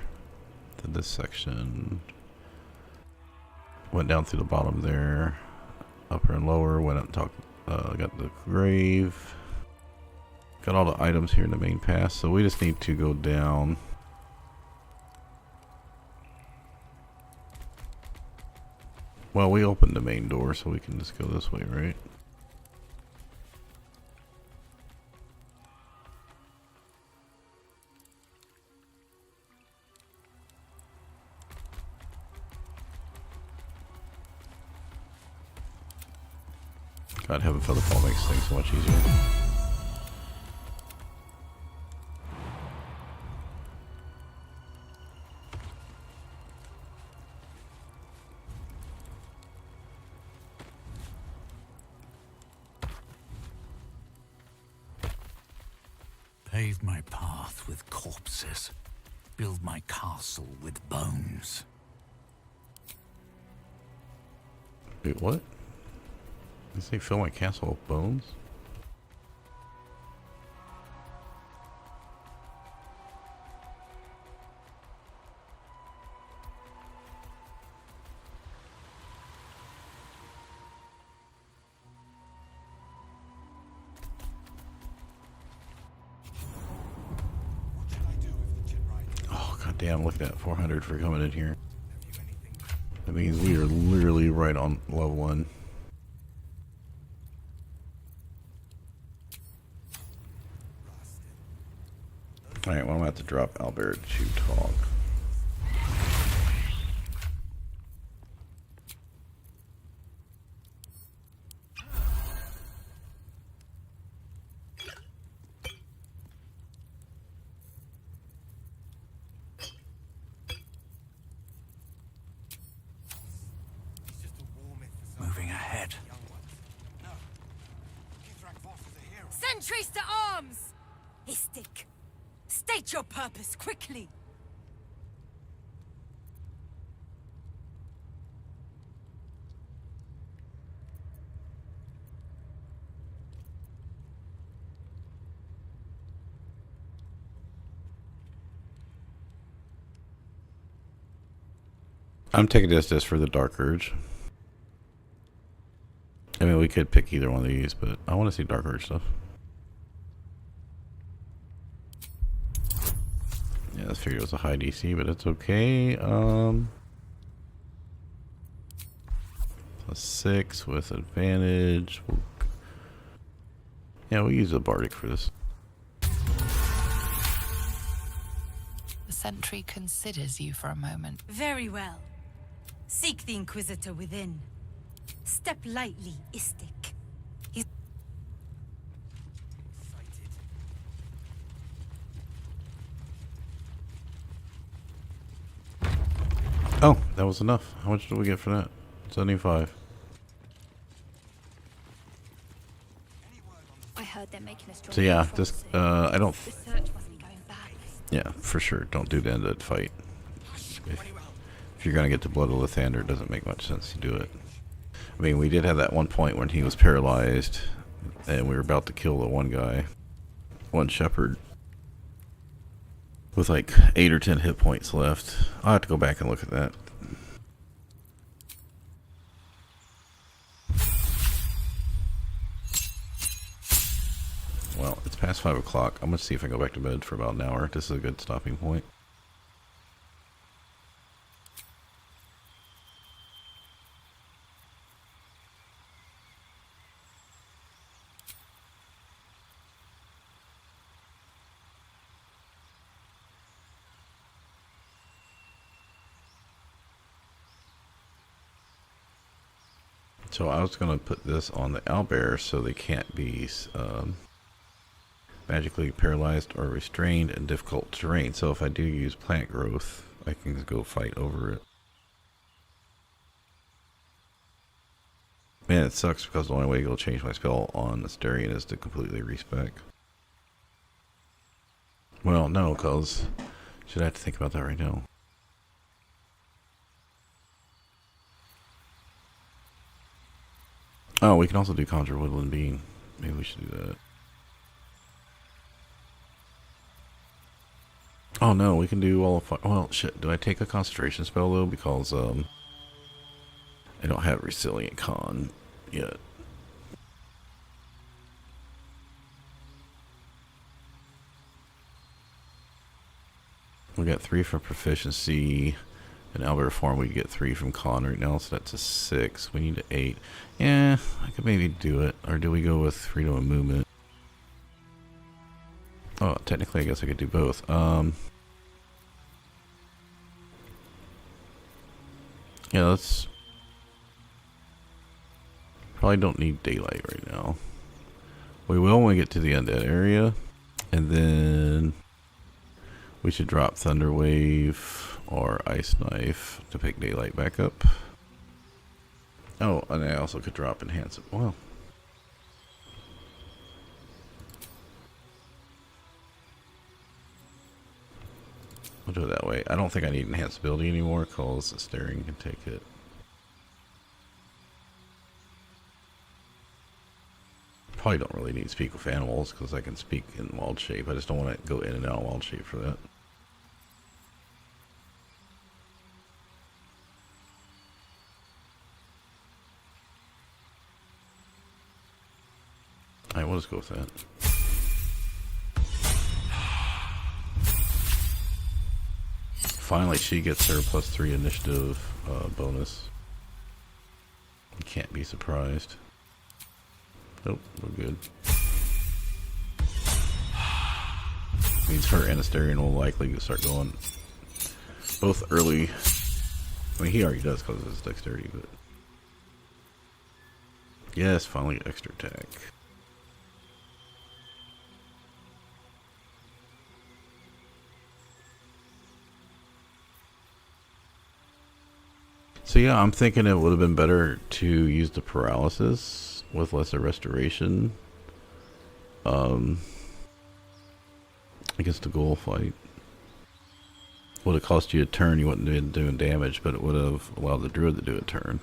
Did this section. Went down through the bottom there. Upper and lower, went up and talked, got the grave. Got all the items here in the main pass, so we just need to go down. Well, we opened the main door, so we can just go this way, right? God, having Featherfall makes things so much easier. Pave my path with corpses. Build my castle with bones. Wait, what? Did they fill my castle with bones? Oh, god damn, look at that. 400 for coming in here. That means we are literally right on level 1. Alright, well, I'm going to have to drop Albert to talk. Moving ahead. Sentries to arms! Istik, state your purpose quickly. I'm taking this just for the Dark Urge. I mean, we could pick either one of these, but I want to see Dark Urge stuff. Yeah, this figured it was a high DC, but it's okay. A 6 with advantage. Yeah, we'll use a Bardic for this. The sentry considers you for a moment. Very well. Seek the Inquisitor within. Step lightly, Istik. He's... Oh, that was enough. How much did we get for that? 75. I heard they're making a strong So yeah, control this soon. I don't. The search must be going back. Yeah, for sure. Don't do the end of the fight. If you're gonna get to Blood of Lathander, it doesn't make much sense to do it. I mean, we did have that one point when he was paralyzed, and we were about to kill the one guy, one shepherd, with like 8 or 10 hit points left. I'll have to go back and look at that. Well, it's past 5 o'clock. I'm gonna see if I can go back to bed for about an hour. This is a good stopping point. So I was going to put this on the owlbear so they can't be magically paralyzed or restrained in difficult terrain. So if I do use plant growth, I can go fight over it. Man, it sucks because the only way to change my spell on Asterion is to completely respec. Well, no, because should I have to think about that right now? Oh, we can also do Conjure Woodland Being. Maybe we should do that. Oh no, we can do all of fire. Well, shit. Do I take a concentration spell though? Because I don't have Resilient Con yet. We got 3 for proficiency. In Albert form, we get 3 from Con right now, so that's a 6. We need 8. Yeah, I could maybe do it. Or do we go with freedom of movement? Oh, technically, I guess I could do both. Yeah, let's. Probably don't need daylight right now. We will when we get to the undead area, and then we should drop Thunder Wave or Ice Knife to pick daylight back up. Oh, and I also could drop Enhance. Well, we'll do it that way. I don't think I need Enhanceability anymore because the Staring can take it. Probably don't really need Speak with Animals because I can speak in wild shape. I just don't want to go in and out of wild shape for that. Alright, we'll just go with that. Finally, she gets her +3 initiative bonus. You can't be surprised. Nope, we're good. Means her and Asterion will likely start going both early. I mean, he already does because of his dexterity, but yes, finally extra attack. So yeah, I'm thinking it would have been better to use the paralysis with lesser restoration against the ghoul fight. Would have cost you a turn, you wouldn't have been doing damage, but it would have allowed the druid to do a turn.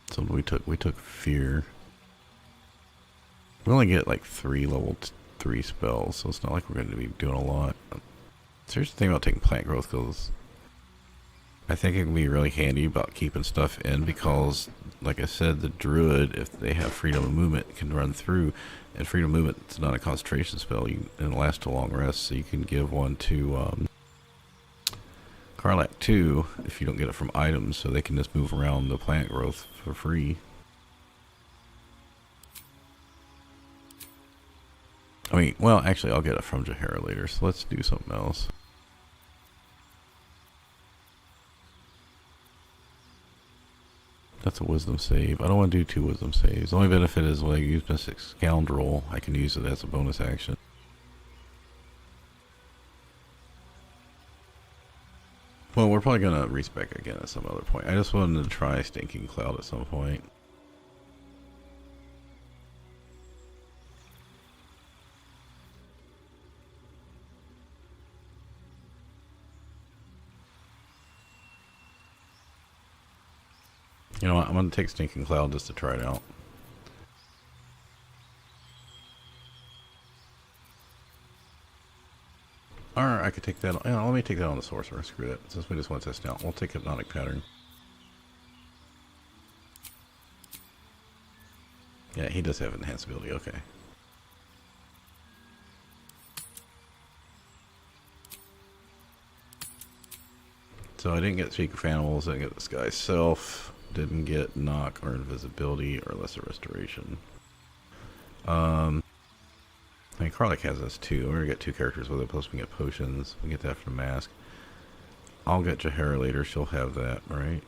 So we took fear. We only get like 3 level 3 spells, so it's not like we're going to be doing a lot. So here's the thing about taking plant growth, because I think it can be really handy about keeping stuff in, because like I said, the druid, if they have freedom of movement, can run through, and freedom of movement is not a concentration spell, and it lasts a long rest, so you can give one to Karlach 2 if you don't get it from items, so they can just move around the plant growth for free. I mean, well, actually, I'll get it from Jahara later, so let's do something else. That's a wisdom save. I don't want to do 2 wisdom saves. The only benefit is when I use Mystic Scoundrel, I can use it as a bonus action. Well, we're probably going to respec again at some other point. I just wanted to try Stinking Cloud at some point. You know what? I'm going to take Stinking Cloud just to try it out. Or I could take that on. Let me take that on the Sorcerer. Screw that. Since we just want to test it out, we'll take Hypnotic Pattern. Yeah, he does have enhanced ability. Okay. So I didn't get Speak of Animals. I didn't get Disguise Self. Didn't get Knock or Invisibility or Lesser Restoration. I mean, Karlach has this too. We're gonna get 2 characters with it, plus we get potions. We get that from the mask. I'll get Jahara later. She'll have that, right?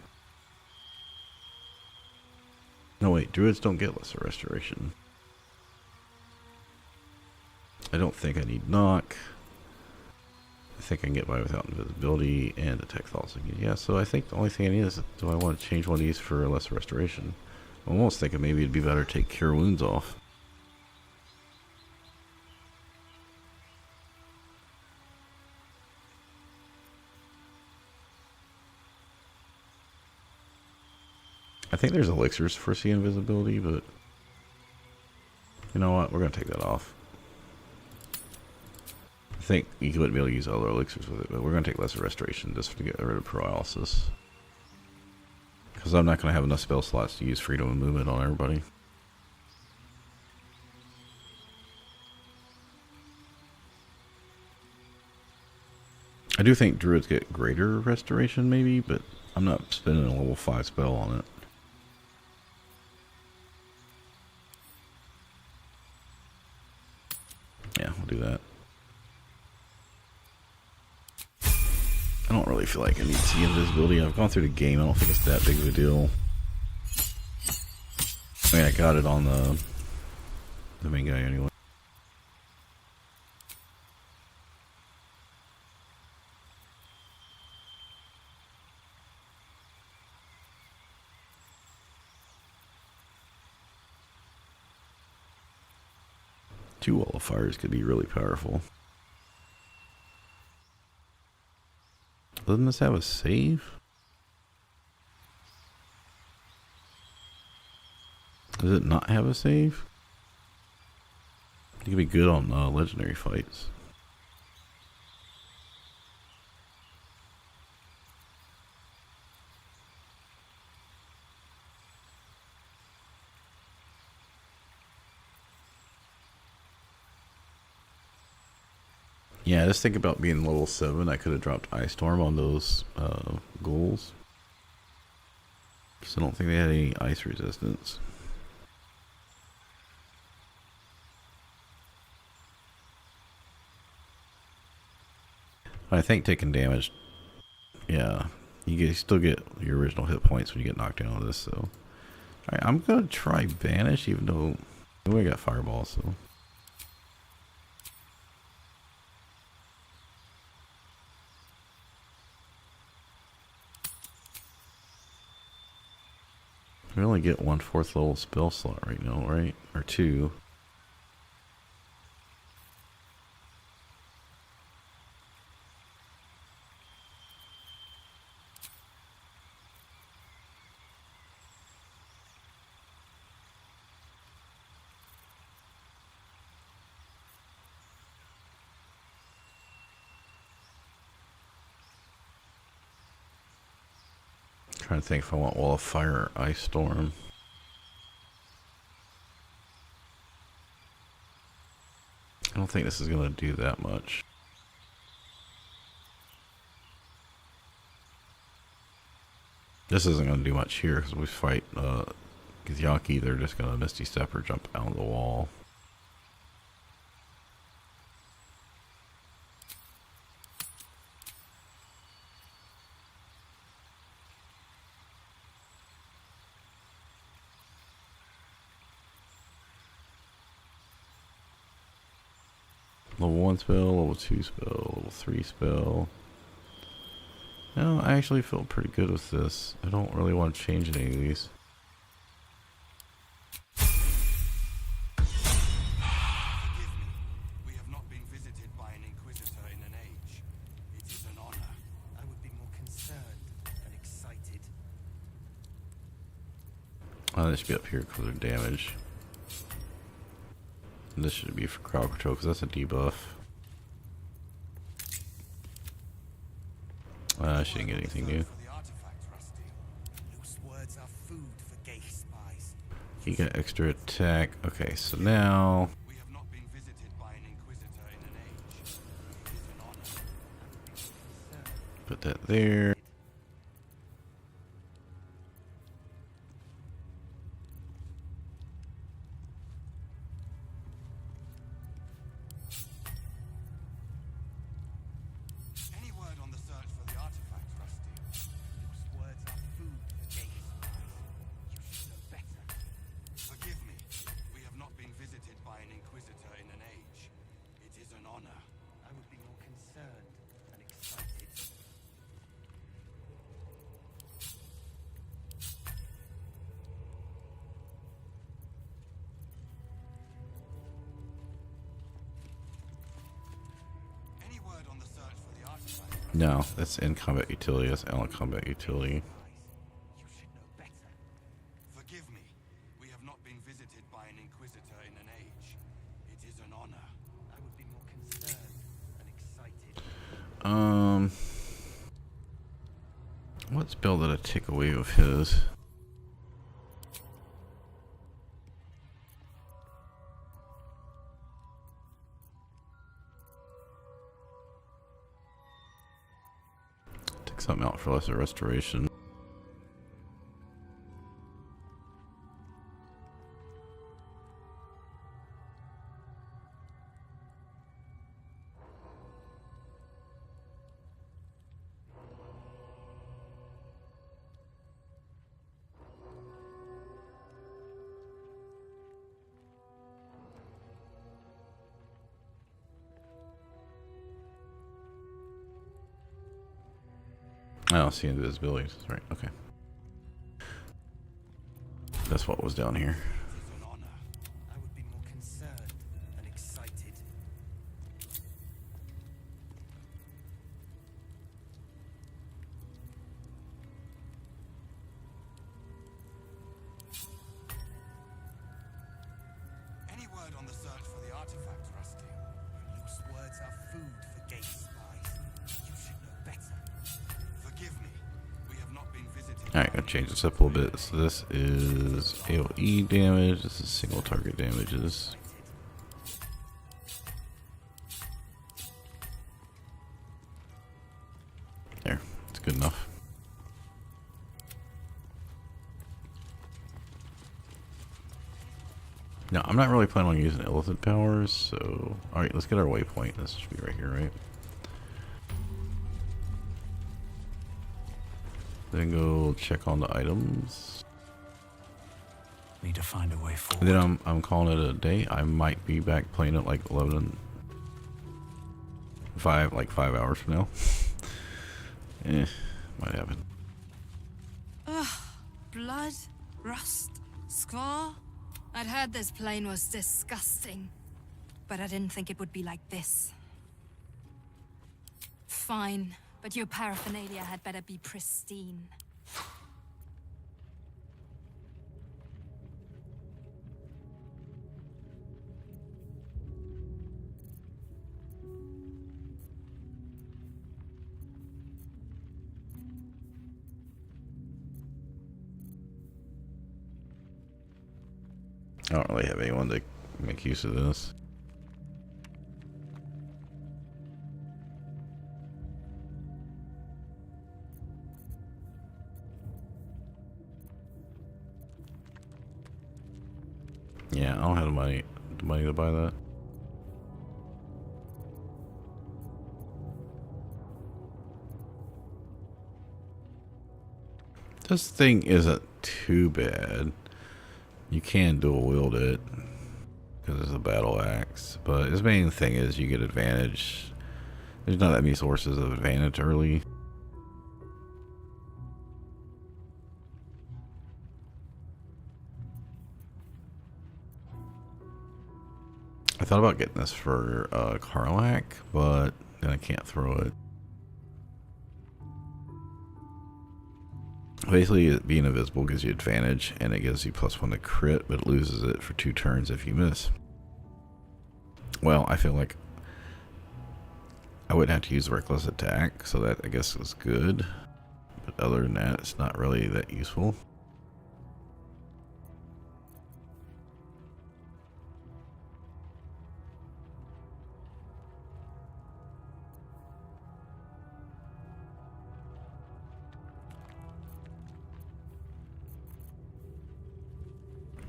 No, wait. Druids don't get Lesser Restoration. I don't think I need Knock. I think I can get by without Invisibility and Detect Thoughts again. Yeah, so I think the only thing I need is, do I want to change one of these for Lesser Restoration? I'm almost thinking maybe it'd be better to take Cure Wounds off. I think there's elixirs for C invisibility, but you know what? We're going to take that off. I think you wouldn't be able to use other elixirs with it, but we're going to take Lesser Restoration just to get rid of Paralysis. Because I'm not going to have enough spell slots to use Freedom of Movement on everybody. I do think Druids get greater restoration maybe, but I'm not spending a level 5 spell on it. Yeah, we'll do that. I don't really feel like I need C invisibility. I've gone through the game. I don't think it's that big of a deal. I mean, I got it on the main guy anyway. Two Wall of Fires could be really powerful. Doesn't this have a save? Does it not have a save? It could be good on legendary fights. Yeah, just think about being level 7. I could have dropped Ice Storm on those ghouls. So I don't think they had any ice resistance. I think taking damage, yeah, you still get your original hit points when you get knocked down on this. So, all right, I'm gonna try Banish, even though we got Fireball. So. We only get 1/4 level spell slot right now, right? Or 2. Trying to think if I want Wall of Fire or Ice Storm. I don't think this is going to do that much. This isn't going to do much here because we fight Githyanki. They're just going to Misty Step or jump out of the wall. Level 1 spell, level 2 spell, level 3 spell. No, I actually feel pretty good with this. I don't really want to change any of these. We have not been visited by an Inquisitor in an age. It is an honor. I would be more concerned than excited. Oh, this should be up here because of damage. And this should be for crowd control because that's a debuff. She didn't get anything new. He got extra attack. Okay, so now put that there. No, that's in combat utility. That's out of combat utility. Forgive me. We have not been visited by an Inquisitor in an age. It is an honor. I would be more concerned than excited. What spell did I take away of his? Take something out for lesser restoration. I don't see invisibility. That's right. Okay. That's what was down here. I would be more concerned than excited. Any word on the search for the artifact, Rusty? Your loose words are food for gate spies. You should know better. Forgive me. We have not been visited. Alright, gonna change this up a little bit. So this is AoE damage. This is single target damages. There, it's good enough. Now, I'm not really planning on using illicit powers, so... Alright, let's get our waypoint. This should be right here, right? Then go check on the items. Need to find a way forward. And then I'm calling it a day. I might be back playing it like 5 hours from now. Might happen. Ugh, blood, rust, scar. I'd heard this plane was disgusting, but I didn't think it would be like this. Fine, but your paraphernalia had better be pristine. I don't really have anyone to make use of this. Yeah, I don't have the money to buy that. This thing isn't too bad. You can dual wield it. because it's a battle axe. But his main thing is you get advantage. There's not that many sources of advantage early. I thought about getting this for Karlach, but then I can't throw it. Basically, being invisible gives you advantage, and it gives you +1 to crit, but it loses it for 2 turns if you miss. Well, I feel like I wouldn't have to use reckless attack, so that I guess is good. But other than that, it's not really that useful.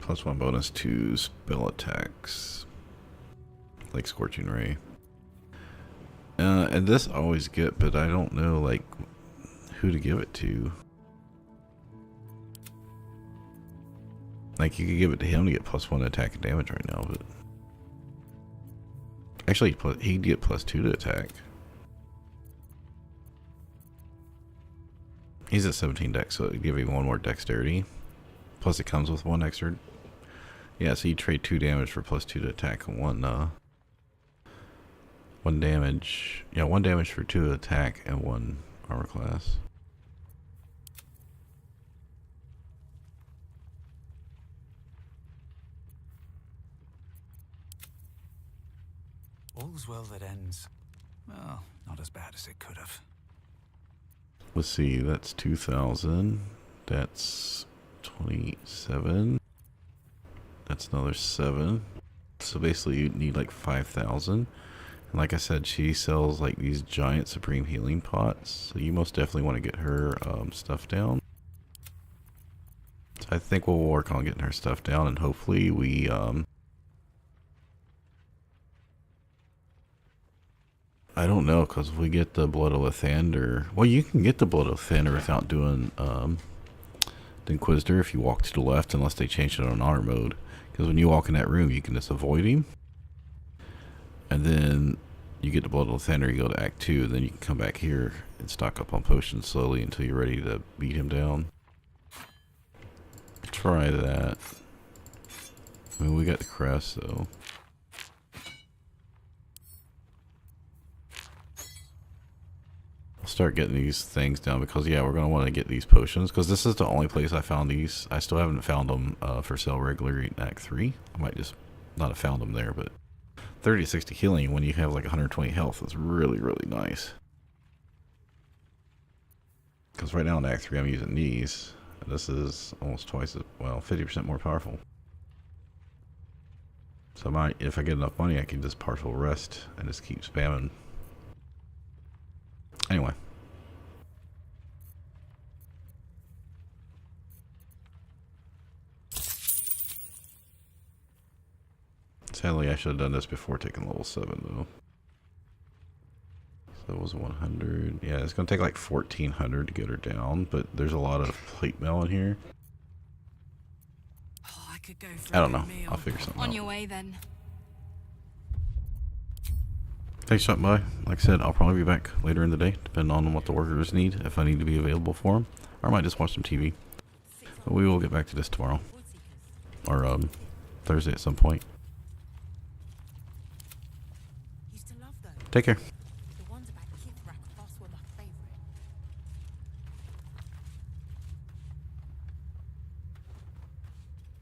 +1 bonus to spell attacks, like Scorching Ray. And this I always get, but I don't know like who to give it to. Like you could give it to him to get +1 attack and damage right now, but actually he'd get +2 to attack. He's at 17 dex, so it'd give him 1 more dexterity. Plus it comes with 1 extra. Yeah, so you trade 2 damage for +2 to attack and 1 damage. Yeah, 1 damage for 2 attack and 1 armor class. All's well that ends. Well, not as bad as it could have. Let's see, that's 2,000. That's 27. That's another 7. So basically you need like 5,000. And like I said, she sells like these giant supreme healing pots. So you most definitely want to get her stuff down. So I think we'll work on getting her stuff down, and hopefully we I don't know, because if we get the Blood of Lathander, well, you can get the Blood of Lathander without doing the Inquisitor if you walk to the left, unless they change it on honor mode. Because when you walk in that room, you can just avoid him. And then you get the Blood of Lathander, you go to Act 2, then you can come back here and stock up on potions slowly until you're ready to beat him down. Try that. I mean, we got the Creche, so... I'll start getting these things down, because yeah, we're going to want to get these potions, because this is the only place I found these. I still haven't found them for sale regularly in Act 3. I might just not have found them there, but 30 to 60 healing when you have like 120 health is really, really nice. Because right now in Act 3 I'm using these, and this is almost twice as, well, 50% more powerful. So if I get enough money, I can just partial rest and just keep spamming. Anyway. Sadly, I should have done this before taking level 7, though. So it was 100. Yeah, it's going to take like 1,400 to get her down, but there's a lot of plate mail in here. Oh, I could go for I don't know. I'll figure something out. On your way, then. Thanks for stopping by. Like I said, I'll probably be back later in the day, depending on what the workers need, if I need to be available for them. Or I might just watch some TV. But we will get back to this tomorrow. Or Thursday at some point. Take care.